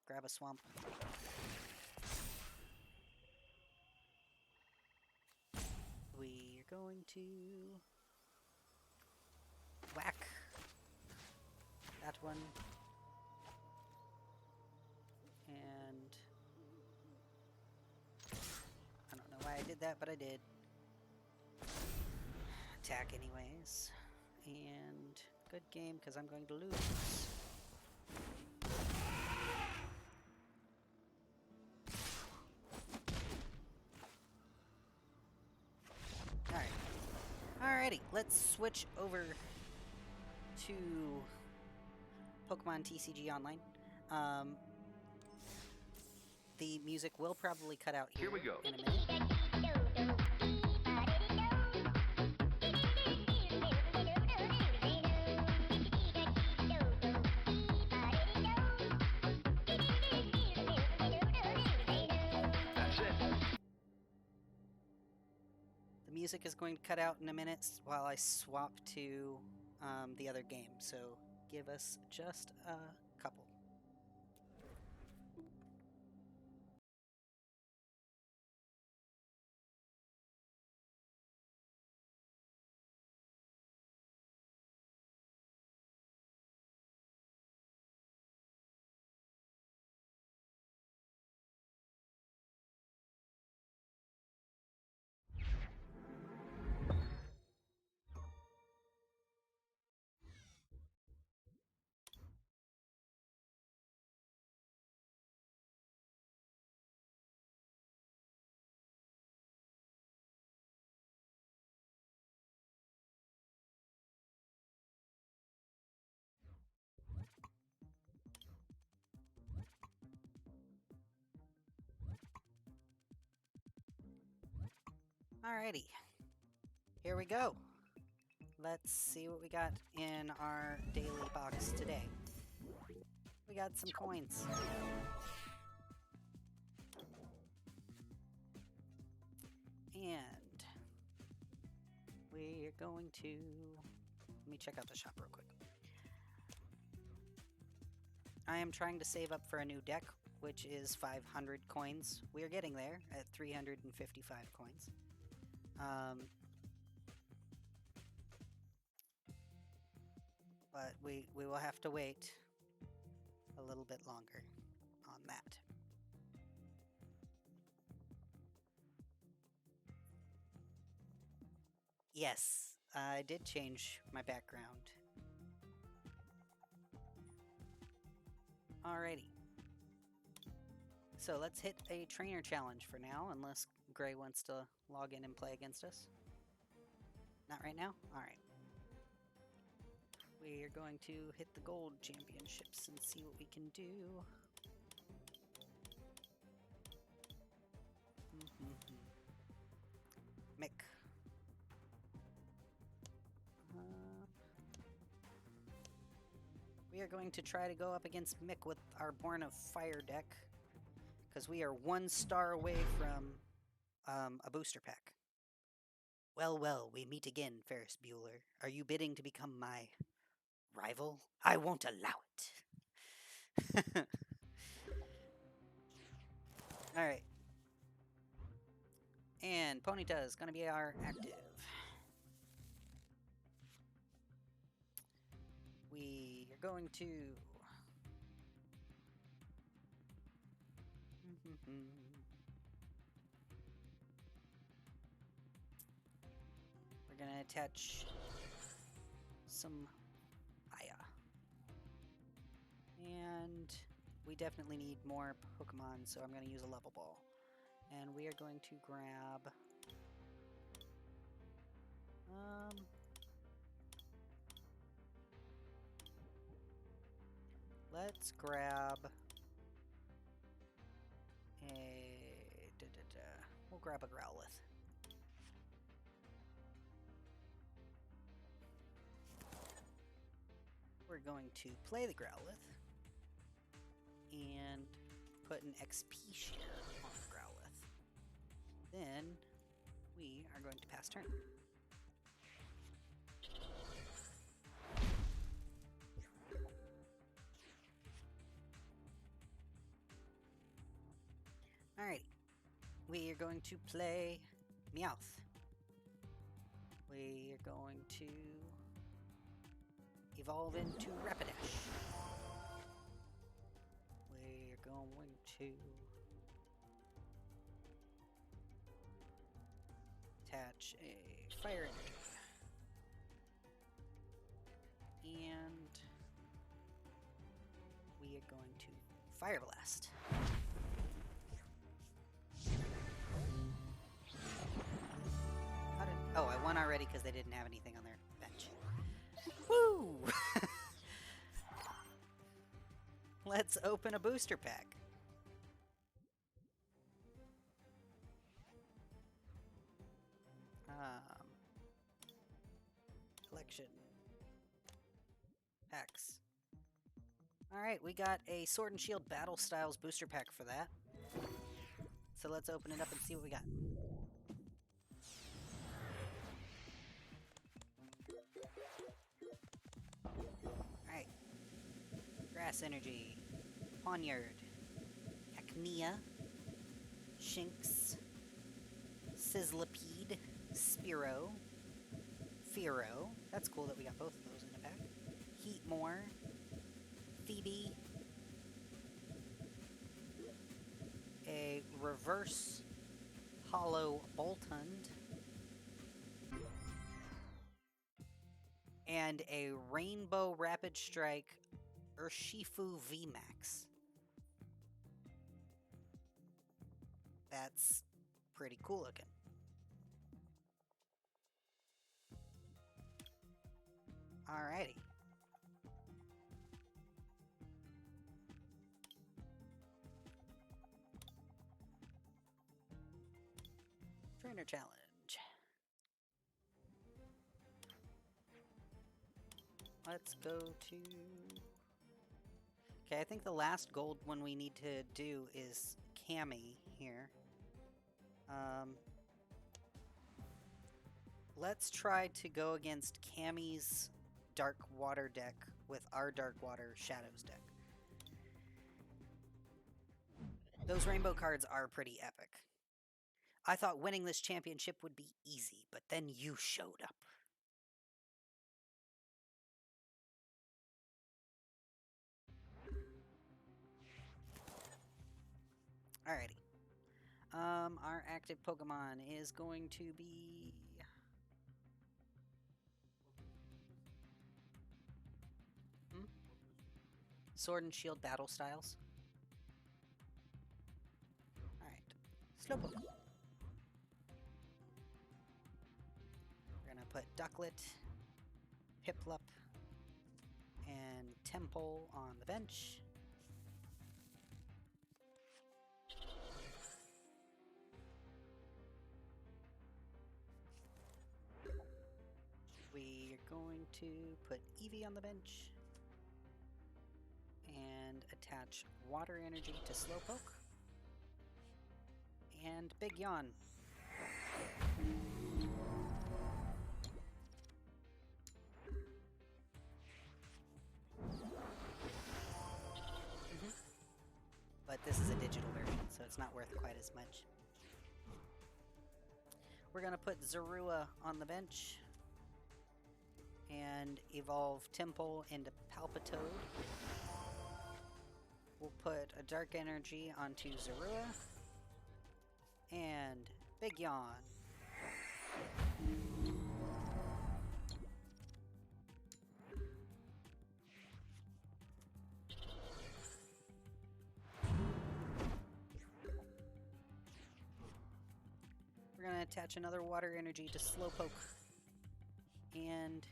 grab a swamp. We are going to whack that one. And I don't know why I did that, but I did. Attack anyways. And good game, because I'm going to lose. Alright. Alrighty, let's switch over to Pokemon TCG Online. The music will probably cut out here. Here we go. In a minute. That's it. The music is going to cut out in a minute while I swap to the other game, so give us just a couple. Alrighty, here we go. Let's see what we got in our daily box today. We got some coins. And we are going to... Let me check out the shop real quick. I am trying to save up for a new deck, which is 500 coins. We are getting there at 355 coins. But we will have to wait a little bit longer on that. Yes, I did change my background. Alrighty. So let's hit a trainer challenge for now, unless Gray wants to log in and play against us. Not right now? Alright. We are going to hit the gold championships and see what we can do. Mick. We are going to try to go up against Mick with our Born of Fire deck, because we are 1 star away from a booster pack. Well, well, we meet again, Ferris Bueller. Are you bidding to become my rival? I won't allow it. Alright. And Ponyta is going to be our active. We are going to... We're going to attach some Aya. And we definitely need more Pokemon, so I'm going to use a level ball. And we are going to grab... let's grab we'll grab a Growlithe. We're going to play the Growlithe and put an XP share on the Growlithe. Then we are going to pass turn. Alright, we are going to play Meowth. We are going to evolve into Rapidash. We are going to attach a Fire Energy. And we are going to Fire Blast. Oh, I won already because they didn't have anything on their bench. Woo! Let's open a booster pack. Collection. Packs. Alright, we got a Sword and Shield Battle Styles booster pack for that. So let's open it up and see what we got. Alright. Grass Energy. Poniard. Acnea. Shinx. Sizzlipede. Spearow. Fearow. That's cool that we got both of those in the pack. Heatmore. Phoebe. A reverse hollow Boltund. And a Rainbow Rapid Strike Urshifu VMAX. That's pretty cool looking. Alrighty. Trainer challenge. Let's go to... Okay, I think the last gold one we need to do is Cammy here. Let's try to go against Cammy's Dark Water deck with our Dark Water Shadows deck. Those rainbow cards are pretty epic. I thought winning this championship would be easy, but then you showed up. Alrighty. Our active Pokemon is going to be... Sword and Shield battle styles. Alright. Slowpoke. We're gonna put Ducklet, Piplup, and Temple on the bench. We are going to put Eevee on the bench and attach Water Energy to Slowpoke and Big Yawn. But this is a digital version, so it's not worth quite as much. We're gonna put Zorua on the bench and evolve Temple into Palpitoad. We'll put a Dark Energy onto Zorua and Big Yawn. We're gonna attach another Water Energy to Slowpoke and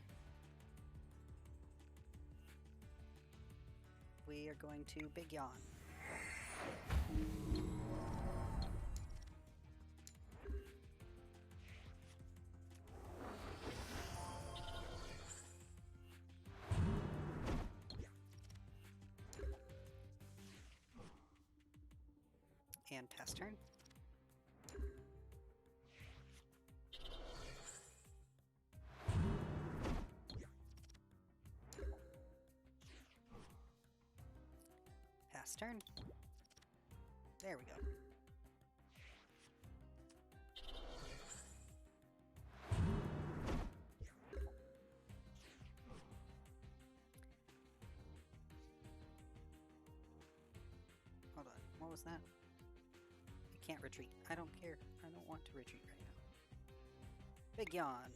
we are going to Big Yawn. And pass turn. Pass turn. There we go. Hold on. What was that? I can't retreat. I don't care. I don't want to retreat right now. Big Yawn.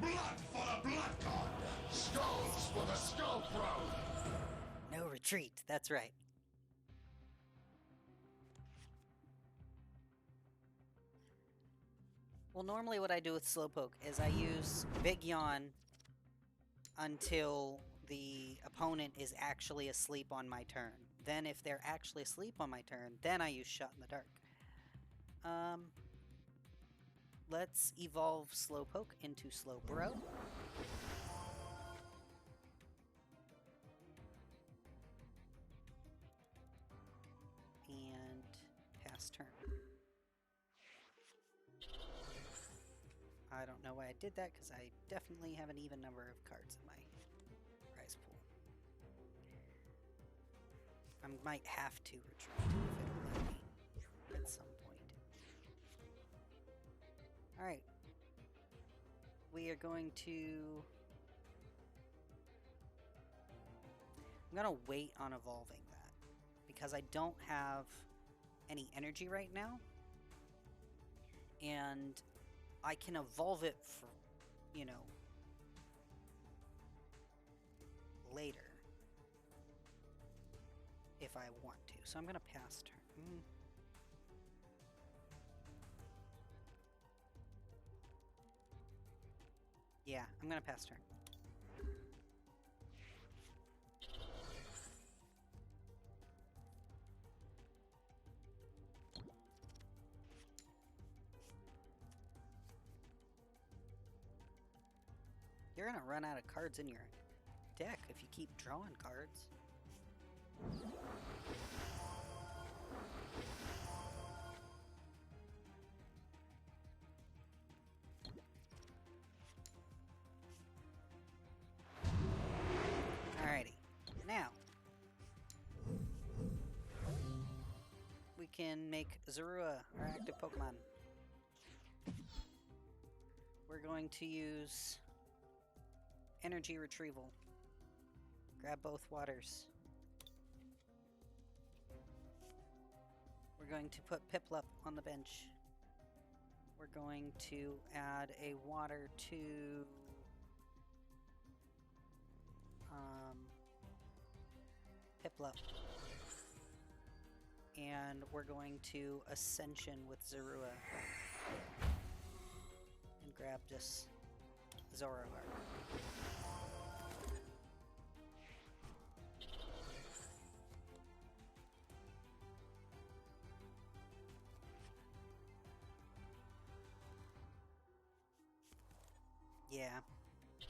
Blood for the Blood God! Skulls for the Skull Throne! No retreat. That's right. Well, normally what I do with Slowpoke is I use Big Yawn until the opponent is actually asleep on my turn. Then if they're actually asleep on my turn, then I use Shot in the Dark. Let's evolve Slowpoke into Slowbro. And pass turn. I don't know why I did that, because I definitely have an even number of cards in my prize pool. I might have to retreat if it'll let me at some point. Alright. We are going to... I'm gonna wait on evolving that, because I don't have any energy right now. And I can evolve it for, you know, later if I want to. So I'm going to pass turn. Yeah, I'm going to pass turn. You're gonna run out of cards in your deck if you keep drawing cards. Alrighty. Now, we can make Zorua our active Pokemon. we're going to use energy retrieval. Grab both waters. We're going to put Piplup on the bench. We're going to add a water to Piplup. And we're going to Ascension with Zorua. And grab this Zoroark.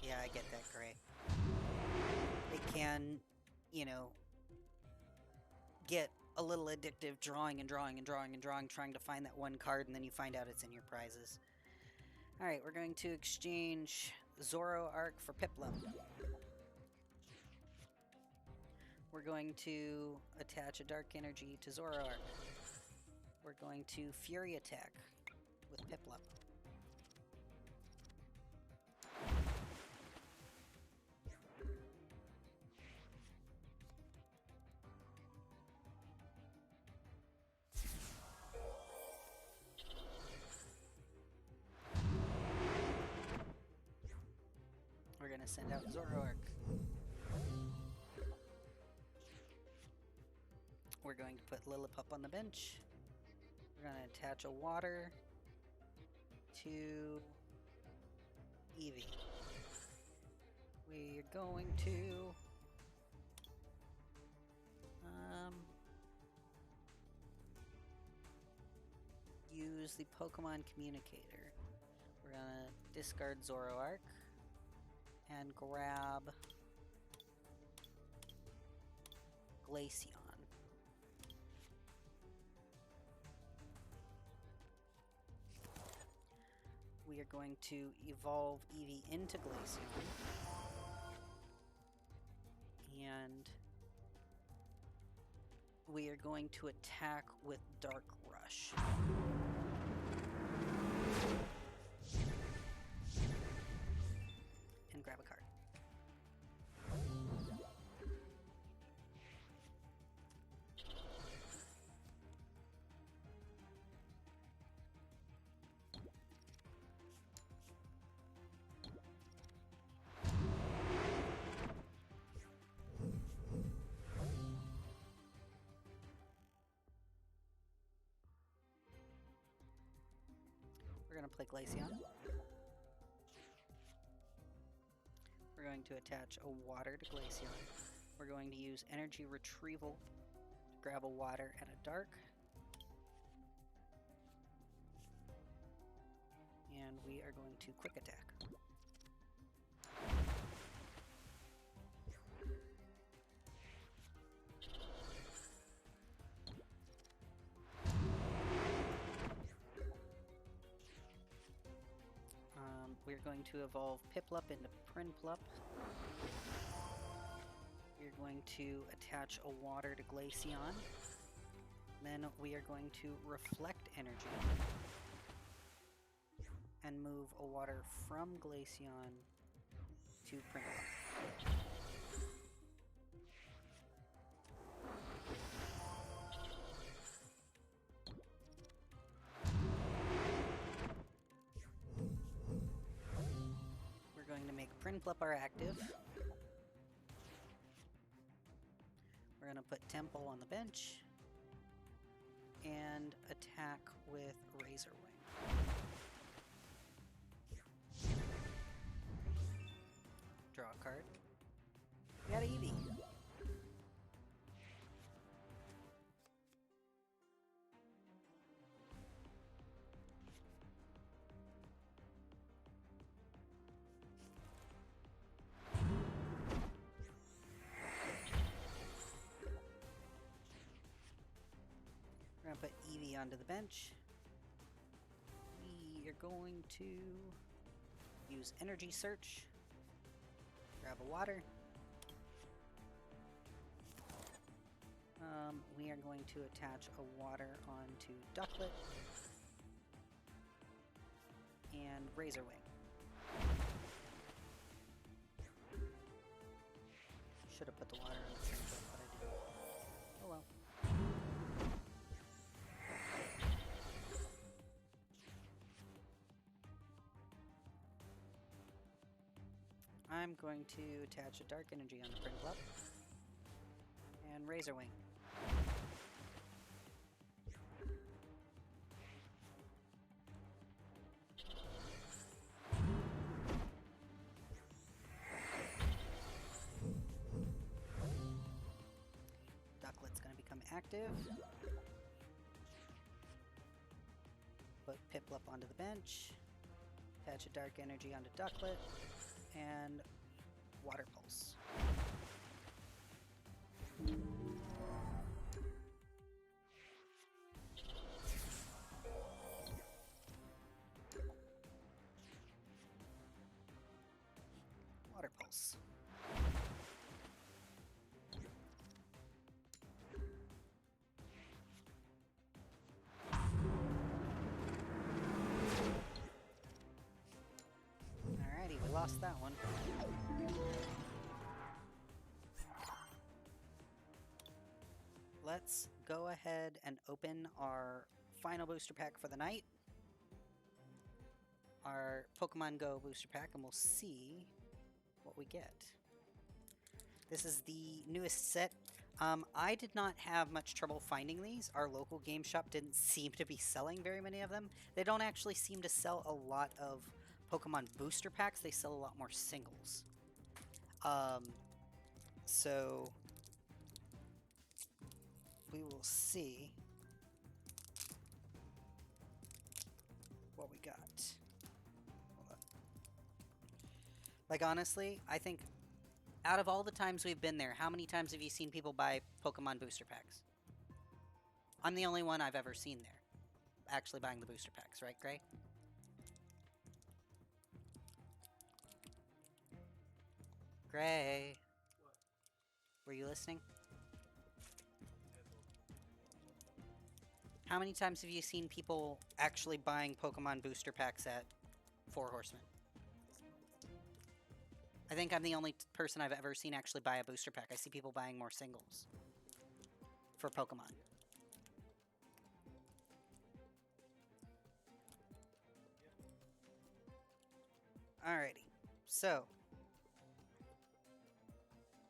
Yeah, I get that, Gray. It can, you know, get a little addictive drawing and drawing and drawing and drawing, trying to find that one card, and then you find out it's in your prizes. Alright, we're going to exchange Zoroark for Piplup. We're going to attach a Dark Energy to Zoroark. We're going to Fury Attack with Piplup. We're gonna send out Zoroark. We're going to put Lillipup on the bench. We're gonna attach a water to Eevee. We're going to use the Pokemon Communicator. We're gonna discard Zoroark and grab Glaceon. We are going to evolve Eevee into Glaceon. And we are going to attack with Dark Rush. And grab a card. We're going to play Glaceon. We're going to attach a water to Glaceon. We're going to use energy retrieval to grab a water and a dark. And we are going to quick attack. We're going to evolve Piplup into Prinplup. We're going to attach a water to Glaceon. Then we are going to reflect energy and move a water from Glaceon to Prinplup. Prinplup are active. We're going to put Temple on the bench and attack with Razor Wing. Draw a card. We got Eevee. We're going to put Eevee onto the bench. We are going to use Energy Search. Grab a water. We are going to attach a water onto Ducklet and Razor Wing. Should have put the water in the sink, but I didn't. Oh well. I'm going to attach a dark energy on the print club and razor wing. Ducklet's going to become active. Put Piplup onto the bench. Attach a dark energy onto Ducklet. And Water Pulse. Water Pulse. Alrighty, we lost that one. Let's go ahead and open our final booster pack for the night. Our Pokemon Go booster pack, and we'll see what we get. This is the newest set. I did not have much trouble finding these. Our local game shop didn't seem to be selling very many of them. They don't actually seem to sell a lot of Pokemon booster packs. They sell a lot more singles. So we will see what we got. Hold on. Like, honestly, I think out of all the times we've been there, how many times have you seen people buy Pokemon booster packs? I'm the only one I've ever seen there actually buying the booster packs, right, Gray? Gray. Were you listening? How many times have you seen people actually buying Pokemon booster packs at Four Horsemen? I think I'm the only person I've ever seen actually buy a booster pack. I see people buying more singles for Pokemon. Alrighty, so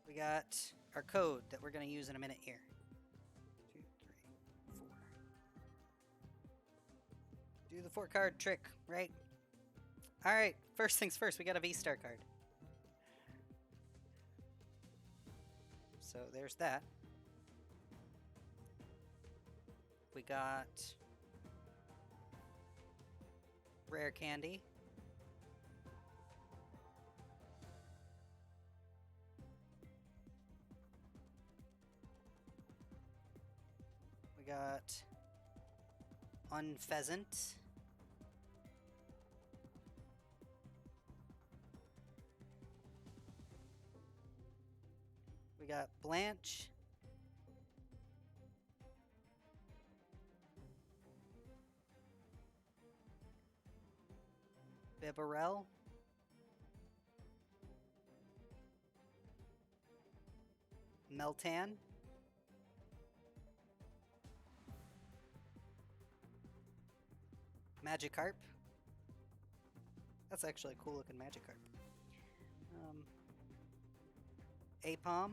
we got our code that we're going to use in a minute here. 2, 3, 4. Do the 4-card trick, right? Alright, first things first, we got a V-Star card. So there's that. We got Rare Candy. We got Unpheasant. We got Blanche. Bibarel. Meltan. Magikarp. That's actually a cool looking Magikarp. Apom.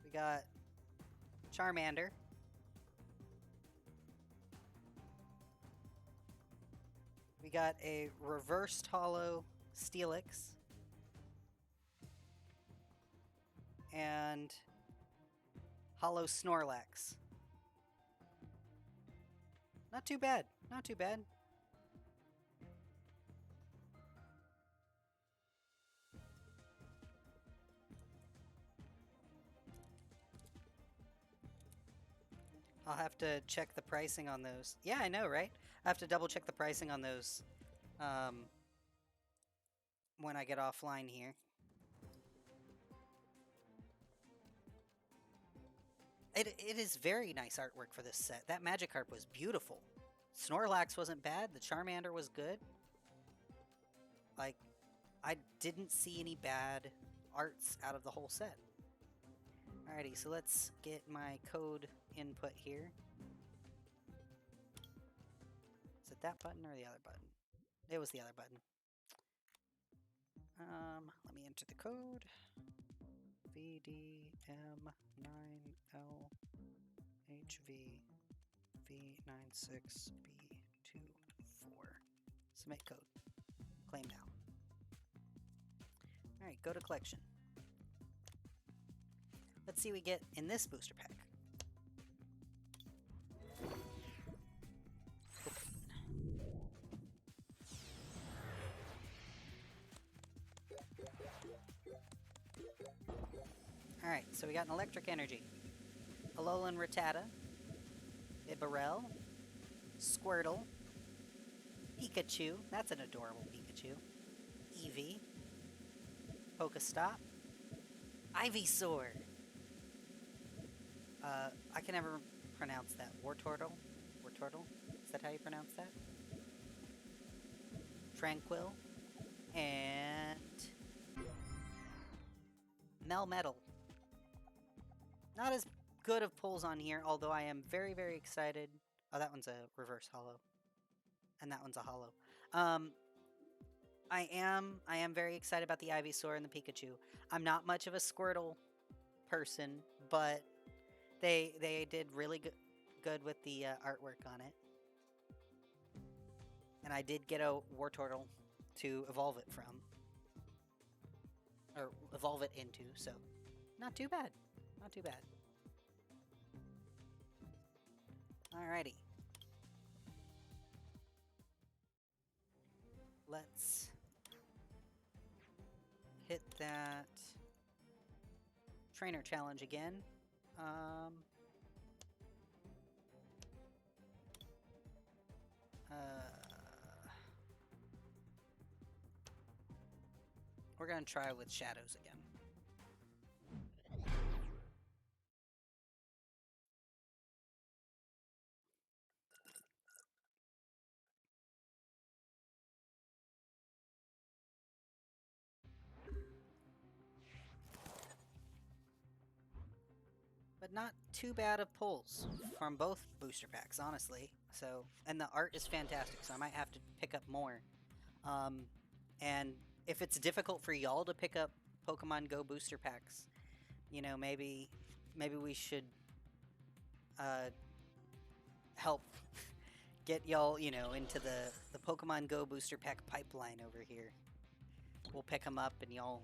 We got Charmander. We got a reversed hollow Steelix. And hollow Snorlax. Not too bad. Not too bad. I'll have to check the pricing on those. Yeah, I know, right? I have to double check the pricing on those when I get offline here. It is very nice artwork for this set. That Magikarp was beautiful. Snorlax wasn't bad. The Charmander was good. Like, I didn't see any bad arts out of the whole set. Alrighty, so let's get my code input here. Is it that button or the other button? It was the other button. Let me enter the code. VDM9LHV V96B24. Submit code. Claim now. Alright, go to collection. Let's see what we get in this booster pack. Alright, so we got an Electric Energy, Alolan Rattata, Bibarel, Squirtle, Pikachu, that's an adorable Pikachu, Eevee, Pokestop, Ivysaur. I can never pronounce that. Wartortle? Wartortle? Is that how you pronounce that? Tranquil. And Melmetal. Not as good of pulls on here, although I am very, very excited. Oh, that one's a reverse holo. And that one's a holo. I am very excited about the Ivysaur and the Pikachu. I'm not much of a Squirtle person, but they did really good with the artwork on it. And I did get a Wartortle to evolve it from. Or evolve it into, so not too bad. Not too bad. Alrighty. Let's hit that trainer challenge again. We're gonna try with shadows again. But not too bad of pulls from both booster packs, honestly. So, and the art is fantastic, so I might have to pick up more. And if it's difficult for y'all to pick up Pokemon Go booster packs, you know, maybe we should help get y'all, you know, into the Pokemon Go booster pack pipeline over here. We'll pick them up and y'all,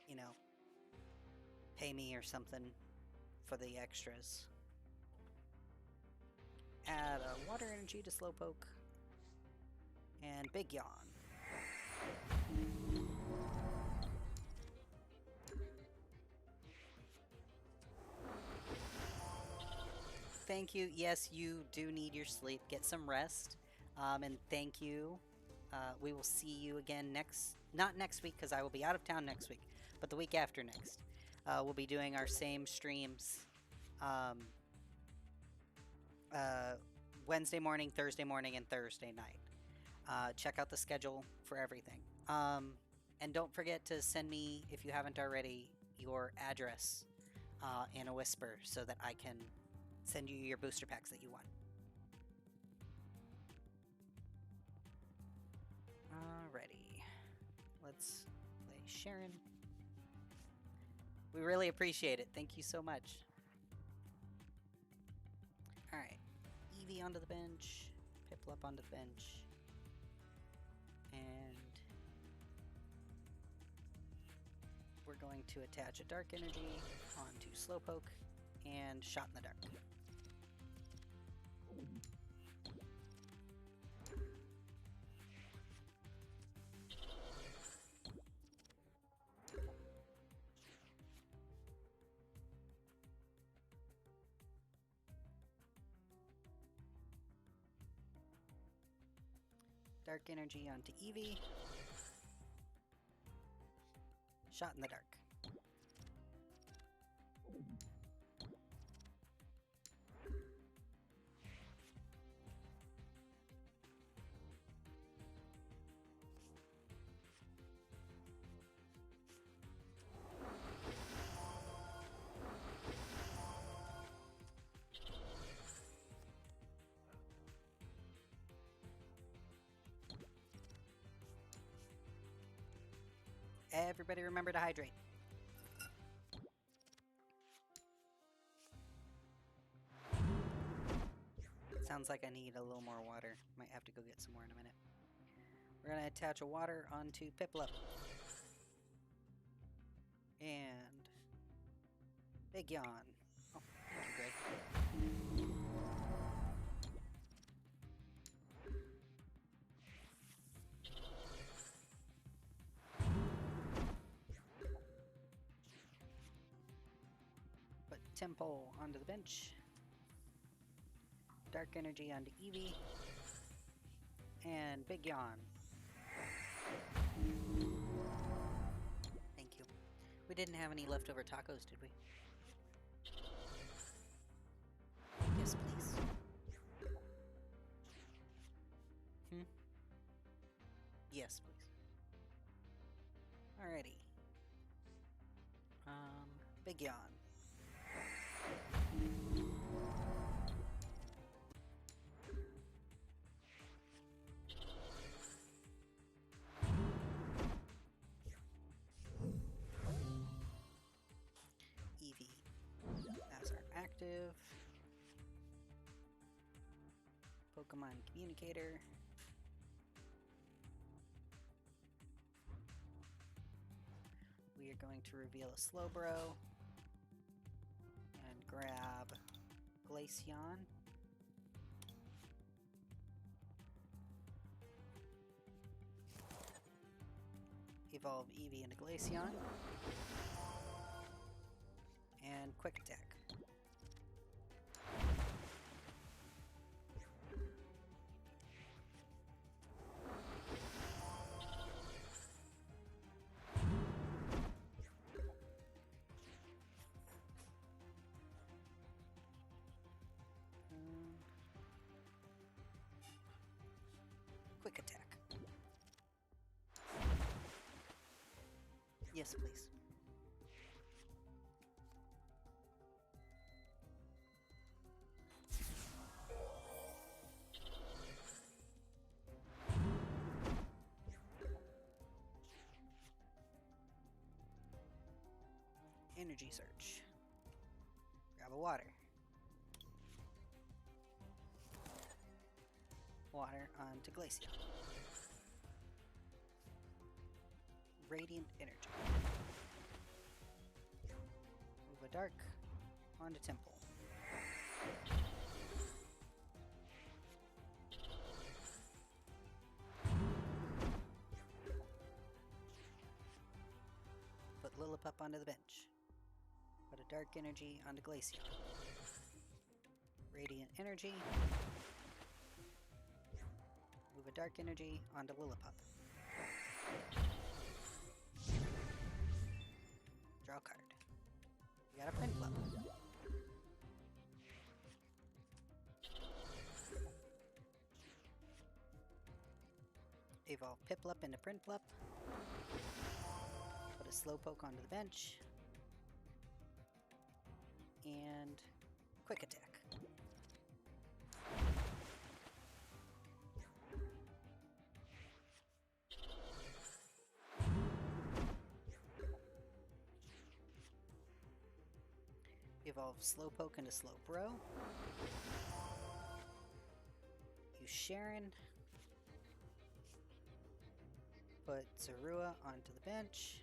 you know, pay me or something for the extras. Add a Water Energy to Slowpoke. And Big Yawn. Thank you. Yes, you do need your sleep. Get some rest. And thank you. We will see you again not next week, because I will be out of town next week, but the week after next. We'll be doing our same streams. Wednesday morning, Thursday morning, and Thursday night. Check out the schedule for everything. And don't forget to send me, if you haven't already, your address in a whisper so that I can send you your booster packs that you want. Alrighty. Let's play Sharon. We really appreciate it. Thank you so much. Alright. Eevee onto the bench. Piplup onto the bench. And we're going to attach a Dark Energy onto Slowpoke and Shot in the Dark. Dark Energy onto Eevee. Shot in the Dark. Everybody remember to hydrate. Sounds like I need a little more water. Might have to go get some more in a minute. We're gonna attach a water onto Piplup. And Big Yawn. Oh, thank you, Greg. Put Temple onto the bench. Dark Energy onto Eevee. And Big Yawn. Thank you. We didn't have any leftover tacos, did we? Yes, please. Yes, please. Alrighty. Big Yawn. Eevee as our active. Pokemon Communicator. We are going to reveal a Slowbro and grab Glaceon. Evolve Eevee into Glaceon. And Quick Attack. Quick Attack. Yes, please. Energy Search. Grab a water. Water onto Glaceon. Radiant Energy. Move a Dark onto Temple. Put Lillipup onto the bench. Put a Dark Energy onto Glaceon. Radiant Energy. Move a Dark Energy onto Lillipup. Draw a card. We got a Prinplup. Evolve Piplup into Prinplup. Put a Slowpoke onto the bench. And Quick Attack. Evolve Slowpoke into Slowbro. Use Sharon. Put Zorua onto the bench.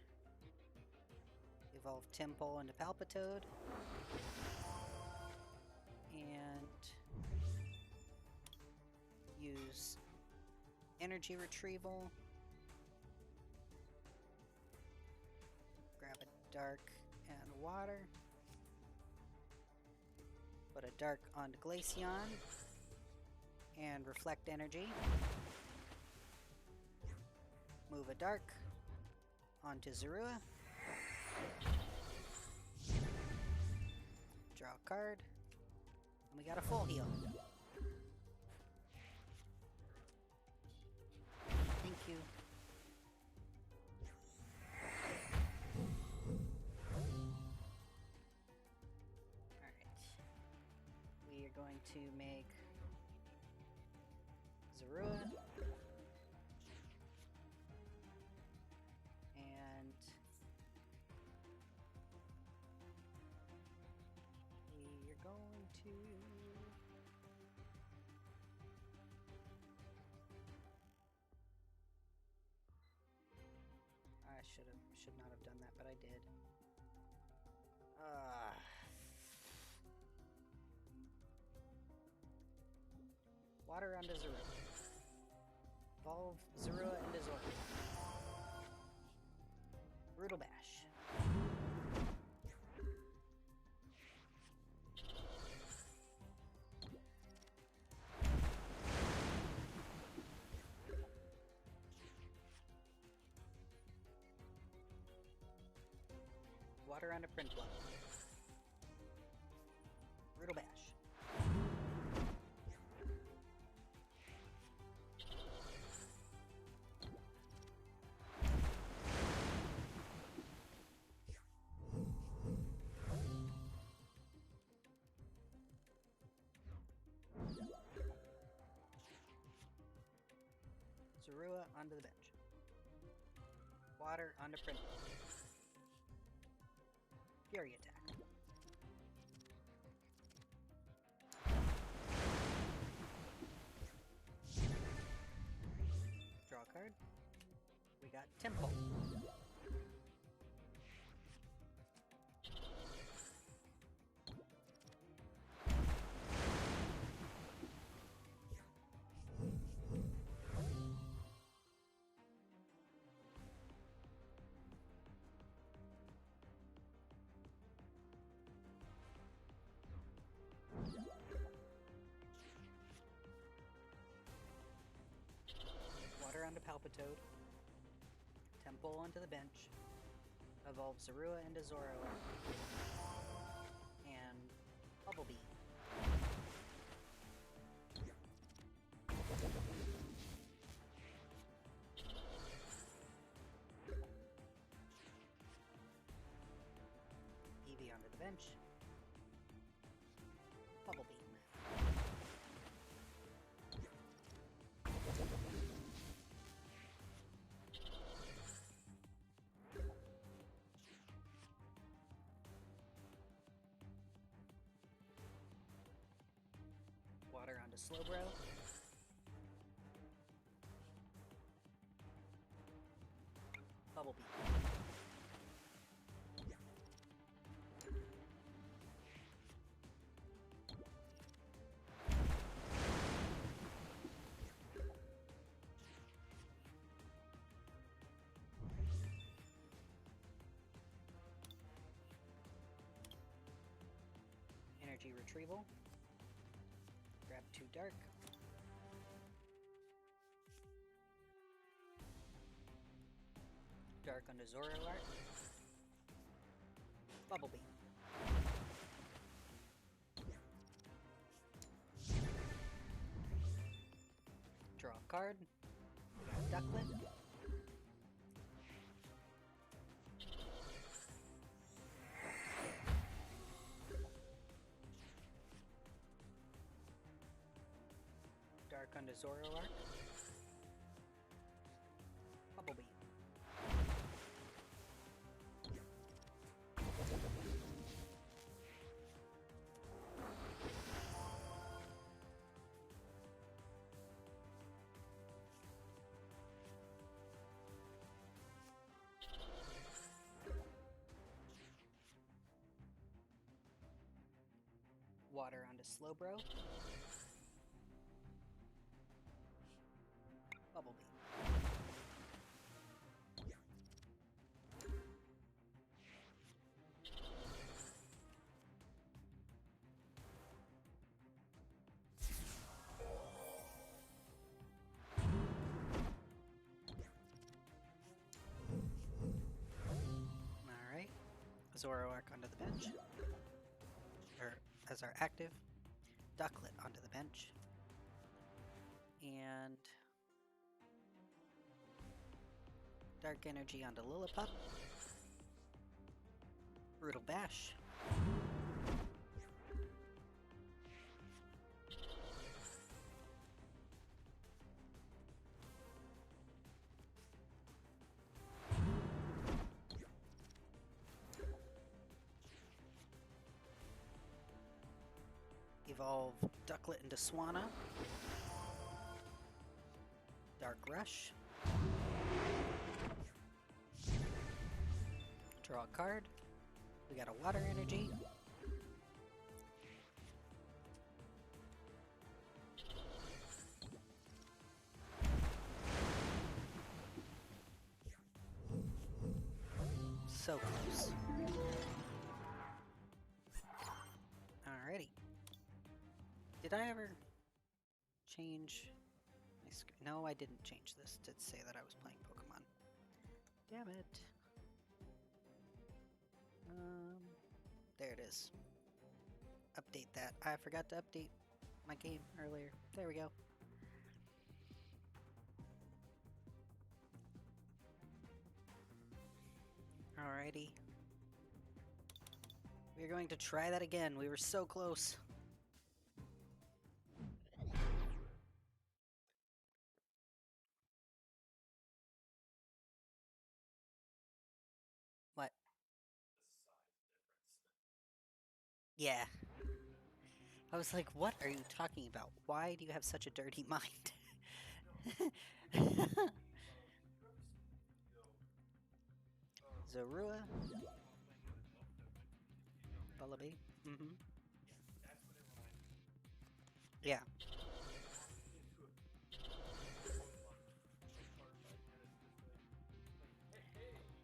Evolve Temple into Palpitoad. And use Energy Retrieval. Grab a Dark and Water. Put a Dark onto Glaceon. And Reflect Energy. Move a Dark onto Zorua. Draw a card. And we got a full heal. Thank you. Alright. We are going to make Zorua. And should not have done that, but I did. Water onto Zorua. Evolve Zorua into Zora. Brutal Bash. Water onto Prinplup. Brutal Bash. Zorua onto the bench. Water onto Prinplup. Fury attack. Draw a card. We got Temple. Water onto Palpitoad. Temple onto the bench. Evolve Zorua into Zoroark. And Bubble Beam. Eevee onto the bench. Bubble Beam. Water onto Slowbro. Bubble Beam. Energy Retrieval. Grab 2 Dark. Dark onto Zoroark. Bubble Beam. Draw a card. We got Ducklet. Dark onto Zoroark. Bubble Beam. Water onto Slowbro. Bubble Beam. Alright. Zoroark onto the bench. As our active. Ducklet onto the bench. And Dark Energy onto Lillipup. Brutal Bash. Evolve Ducklet into Swanna. Dark Rush. Draw a card. We got a water energy. So close. Alrighty. Did I ever change my screen? No, I didn't change this to say that I was playing Pokemon. Damn it. There it is. Update that. I forgot to update my game earlier. There we go. Alrighty. We're going to try that again. We were so close. What? Yeah. I was like, what are you talking about? Why do you have such a dirty mind? Zorua. Bullaby. Mm-hmm. Yeah.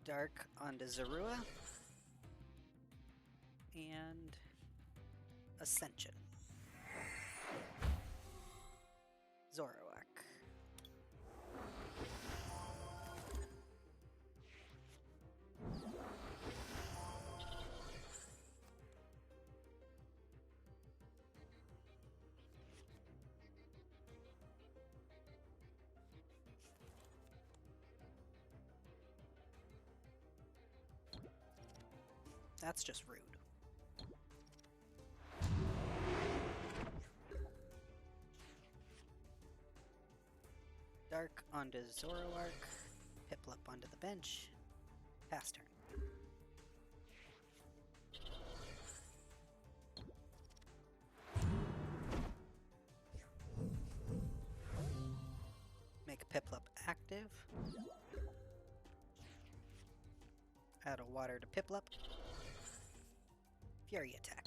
Dark onto Zorua. And Ascension. Zoroark. That's just rude. Dark onto Zoroark. Piplup onto the bench. Pass turn. Make Piplup active. Add a water to Piplup. Fury attack.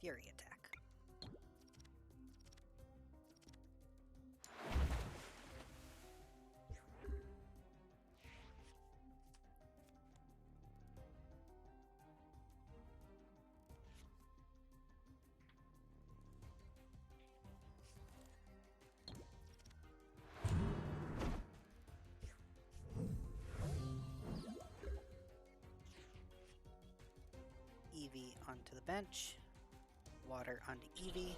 Fury attack. Eevee onto the bench. Water onto Eevee.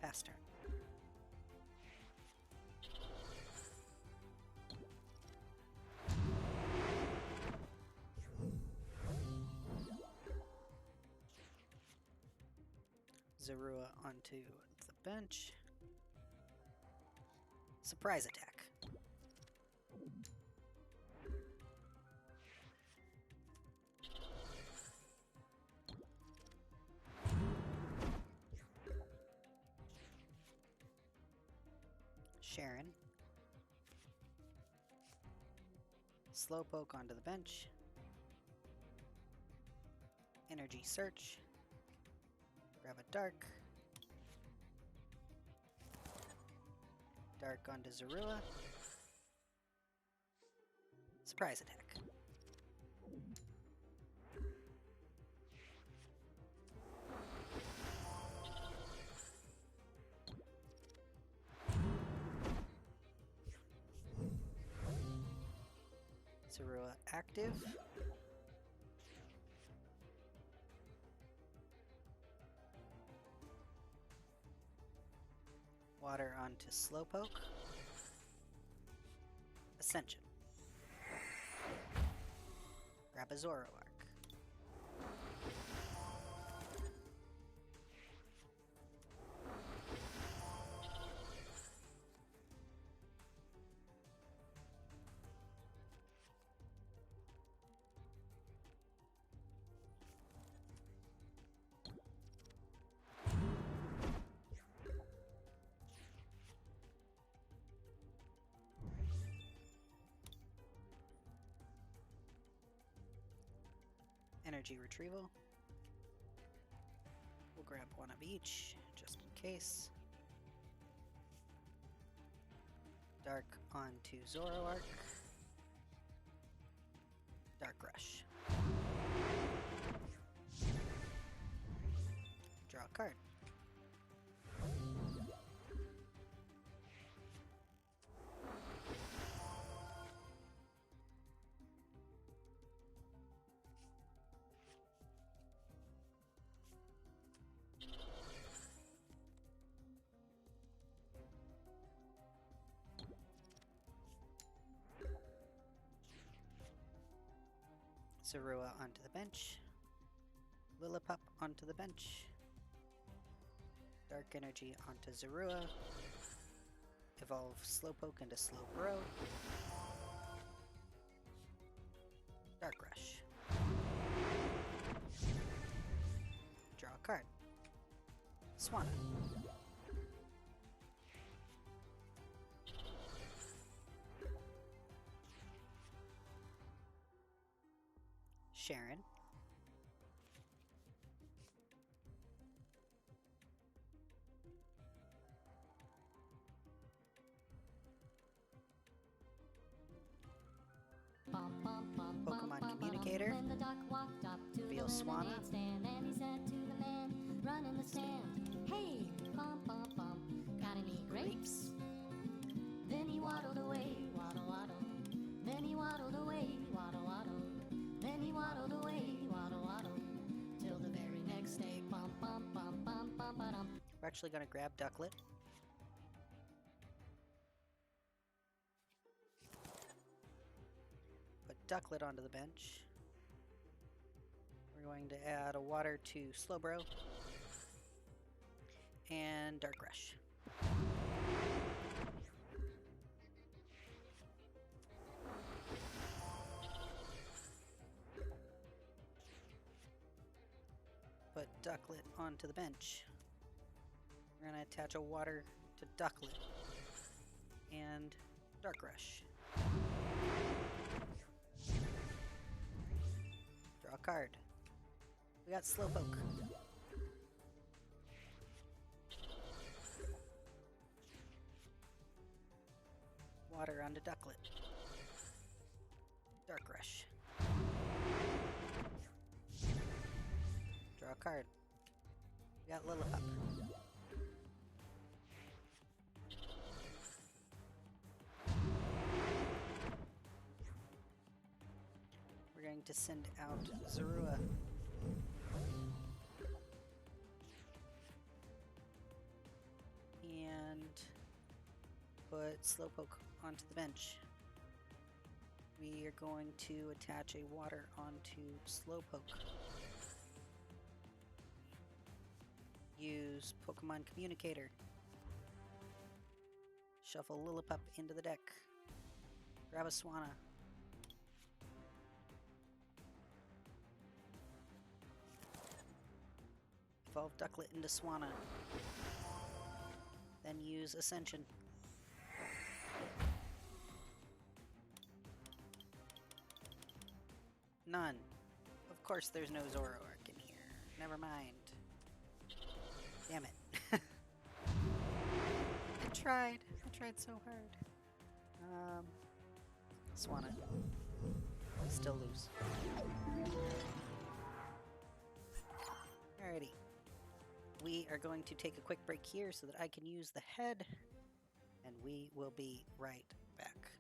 Pass turn. Zorua onto the bench. Surprise attack. Sharon. Slowpoke onto the bench. Energy Search. Grab a Dark. Dark onto Zorua. Surprise attack. Zorua active. Water onto Slowpoke. Ascension. Grab a Zoroark. Energy retrieval. We'll grab one of each, just in case. Dark onto Zoroark. Dark Rush. Draw a card. Zorua onto the bench. Lillipup onto the bench. Dark Energy onto Zorua. Evolve Slowpoke into Slowbro. Dark Rush. Draw a card. Swanna. Sharon. Pokemon Communicator. When the doc walked up to Reveal the Swanna. lemonade stand, and he said to the man running the stand, "Hey, bum bum bum, got any grapes?" Then he waddled away, waddle waddle. Then he waddled away, waddle waddle. Then he waddled away, waddle waddle. Till the very next day, bum bum bum bum bum ba-dum. We're actually going to grab Ducklet. Put Ducklet onto the bench. We're going to add a water to Slowbro. And Dark Rush. Put Ducklet onto the bench. We're going to attach a water to Ducklet and Dark Rush. Draw a card. We got Slowpoke. Water onto Ducklet. Dark Rush. Draw a card. We got Lillipup. We're going to send out Zorua. And put Slowpoke onto the bench. We are going to attach a water onto Slowpoke. Use Pokemon Communicator. Shuffle Lillipup into the deck. Grab a Swanna. Evolve Ducklet into Swanna. Then use Ascension. None. Of course there's no Zoroark in here. Never mind. Damn it. I tried so hard. Swanna. Still lose. Alrighty. We are going to take a quick break here so that I can use the head, and we will be right back.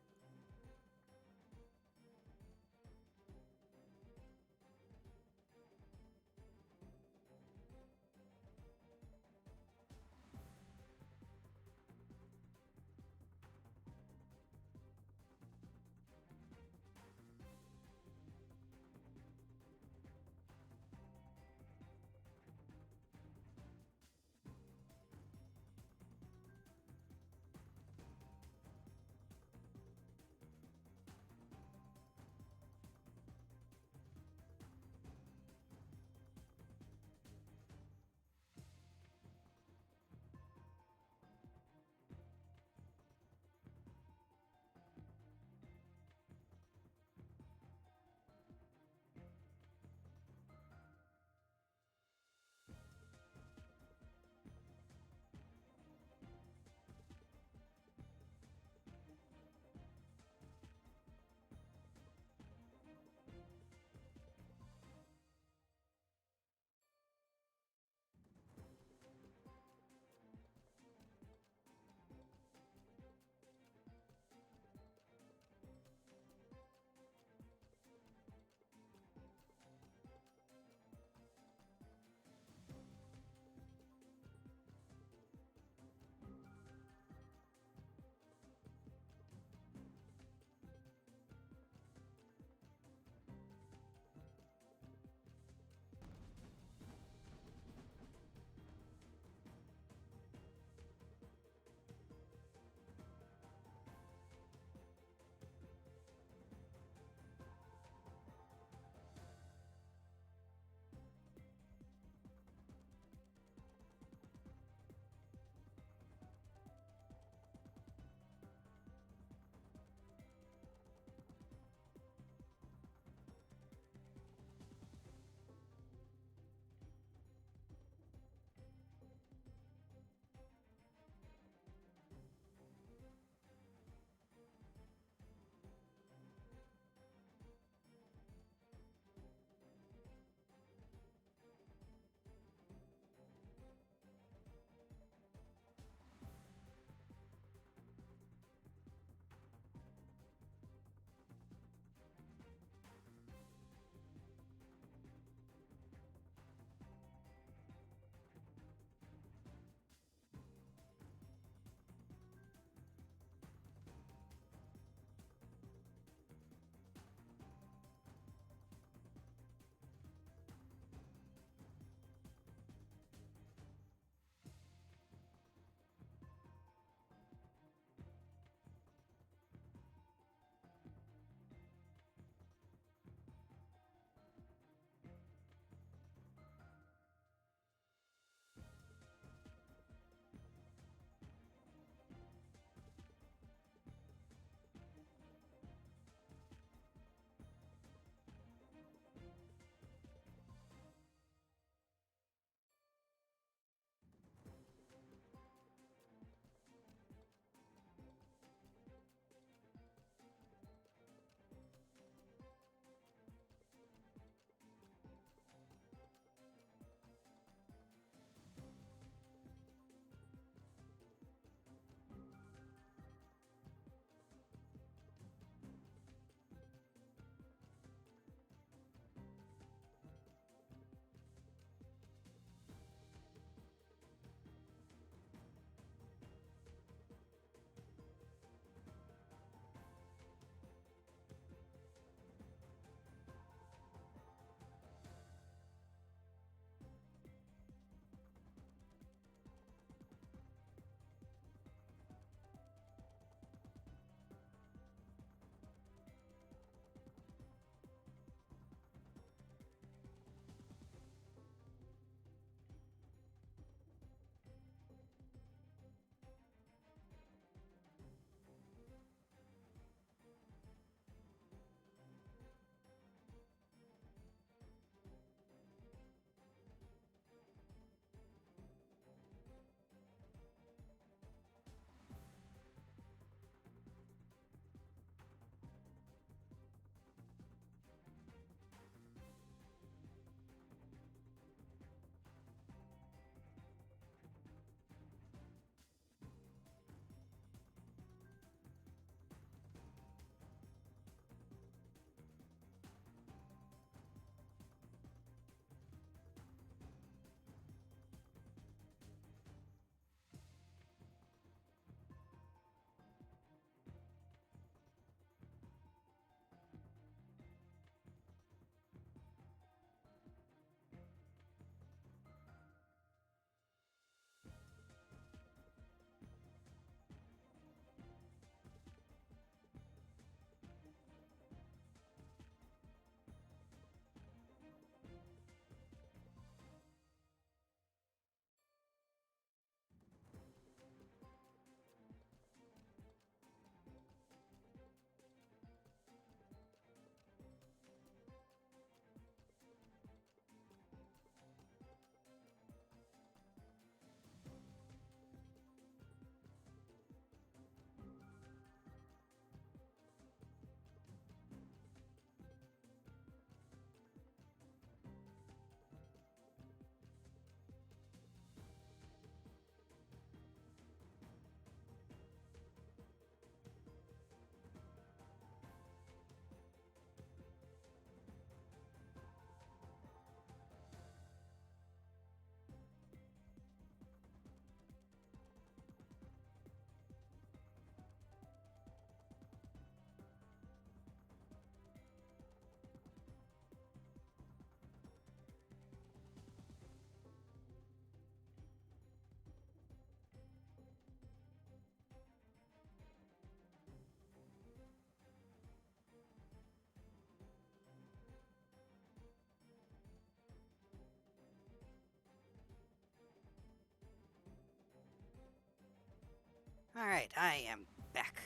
Alright, I am back.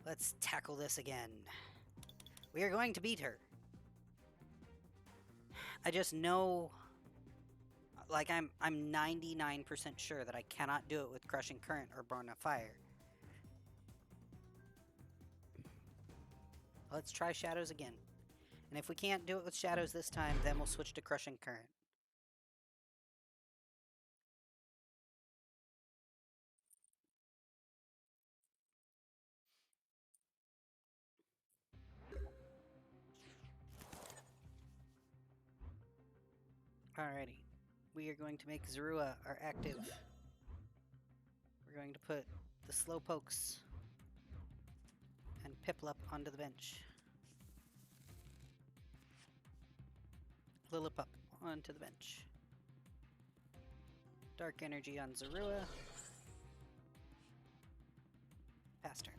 Let's tackle this again. We are going to beat her. I just know... Like, I'm 99% sure that I cannot do it with Crushing Current or Burn of Fire. Let's try Shadows again. And if we can't do it with Shadows this time, then we'll switch to Crushing Current. Alrighty. We are going to make Zorua our active. We're going to put the Slowpokes and Piplup onto the bench. Lillipup onto the bench. Dark Energy on Zorua. Pass turn.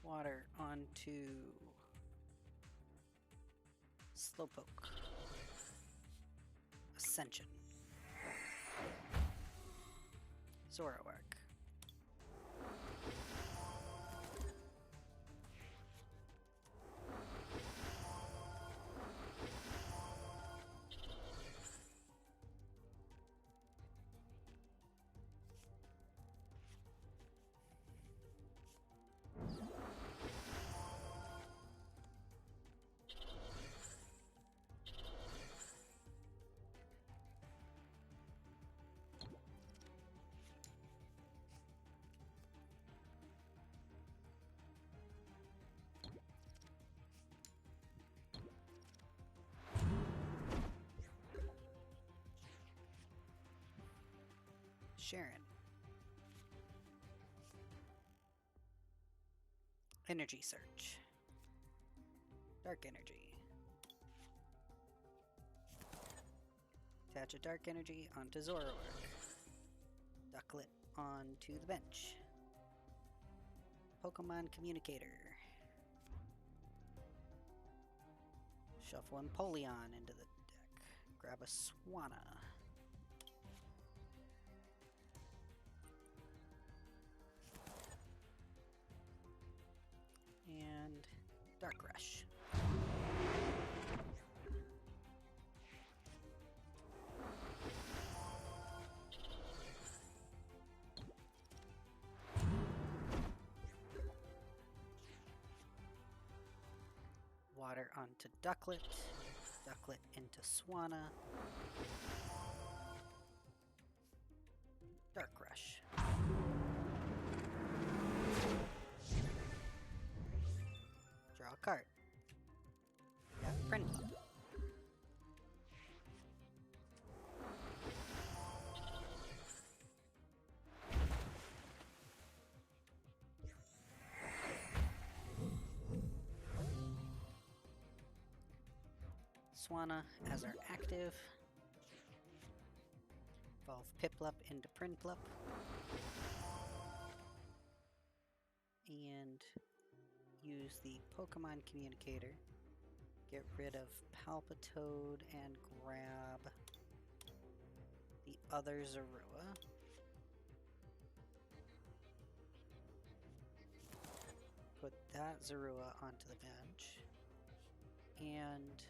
Water onto Slowpoke. Ascension. Zoroark. Sharon. Energy Search. Dark Energy. Attach a Dark Energy onto Zoroark. Ducklet onto the bench. Pokemon Communicator. Shuffle Empoleon into the deck. Grab a Swanna. And Dark Rush. Water onto Ducklet. Ducklet into Swanna. Dark Rush. Draw a card. We got Prinplup. Swanna as our active. Evolve Piplup into Prinplup. And use the Pokemon Communicator. Get rid of Palpitoad and grab the other Zorua. Put that Zorua onto the bench. And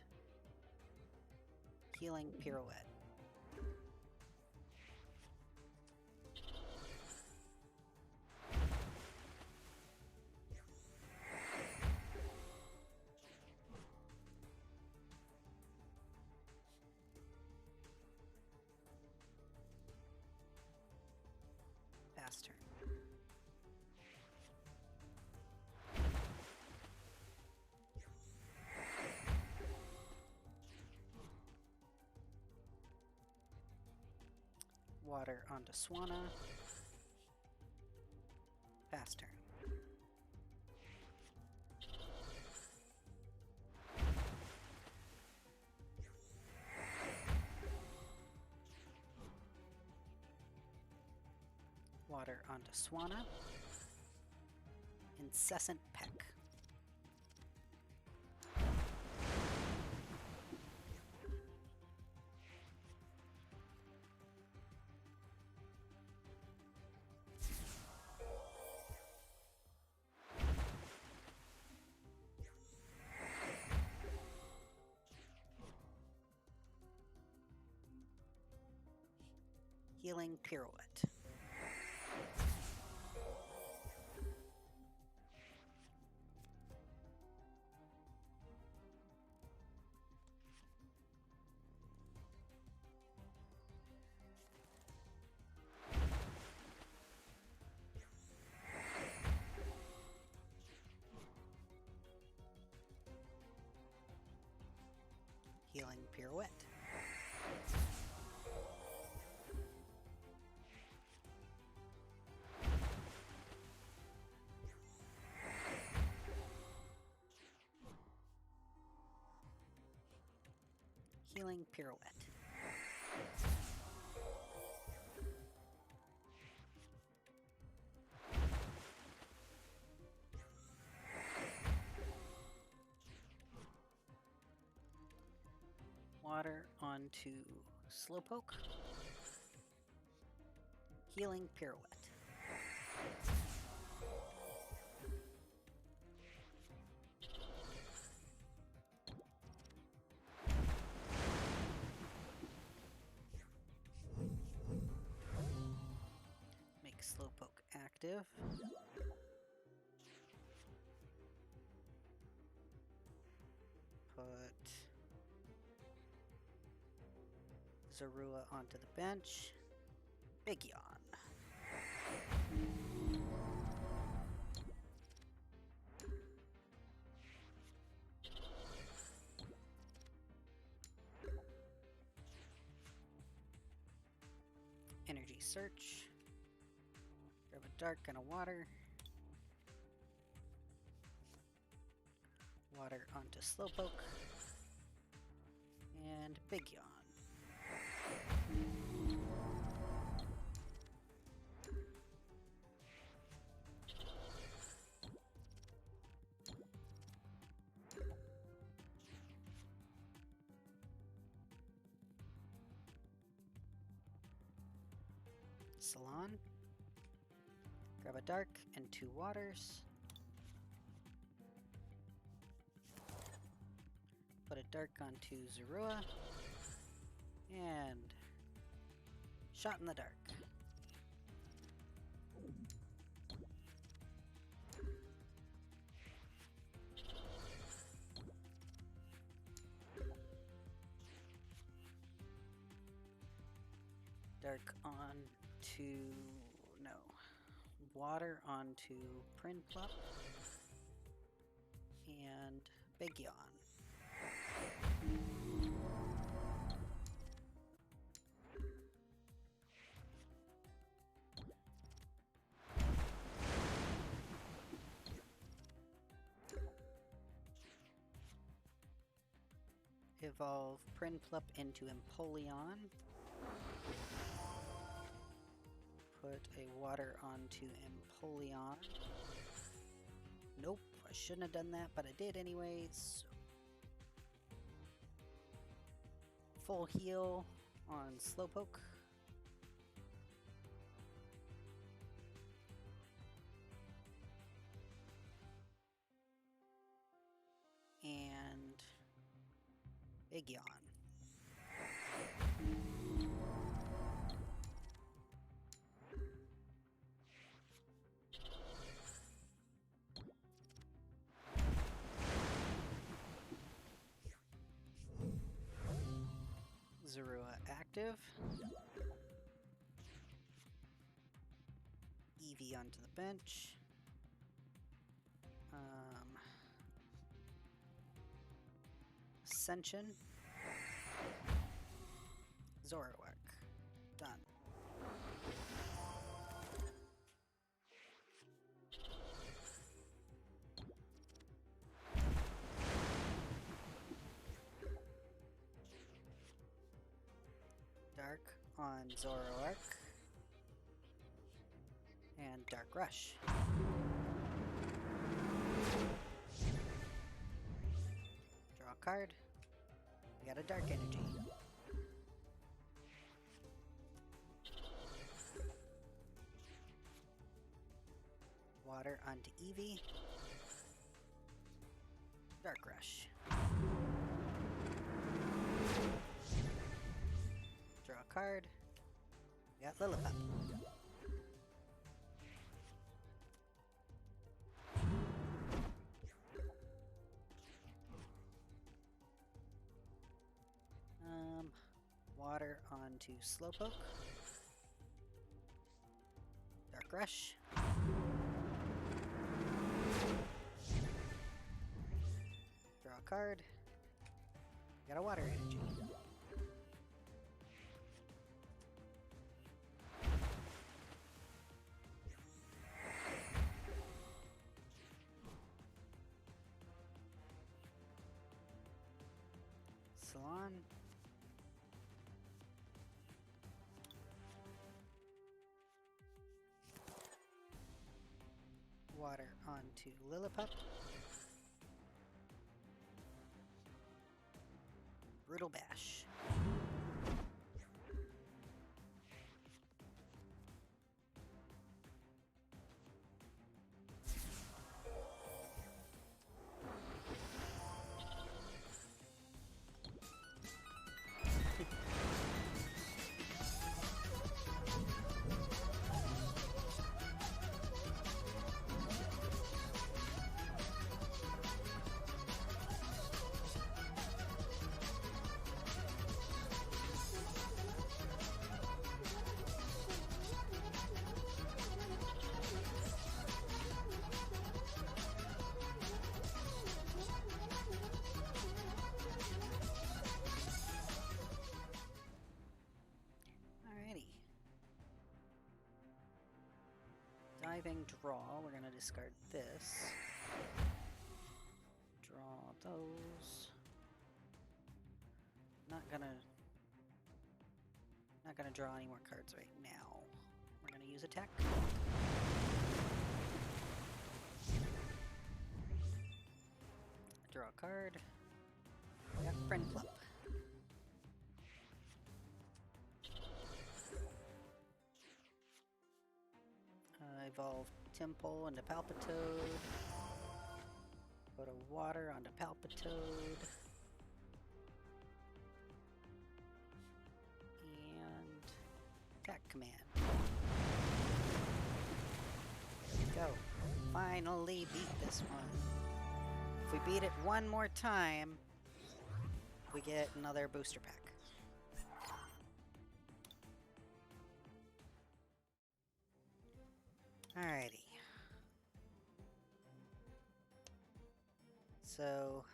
Healing Pirouette. Pass turn. Water onto Swanna. Pass turn. Water onto Swanna. Incessant Peck. Healing Pirouette. Healing Pirouette. Healing Pirouette. Water onto Slowpoke. Healing Pirouette. Make Slowpoke active. Put Zorua onto the bench. Big Yawn. Energy Search. Grab a dark and a water. Water onto Slowpoke. And Big Yawn. Salon. Grab a dark and 2 waters. Put a dark onto Zorua. And shot in the dark. Dark onto, no, water onto Prinplup and Big Yawn. Evolve Prinplup into Empoleon. Put a water onto Empoleon. Nope, I shouldn't have done that, but I did anyways. Full heal on Slowpoke. And Big Yawn. Zorua active. Eevee onto the bench. Ascension. Zoroark. Done. Dark on Zoroark. And Dark Rush. Draw a card. We got a Dark Energy. Water onto Eevee. Dark Rush. Draw a card. We got Lillipup. Water onto Slowpoke. Dark Rush. Draw a card. Got a Water Energy. Salon. Water onto Lillipup. Brutal Bash. Alrighty. Diving Draw. We're going to discard this. Draw those. Not gonna draw any more cards right now. We're gonna use attack. Draw a card. We got Friend Club. Evolve Temple into Palpitoad. Put a water onto Palpitoad. And attack command. There we go. Finally beat this one. If we beat it one more time, we get another booster pack. Alrighty. So,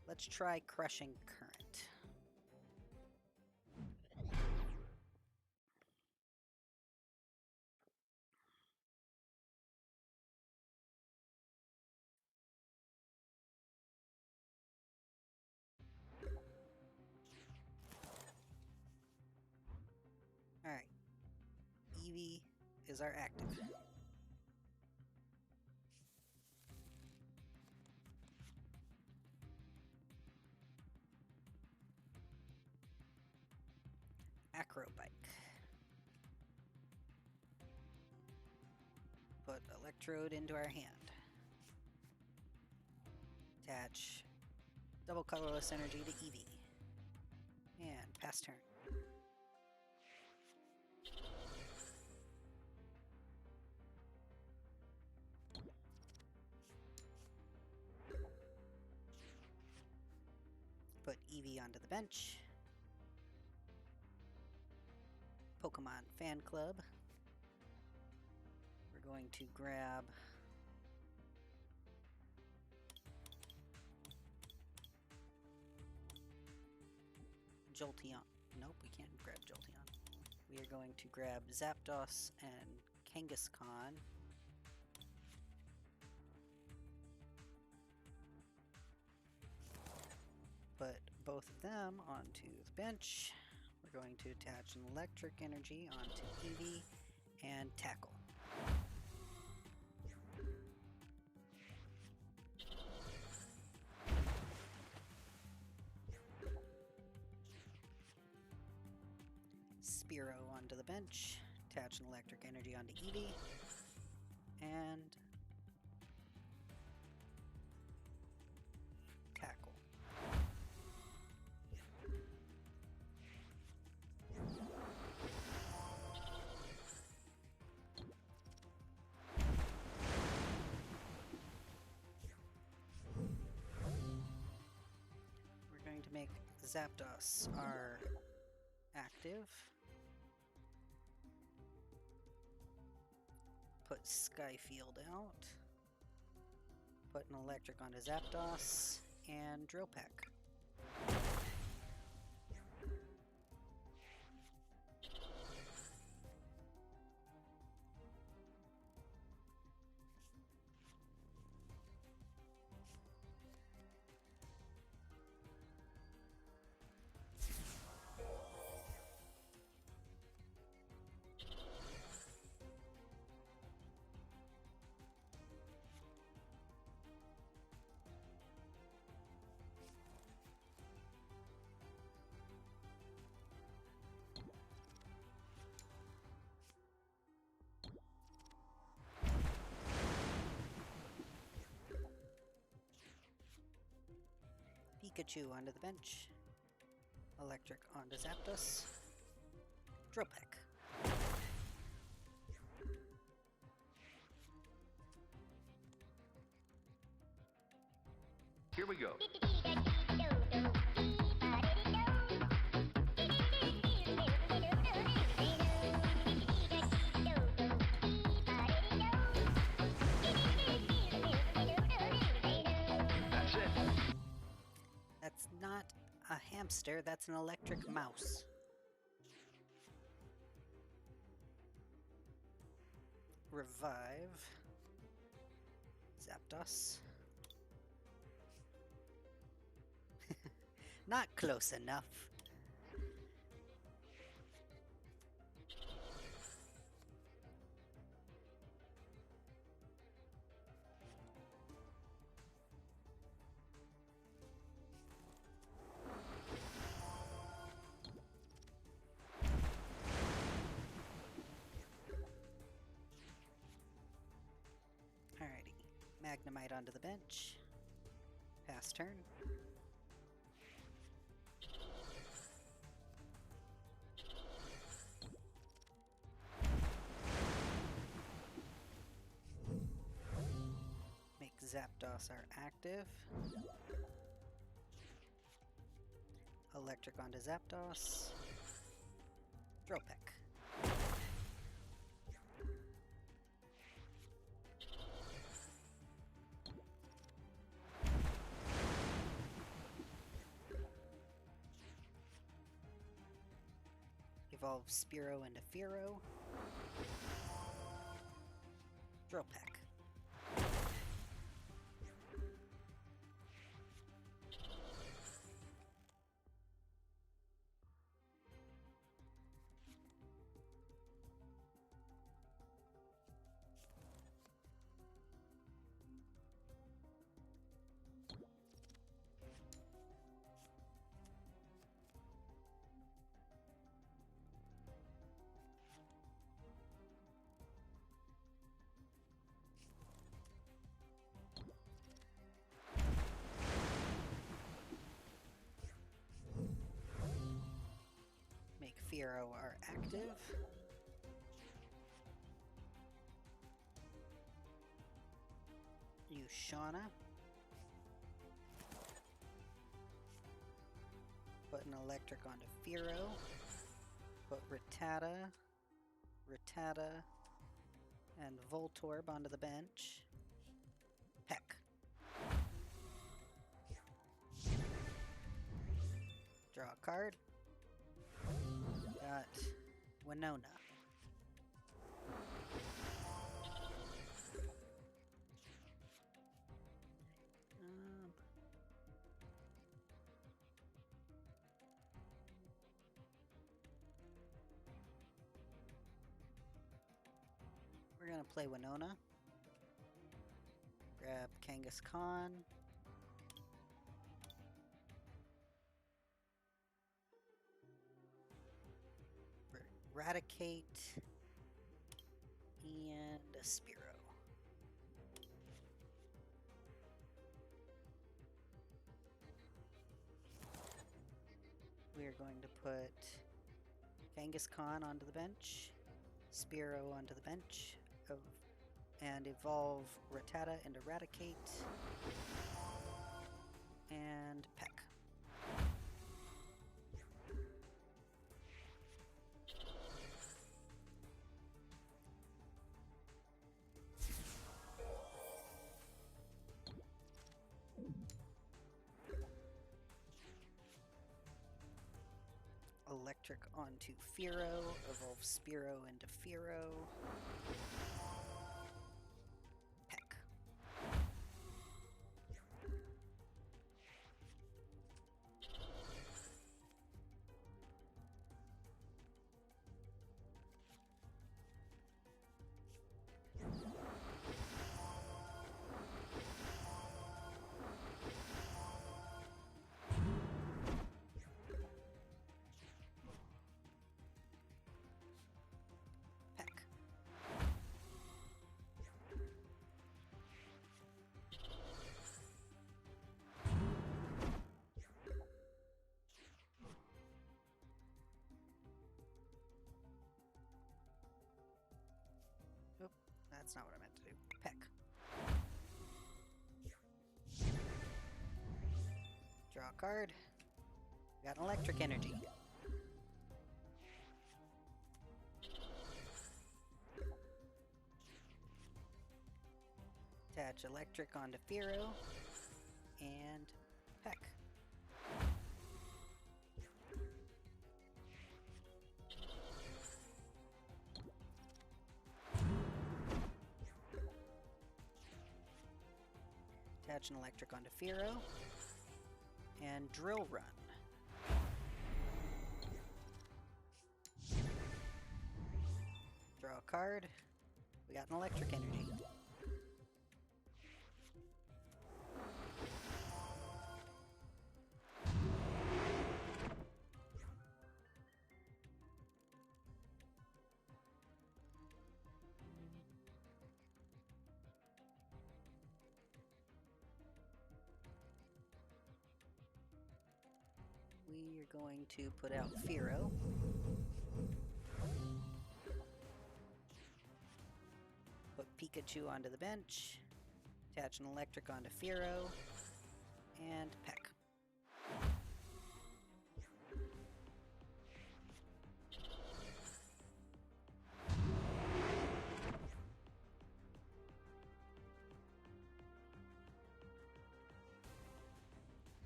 let's try Crushing Current. Alright. Eevee is our active. Acrobike. Put Electrode into our hand. Attach double colorless energy to Eevee. And pass turn. Put Eevee onto the bench. Pokemon Fan Club. We're going to grab Jolteon. Nope, we can't grab Jolteon. We are going to grab Zapdos and Kangaskhan. Put both of them onto the bench. We're We're going to attach an electric energy onto Eevee and tackle. Spearow onto the bench, attach an electric energy onto Eevee, and tackle. We're going to make Zapdos our active. Put Skyfield out. Put an electric onto Zapdos and Drill Peck. Pikachu onto the bench. Electric onto Zapdos. Drill Peck. Here we go. That's it. That's not a hamster, that's an electric mouse. Revive Zapdos. Not close enough. Alrighty, Magnemite onto the bench. Pass turn. Make Zapdos our active. Electric onto Zapdos. Drill Peck. Evolve Spearow into Fearow. Drill Peck. Make Fearow our active. Use Shauna. Put an electric onto Fearow. Put Rattata, and Voltorb onto the bench. Peck. Draw a card. Got Winona. gonna play Winona. Grab Kangaskhan. Khan. Eradicate. And a Spearow. We are going to put Kangaskhan onto the bench, Spearow onto the bench, and evolve Rattata and Eradicate, and Peck. Electric onto Fearow, evolve Spearow into Fearow. Peck. Peck. Oop, that's not what I meant to do. Peck. Draw a card. Got an electric energy. Attach electric onto Fearow and Peck. Attach an electric onto Fearow and Drill Run. Draw a card. We got an electric energy. We are going to put out Fearow. Put Pikachu onto the bench. Attach an electric onto Fearow. And Peck.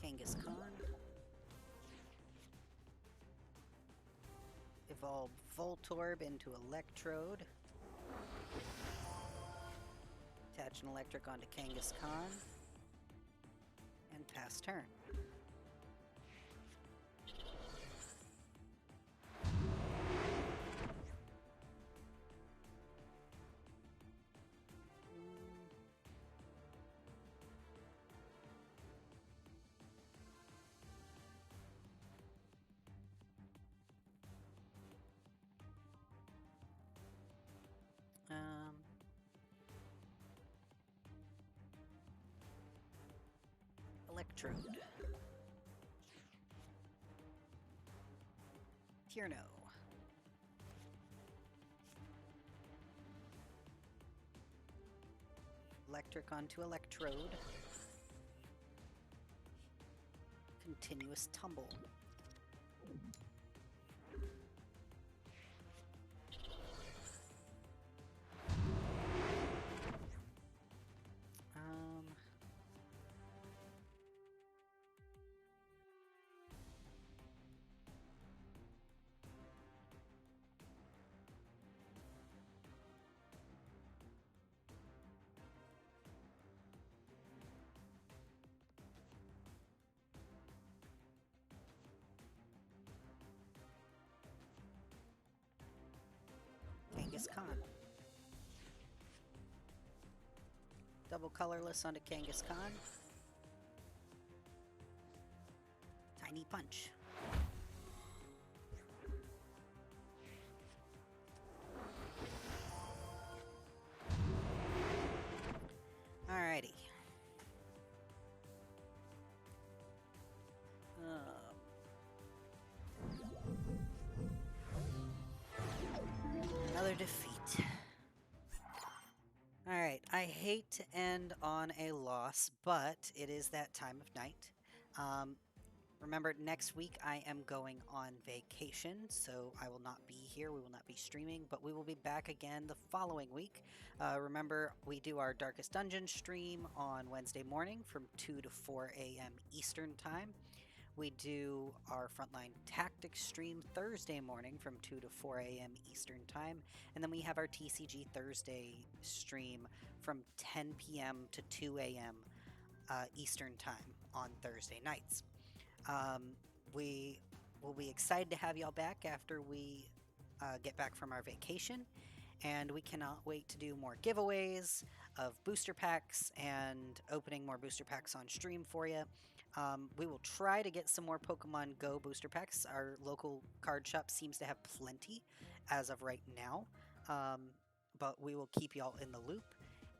Kangaskhan. Evolve Voltorb into Electrode. Attach an electric onto Kangaskhan. And pass turn. Electrode. Tierno. Electric onto Electrode. Continuous Tumble. Kangaskhan. Double colorless onto Kangaskhan. Tiny punch. Alrighty. Another defeat. Alright, I hate to end on a loss, but it is that time of night. Remember, next week I am going on vacation, so I will not be here. We will not be streaming, but we will be back again the following week. Remember, we do our Darkest Dungeon stream on Wednesday morning from 2 to 4 a.m. Eastern Time. We do our Frontline Tactics stream Thursday morning from 2 to 4 a.m. Eastern Time. And then we have our TCG Thursday stream from 10 p.m. to 2 a.m. Eastern Time on Thursday nights. We will be excited to have y'all back after we get back from our vacation. And we cannot wait to do more giveaways of booster packs and opening more booster packs on stream for you. We will try to get some more Pokemon Go booster packs. Our local card shop seems to have plenty as of right now. But we will keep y'all in the loop.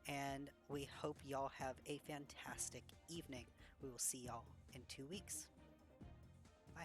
And we hope y'all have a fantastic evening. We will see y'all in 2 weeks. Bye.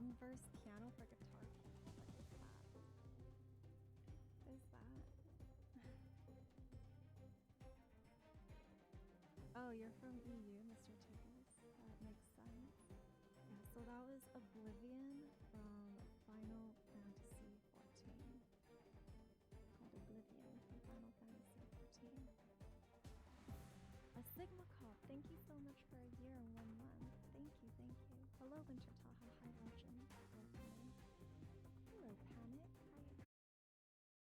inverse piano for guitar. What is that? What is that? Oh, you're from EU, Mr. Tickles. That makes sense. Yeah, so that was Oblivion from Final Fantasy XIV. Called Oblivion from Final Fantasy XIV. A Sigma call. Thank you so much for a year and 1 month. Thank you, thank you. Hello, Winter Taha. Hi, Legend. Welcome.